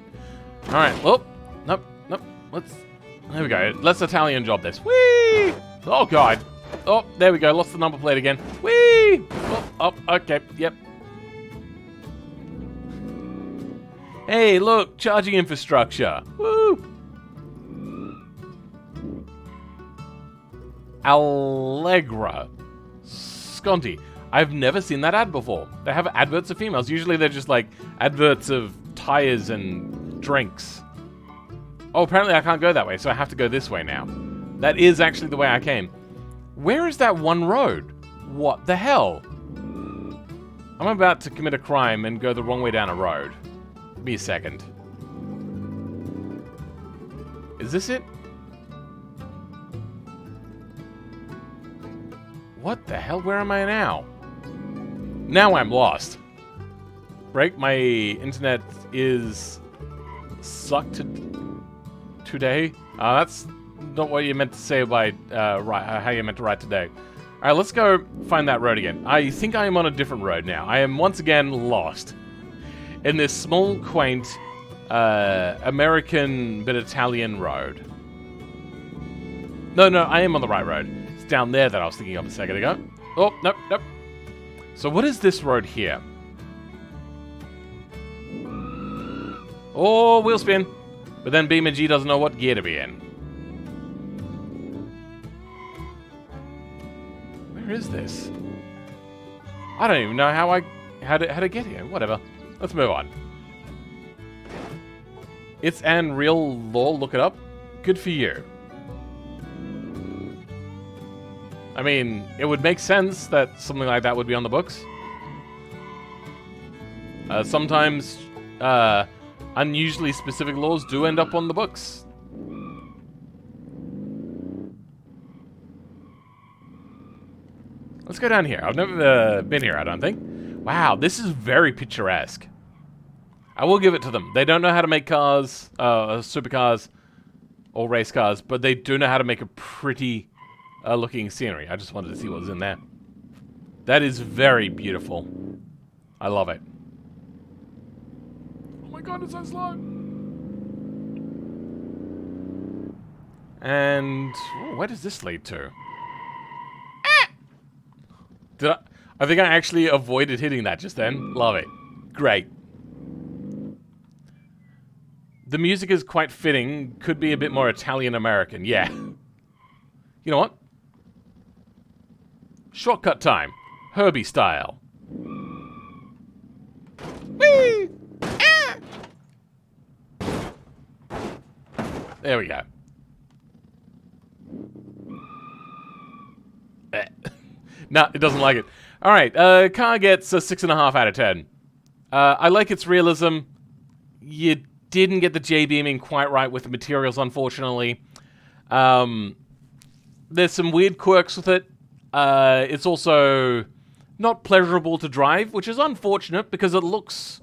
Alright, well, nope. There we go. Let's Italian job this. Whee! Oh, God. Oh, there we go. Lost the number plate again. Whee! Oh, okay, yep. Hey, look, charging infrastructure. Woo! Allegra. Sconti. I've never seen that ad before. They have adverts of females. Usually they're just like adverts of tires and drinks. Oh, apparently I can't go that way, so I have to go this way now. That is actually the way I came. Where is that one road? What the hell? I'm about to commit a crime and go the wrong way down a road. Give me a second. Is this it? What the hell? Where am I now? Now I'm lost. Break, my internet is sucked today. That's not what you meant to say by how you meant to write today. Alright, let's go find that road again. I think I am on a different road now. I am once again lost. In this small, quaint, American but Italian road. No, I am on the right road. It's down there that I was thinking of a second ago. Oh, nope. So what is this road here? Oh, wheel spin. But then beamng doesn't know what gear to be in. Where is this? I don't even know how to get here. Whatever. Let's move on. It's an real law. Look it up. Good for you. I mean, it would make sense that something like that would be on the books. Sometimes unusually specific laws do end up on the books. Let's go down here. I've never been here, I don't think. Wow, this is very picturesque. I will give it to them. They don't know how to make cars, supercars, or race cars, but they do know how to make a pretty looking scenery. I just wanted to see what was in there. That is very beautiful. I love it. Oh my god, it's so slow. And where does this lead to? I think I actually avoided hitting that just then. Love it. Great. The music is quite fitting. Could be a bit more Italian-American. Yeah. You know what? Shortcut time. Herbie style. Whee! Ah! There we go. No, it doesn't like it. Alright, car gets a 6.5 out of 10. I like its realism. You didn't get the J-beaming quite right with the materials, unfortunately. There's some weird quirks with it. It's also not pleasurable to drive, which is unfortunate because it looks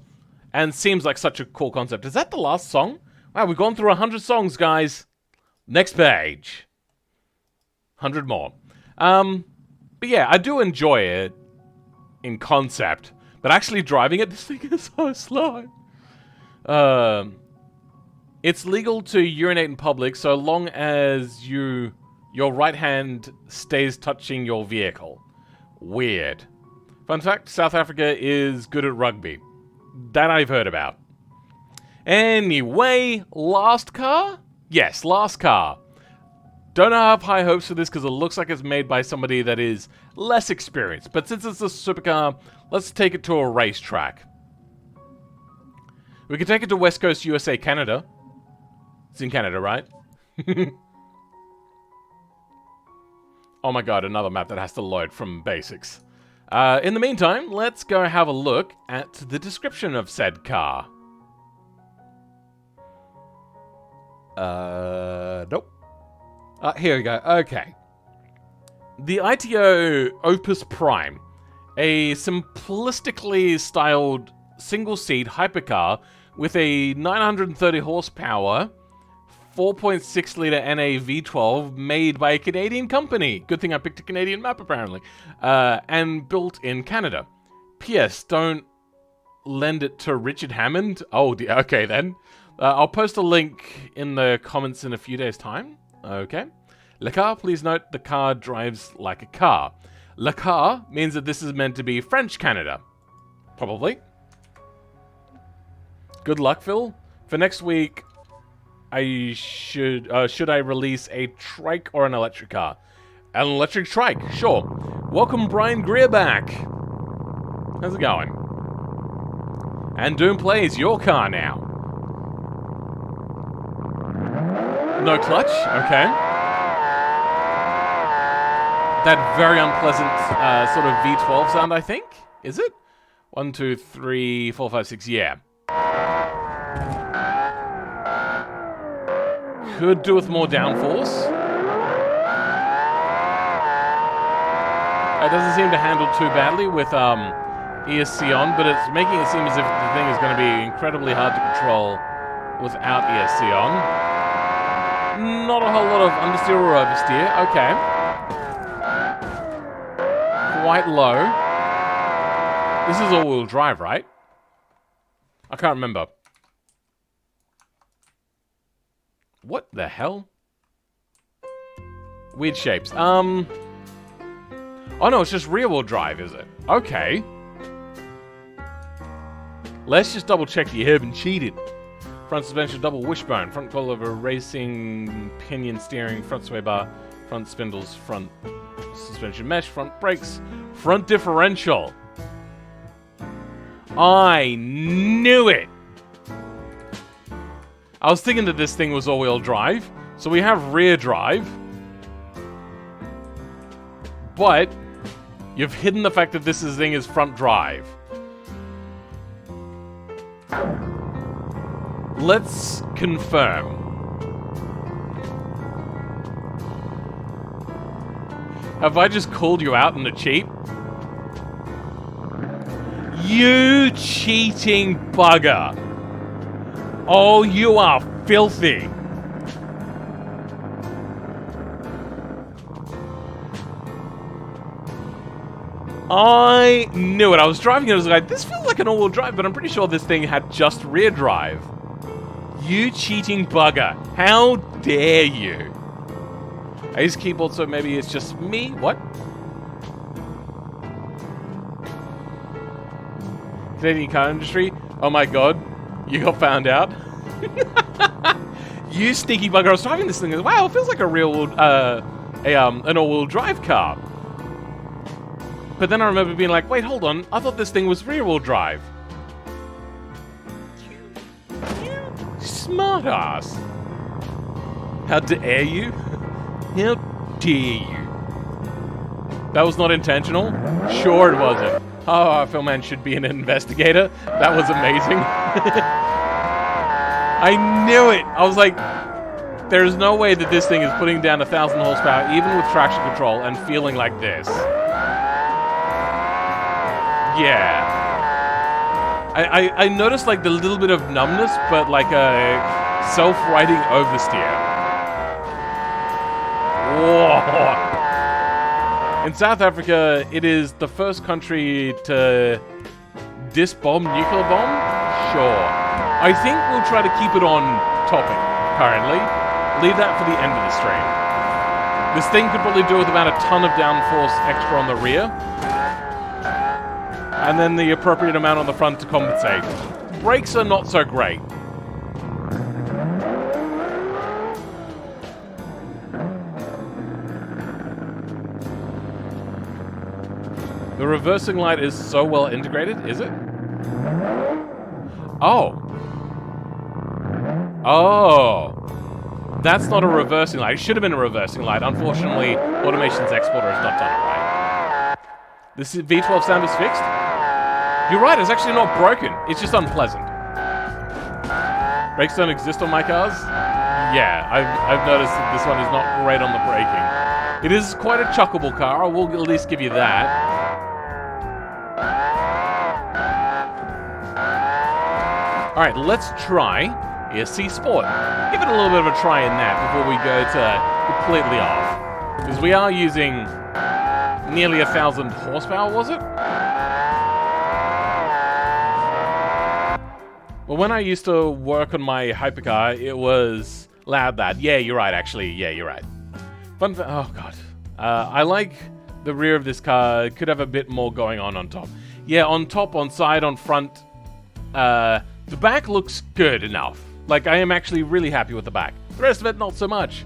and seems like such a cool concept. Is that the last song? Wow, we've gone through 100 songs, guys. Next page. 100 more. But yeah, I do enjoy it in concept, but actually driving it, this thing is so slow. It's legal to urinate in public so long as your right hand stays touching your vehicle. Weird. Fun fact, South Africa is good at rugby. That I've heard about. Anyway, last car? Yes, last car. Don't have high hopes for this because it looks like it's made by somebody that is less experienced. But since it's a supercar, let's take it to a racetrack. We can take it to West Coast, USA, Canada. It's in Canada, right? Oh my god, another map that has to load from basics. In the meantime, let's go have a look at the description of said car. Nope. Here we go. Okay. The ITO Opus Prime, a simplistically styled single-seat hypercar with a 930 horsepower, 4.6-litre NA V12 made by a Canadian company. Good thing I picked a Canadian map, apparently. And built in Canada. P.S. Don't lend it to Richard Hammond. Oh, okay then. I'll post a link in the comments in a few days' time. Okay. Le car, please note, the car drives like a car. Le car means that this is meant to be French Canada. Probably. Good luck, Phil. For next week, should I release a trike or an electric car? An electric trike, sure. Welcome Brian Greer back. How's it going? And Doom plays your car now. No clutch, okay. That very unpleasant sort of V12 sound, I think. Is it? 1, 2, 3, 4, 5, 6, yeah. Could do with more downforce. It doesn't seem to handle too badly with ESC on, but it's making it seem as if the thing is going to be incredibly hard to control without ESC on. Not a whole lot of understeer or oversteer. Okay. Quite low. This is all-wheel drive, right? I can't remember. What the hell? Weird shapes. Oh no, it's just rear-wheel drive, is it? Okay. Let's just double-check you haven't cheated. Front suspension, double wishbone, front coilover, racing, pinion steering, front sway bar, front spindles, front suspension mesh, front brakes, front differential. I knew it! I was thinking that this thing was all-wheel drive, so we have rear drive, but you've hidden the fact that this thing is front drive. Let's confirm. Have I just called you out on the cheat? You cheating bugger! Oh, you are filthy! I knew it. I was driving it. I was like, this feels like an all-wheel drive, but I'm pretty sure this thing had just rear drive. You cheating bugger. How dare you? I use keyboard, so maybe it's just me. What? Canadian car industry? Oh my god. You got found out? You sneaky bugger! I was driving this thing. And, wow, it feels like a real, an all-wheel drive car. But then I remember being like, wait, hold on. I thought this thing was rear-wheel drive. You smart ass. How dare you? How dare you? That was not intentional? Sure it wasn't. Oh, Philman should be an investigator. That was amazing. I knew it. I was like, there's no way that this thing is putting down 1,000 horsepower, even with traction control, and feeling like this. Yeah. I noticed like the little bit of numbness, but like a self-righting oversteer. Whoa. In South Africa, it is the first country to disbomb nuclear bomb? Sure. I think we'll try to keep it on topic currently. Leave that for the end of the stream. This thing could probably do with about a ton of downforce extra on the rear. And then the appropriate amount on the front to compensate. Brakes are not so great. The reversing light is so well integrated, is it? Oh. Oh. That's not a reversing light. It should have been a reversing light. Unfortunately, Automation's exporter has not done it right. This V12 sound is fixed? You're right, it's actually not broken. It's just unpleasant. Brakes don't exist on my cars? Yeah, I've noticed that this one is not great on the braking. It is quite a chuckable car, I will at least give you that. Alright, let's try ESC Sport. Give it a little bit of a try in that before we go to completely off. Because we are using nearly 1,000 horsepower, was it? Well, when I used to work on my hypercar, it was loud that. Yeah, you're right, actually. Yeah, you're right. Fun oh, God. I like the rear of this car. It could have a bit more going on top. Yeah, on top, on side, on front. The back looks good enough. Like, I am actually really happy with the back. The rest of it, not so much.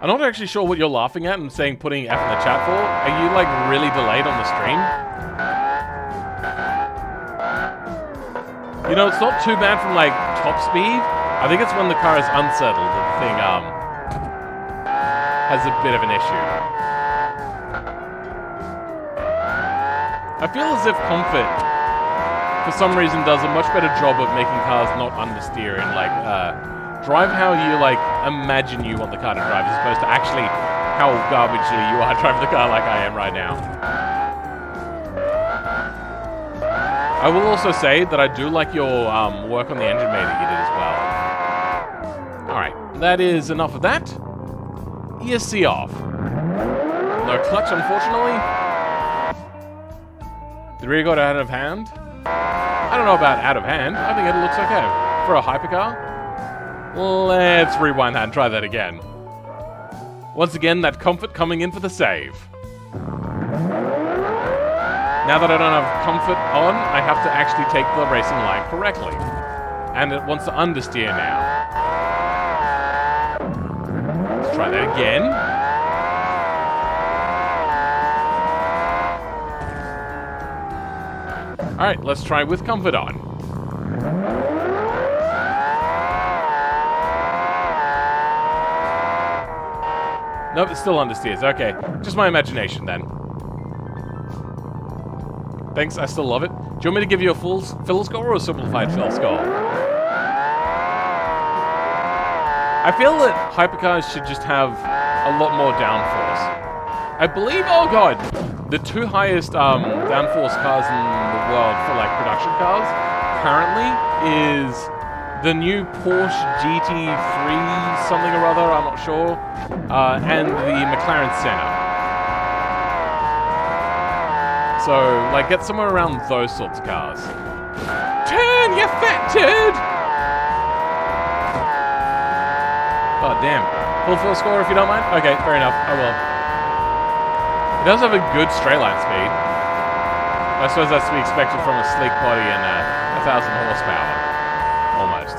I'm not actually sure what you're laughing at and saying putting F in the chat for. Are you, like, really delayed on the stream? You know, it's not too bad from, like, top speed. I think it's when the car is unsettled that the thing, has a bit of an issue. I feel as if Comfort, for some reason, does a much better job of making cars not understeer and, like, drive how you, like, imagine you want the car to drive, as opposed to actually how garbagely you are driving the car like I am right now. I will also say that I do like your work on the engine bay that you did as well. Alright, that is enough of that. ESC off. No clutch, unfortunately. The rear got out of hand. I don't know about out of hand. I think it looks okay. For a hypercar. Let's rewind that and try that again. Once again, that Comfort coming in for the save. Now that I don't have Comfort on, I have to actually take the racing line correctly. And it wants to understeer now. Let's try that again. Alright, let's try with Comfort on. Nope, it still understeers. Okay, just my imagination then. Thanks, I still love it. Do you want me to give you a full fill score or a simplified fill score? I feel that hypercars should just have a lot more downforce. I believe, oh god, the two highest downforce cars in the world for like production cars currently is the new Porsche GT3 something or other, I'm not sure, and the McLaren Senna. So, like, get somewhere around those sorts of cars. Turn, you fat turd! Oh, damn. Full score if you don't mind? Okay, fair enough. I will. It does have a good straight line speed. I suppose that's to be expected from a sleek body and a 1,000 horsepower. Almost.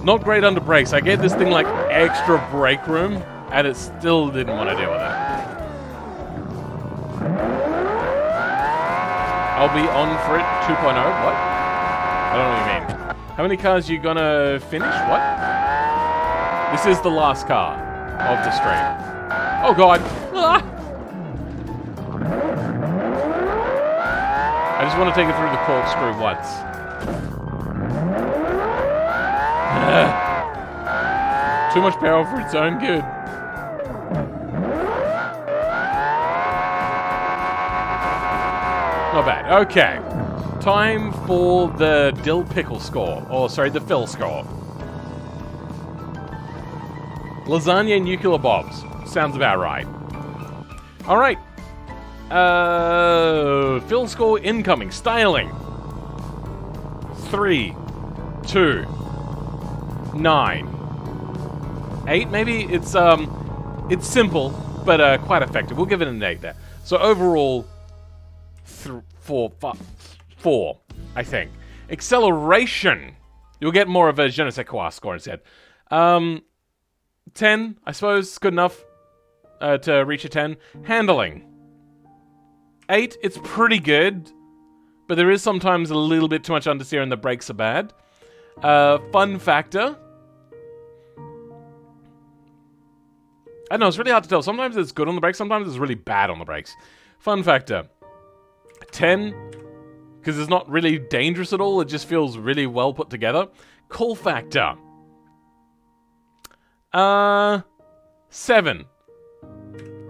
Not great under brakes. I gave this thing like extra brake room, and it still didn't want to deal with it. I'll be on for it 2.0. What? I don't know what you mean. How many cars you gonna finish? What? This is the last car of the stream. Oh god. Ah! I just want to take it through the corkscrew once. Too much power for its own good. Not bad. Okay. Time for the dill pickle score. Or, sorry, the Phil score. Lasagna and nuclear bombs. Sounds about right. Alright. Phil score incoming. Styling. 3, 2, 9, 8 maybe? It's simple, but quite effective. We'll give it an 8 there. So overall, 4, I think. Acceleration. You'll get more of a je ne sais quoi score instead. 10, I suppose, good enough to reach a 10. Handling. 8, it's pretty good, but there is sometimes a little bit too much understeer and the brakes are bad. Fun factor. I don't know, it's really hard to tell. Sometimes it's good on the brakes, sometimes it's really bad on the brakes. Fun factor. 10, because it's not really dangerous at all, it just feels really well put together. Cool factor. 7.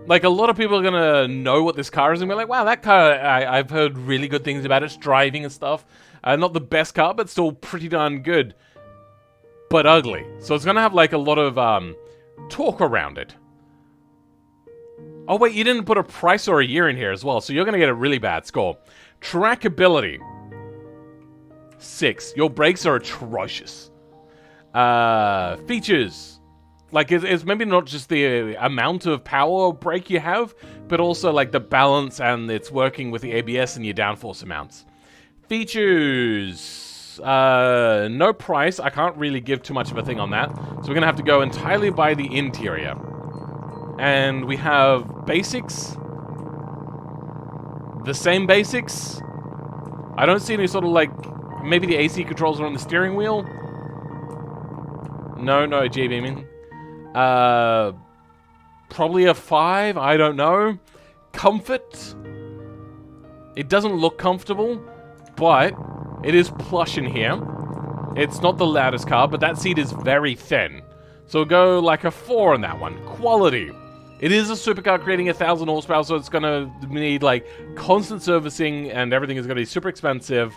Like, a lot of people are gonna know what this car is and be like, wow, that car, I've heard really good things about its driving and stuff. Not the best car, but still pretty darn good. But ugly. So it's gonna have, like, a lot of, talk around it. Oh, wait, you didn't put a price or a year in here as well, so you're gonna get a really bad score. Trackability. 6. Your brakes are atrocious. Features. Like, it's maybe not just the amount of power brake you have, but also, like, the balance and it's working with the ABS and your downforce amounts. Features. No price. I can't really give too much of a thing on that. So we're going to have to go entirely by the interior. And we have basics. The same basics. I don't see any sort of, like, maybe the AC controls are on the steering wheel. No J-beaming. Probably a 5, I don't know. Comfort. It doesn't look comfortable, but it is plush in here. It's not the loudest car, but that seat is very thin. So we'll go like a 4 on that one. Quality. It is a supercar creating 1,000 horsepower, so it's gonna need like constant servicing and everything is gonna be super expensive.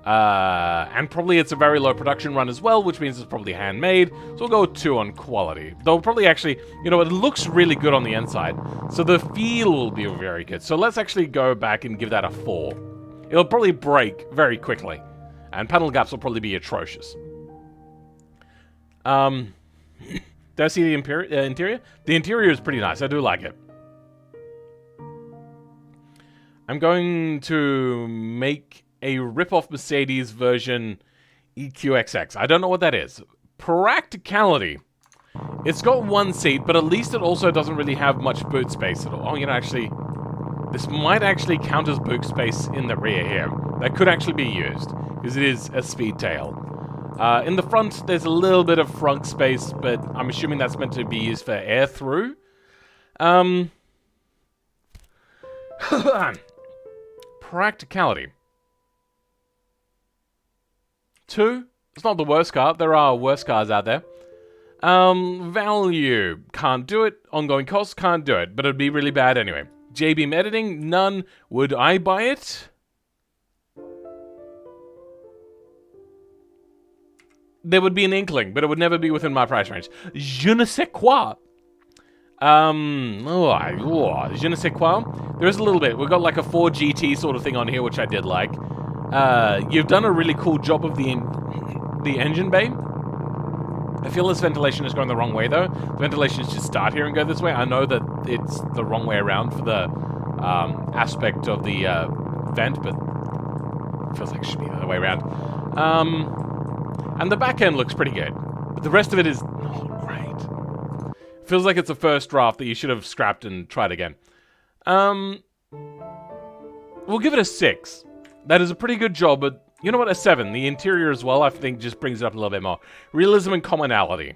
And probably it's a very low production run as well, which means it's probably handmade. So we'll go 2 on quality. Though probably actually, you know, it looks really good on the inside. So the feel will be very good. So let's actually go back and give that a 4. It'll probably break very quickly. And panel gaps will probably be atrocious. Did I see the interior? The interior is pretty nice. I do like it. I'm going to make a rip-off Mercedes version EQXX. I don't know what that is. Practicality. It's got 1 seat, but at least it also doesn't really have much boot space at all. Oh, you know, actually, this might actually count as boot space in the rear here. That could actually be used, because it is a speedtail. In the front, there's a little bit of front space, but I'm assuming that's meant to be used for air through. Practicality. 2. It's not the worst car. There are worse cars out there. Value. Can't do it. Ongoing costs. Can't do it. But it'd be really bad anyway. J-beam editing. None. Would I buy it? There would be an inkling, but it would never be within my price range. Je ne sais quoi. Je ne sais quoi. There is a little bit. We've got like a 4GT sort of thing on here, which I did like. You've done a really cool job of the engine bay. I feel this ventilation is going the wrong way, though. The ventilation should start here and go this way. I know that it's the wrong way around for the aspect of the vent, but it feels like it should be the other way around. And the back end looks pretty good, but the rest of it is not great. Feels like it's a first draft that you should have scrapped and tried again. We'll give it a 6. That is a pretty good job, but you know what? A 7. The interior as well, I think, just brings it up a little bit more. Realism and commonality.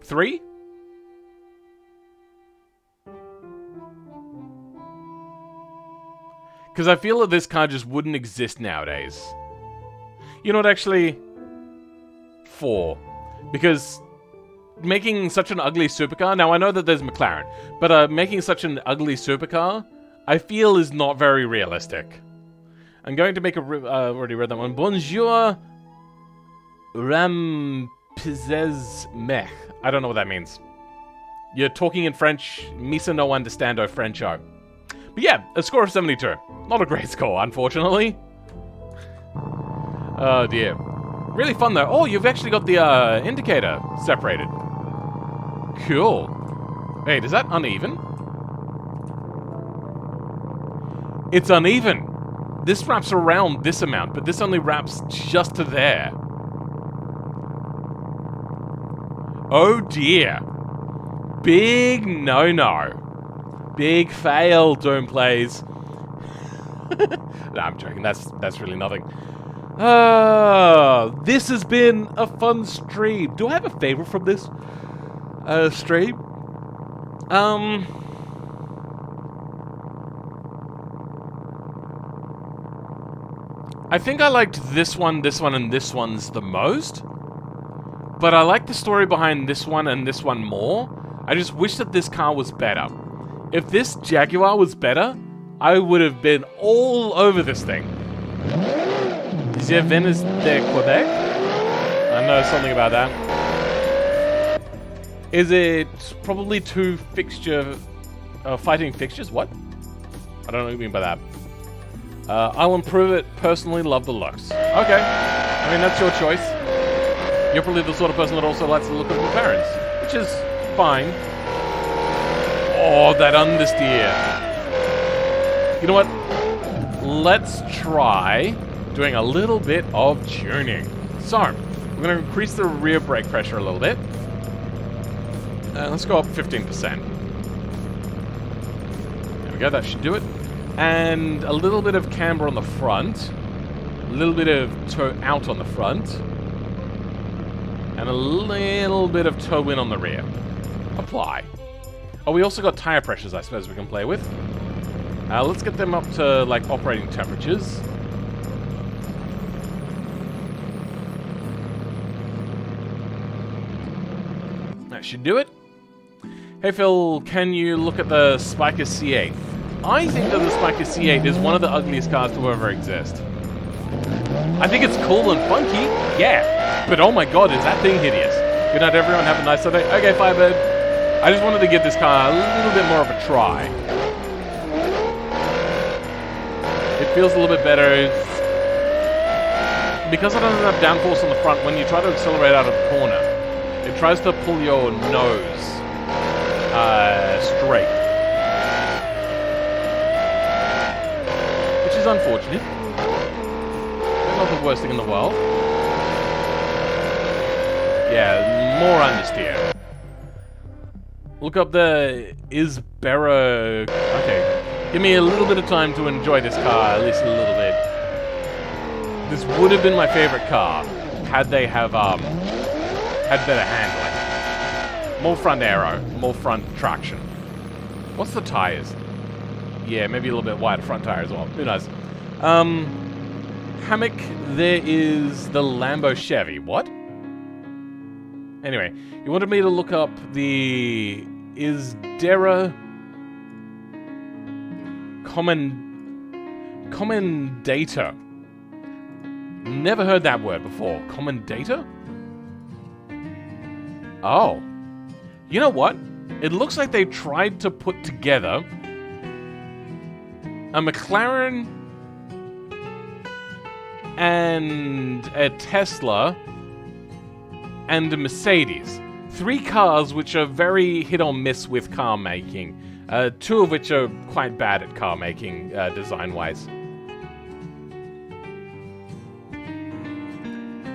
3? Because I feel that this car just wouldn't exist nowadays. You know what, actually? 4. Because making such an ugly supercar... Now, I know that there's McLaren, but making such an ugly supercar, I feel is not very realistic. I'm going to make a... already read that one. Bonjour, Rampizez Mech. I don't know what that means. You're talking in French. Misa no understando Frencho. But yeah, a score of 72. Not a great score, unfortunately. Oh dear. Really fun though. Oh, you've actually got the indicator separated. Cool. Wait, is that uneven? It's uneven. This wraps around this amount, but this only wraps just to there. Oh dear. Big no-no. Big fail, Doom Plays. No, I'm joking. That's really nothing. This has been a fun stream. Do I have a favorite from this stream? I think I liked this one, and this one's the most. But I like the story behind this one and this one more. I just wish that this car was better. If this Jaguar was better, I would have been all over this thing. Je viens de Quebec? I know something about that. Is it probably 2 fixture... fighting fixtures? What? I don't know what you mean by that. I'll improve it. Personally, love the looks. Okay. I mean, that's your choice. You're probably the sort of person that also likes the look of McLarens, which is fine. Oh, that understeer. You know what? Let's try doing a little bit of tuning. So, we're going to increase the rear brake pressure a little bit. Let's go up 15%. There we go, that should do it. And a little bit of camber on the front. A little bit of toe out on the front. And a little bit of toe in on the rear. Apply. Oh, we also got tire pressures, I suppose, we can play with. Let's get them up to, like, operating temperatures. That should do it. Hey, Phil, can you look at the Spiker C8? I think that the Spiker C8 is one of the ugliest cars to ever exist. I think it's cool and funky, yeah. But oh my god, is that thing hideous. Good night, everyone. Have a nice Sunday. Okay, Firebird. I just wanted to give this car a little bit more of a try. It feels a little bit better. Because it doesn't have downforce on the front, when you try to accelerate out of the corner, it tries to pull your nose straight. Which is unfortunate. But not the worst thing in the world. Yeah, more understeer. Look up the Isbera. Okay. Give me a little bit of time to enjoy this car, at least a little bit. This would have been my favorite car had they have had better handling. More front aero, more front traction. What's the tires? Yeah, maybe a little bit wider front tire as well. Who knows? Hammock, there is the Lambo Chevy. What? Anyway, you wanted me to look up the Isdera Commendator. Never heard that word before. Commendator? Oh. You know what? It looks like they tried to put together a McLaren and a Tesla and a Mercedes. 3 cars which are very hit or miss with car making. 2 of which are quite bad at car making, design-wise.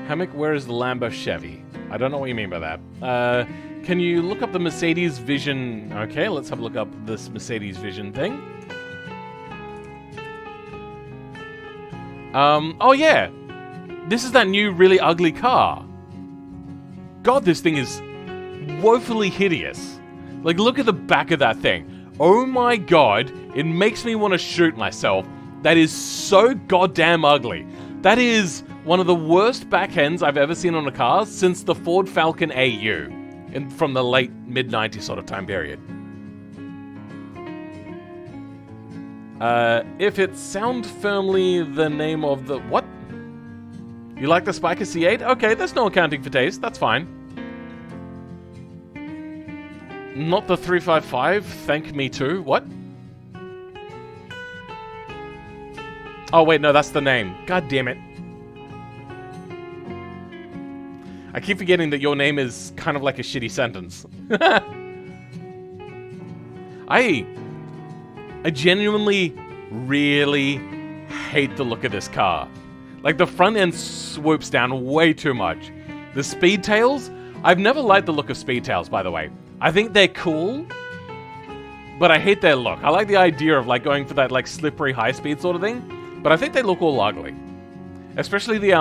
Hammock, where is the Lambo Chevy? I don't know what you mean by that. Can you look up the Mercedes Vision? Okay, let's have a look up this Mercedes Vision thing. Oh yeah! This is that new really ugly car. God, this thing is woefully hideous. Like, look at the back of that thing. Oh my god, it makes me want to shoot myself. That is so goddamn ugly. That is one of the worst back ends I've ever seen on a car since the Ford Falcon AU. From the late mid-90s sort of time period. If it sound firmly the name of the... What? You like the Spiker C8? Okay, there's no accounting for taste. That's fine. Not the 355. Thank me too. What? Oh, wait, no, that's the name. God damn it. I keep forgetting that your name is kind of like a shitty sentence. I genuinely really hate the look of this car. Like, the front end swoops down way too much. The Speedtails, I've never liked the look of Speedtails, by the way. I think they're cool, but I hate their look. I like the idea of, like, going for that, like, slippery high-speed sort of thing, but I think they look all ugly. Especially the,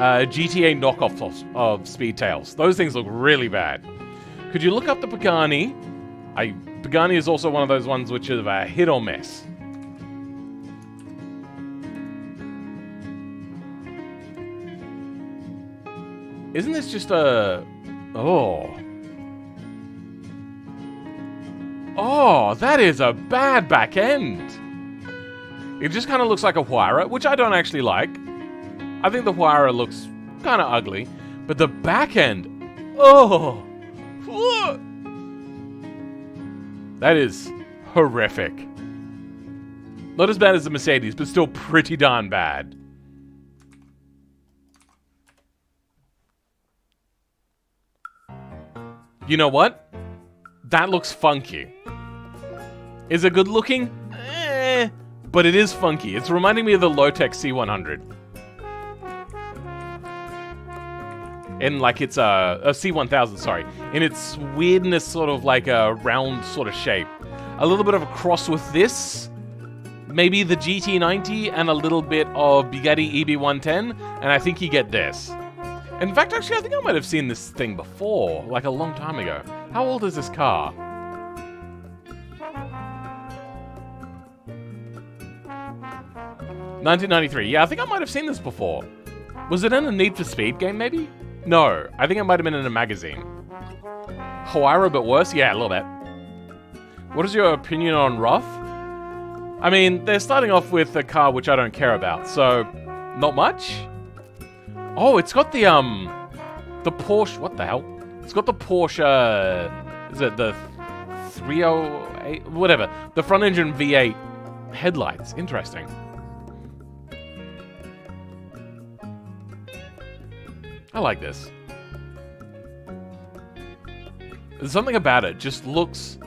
GTA knockoffs of Speedtails. Those things look really bad. Could you look up the Pagani? Pagani is also one of those ones which is a hit or miss. Isn't this just a... Oh. Oh, that is a bad back end. It just kind of looks like a Huayra, which I don't actually like. I think the Huayra looks kind of ugly, but the back end, oh, that is horrific. Not as bad as the Mercedes, but still pretty darn bad. You know what? That looks funky. Is it good looking? But it is funky. It's reminding me of the Low-Tech C100. In like it's a C1000, sorry. In its weirdness, sort of like a round sort of shape. A little bit of a cross with this. Maybe the GT90 and a little bit of Bugatti EB110. And I think you get this. In fact, actually, I think I might have seen this thing before. Like a long time ago. How old is this car? $1993. Yeah, I think I might have seen this before. Was it in a Need for Speed game, maybe? No, I think it might have been in a magazine. Huayra, but worse? Yeah, a little bit. What is your opinion on Rough? I mean, they're starting off with a car which I don't care about, so not much. Oh, it's got the Porsche. What the hell? It's got the Porsche. Is it the 308? Whatever. The front engine V8 headlights. Interesting. I like this. There's something about it. Just looks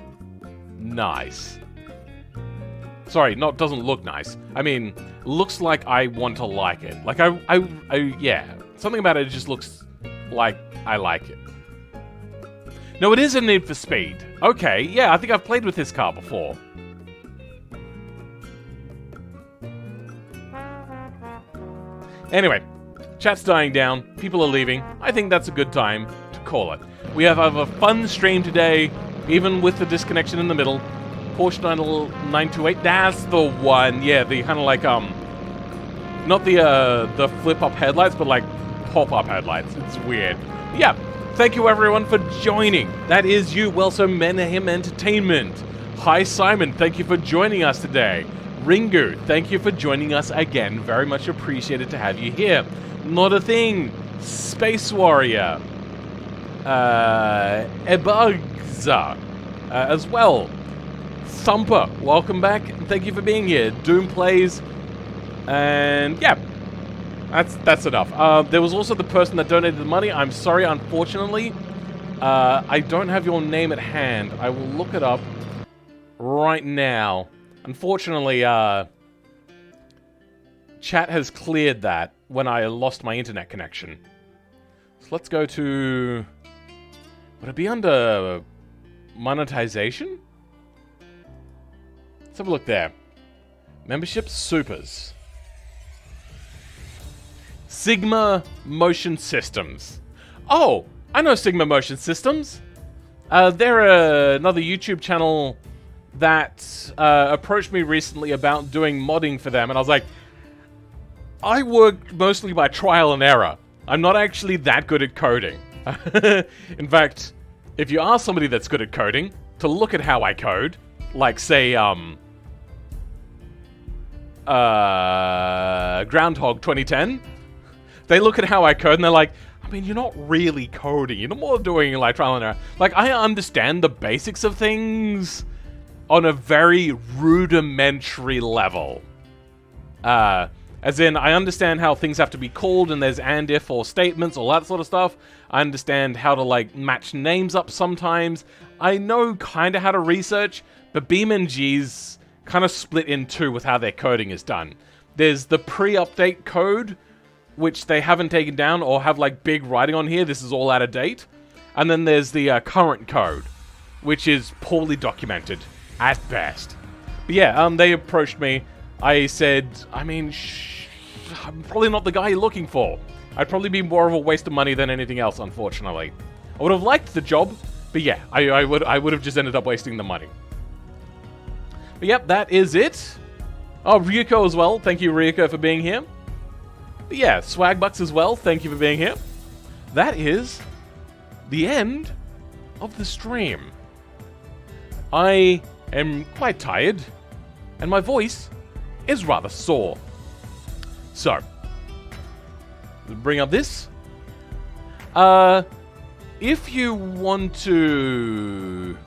nice. Sorry, not doesn't look nice. I mean, looks like I want to like it. Like yeah. Something about it just looks like I like it. No, it is a Need for Speed. Okay, yeah, I think I've played with this car before. Anyway, chat's dying down. People are leaving. I think that's a good time to call it. We have a fun stream today, even with the disconnection in the middle. Porsche 928, that's the one. Yeah, the kind of like, not the flip-up headlights, but like pop-up headlights. It's weird. Yeah, thank you everyone for joining. That is you, Welsom Menahem Entertainment. Hi Simon, thank you for joining us today. Ringu, thank you for joining us again. Very much appreciated to have you here. Not a thing. Space Warrior. Ebugza, as well. Thumper, welcome back. Thank you for being here. Doom Plays. And yeah. That's enough. There was also the person that donated the money. I'm sorry, unfortunately, I don't have your name at hand. I will look it up right now. Unfortunately, chat has cleared that when I lost my internet connection. So let's go to... Would it be under monetization? Let's have a look there. Membership Supers. Sigma Motion Systems. Oh, I know Sigma Motion Systems. They're another YouTube channel that approached me recently about doing modding for them, and I was like, I work mostly by trial and error. I'm not actually that good at coding. In fact, if you ask somebody that's good at coding to look at how I code, like say, Groundhog 2010, they look at how I code and they're like, I mean, you're not really coding. You're more doing like trial and error. Like, I understand the basics of things on a very rudimentary level. As in, I understand how things have to be called and there's and, if, or statements, all that sort of stuff. I understand how to, like, match names up sometimes. I know kind of how to research, but beamng's kind of split in two with how their coding is done. There's the pre-update code, which they haven't taken down or have, like, big writing on here. This is all out of date. And then there's the current code, which is poorly documented, at best. But yeah, they approached me. I said, I mean, I'm probably not the guy you're looking for. I'd probably be more of a waste of money than anything else, unfortunately. I would have liked the job, but yeah, I would have just ended up wasting the money. But yep, that is it. Oh, Ryuko as well. Thank you, Ryuko, for being here. But yeah, Swagbucks as well. Thank you for being here. That is the end of the stream. I am quite tired, and my voice is rather sore. So, bring up this. If you want to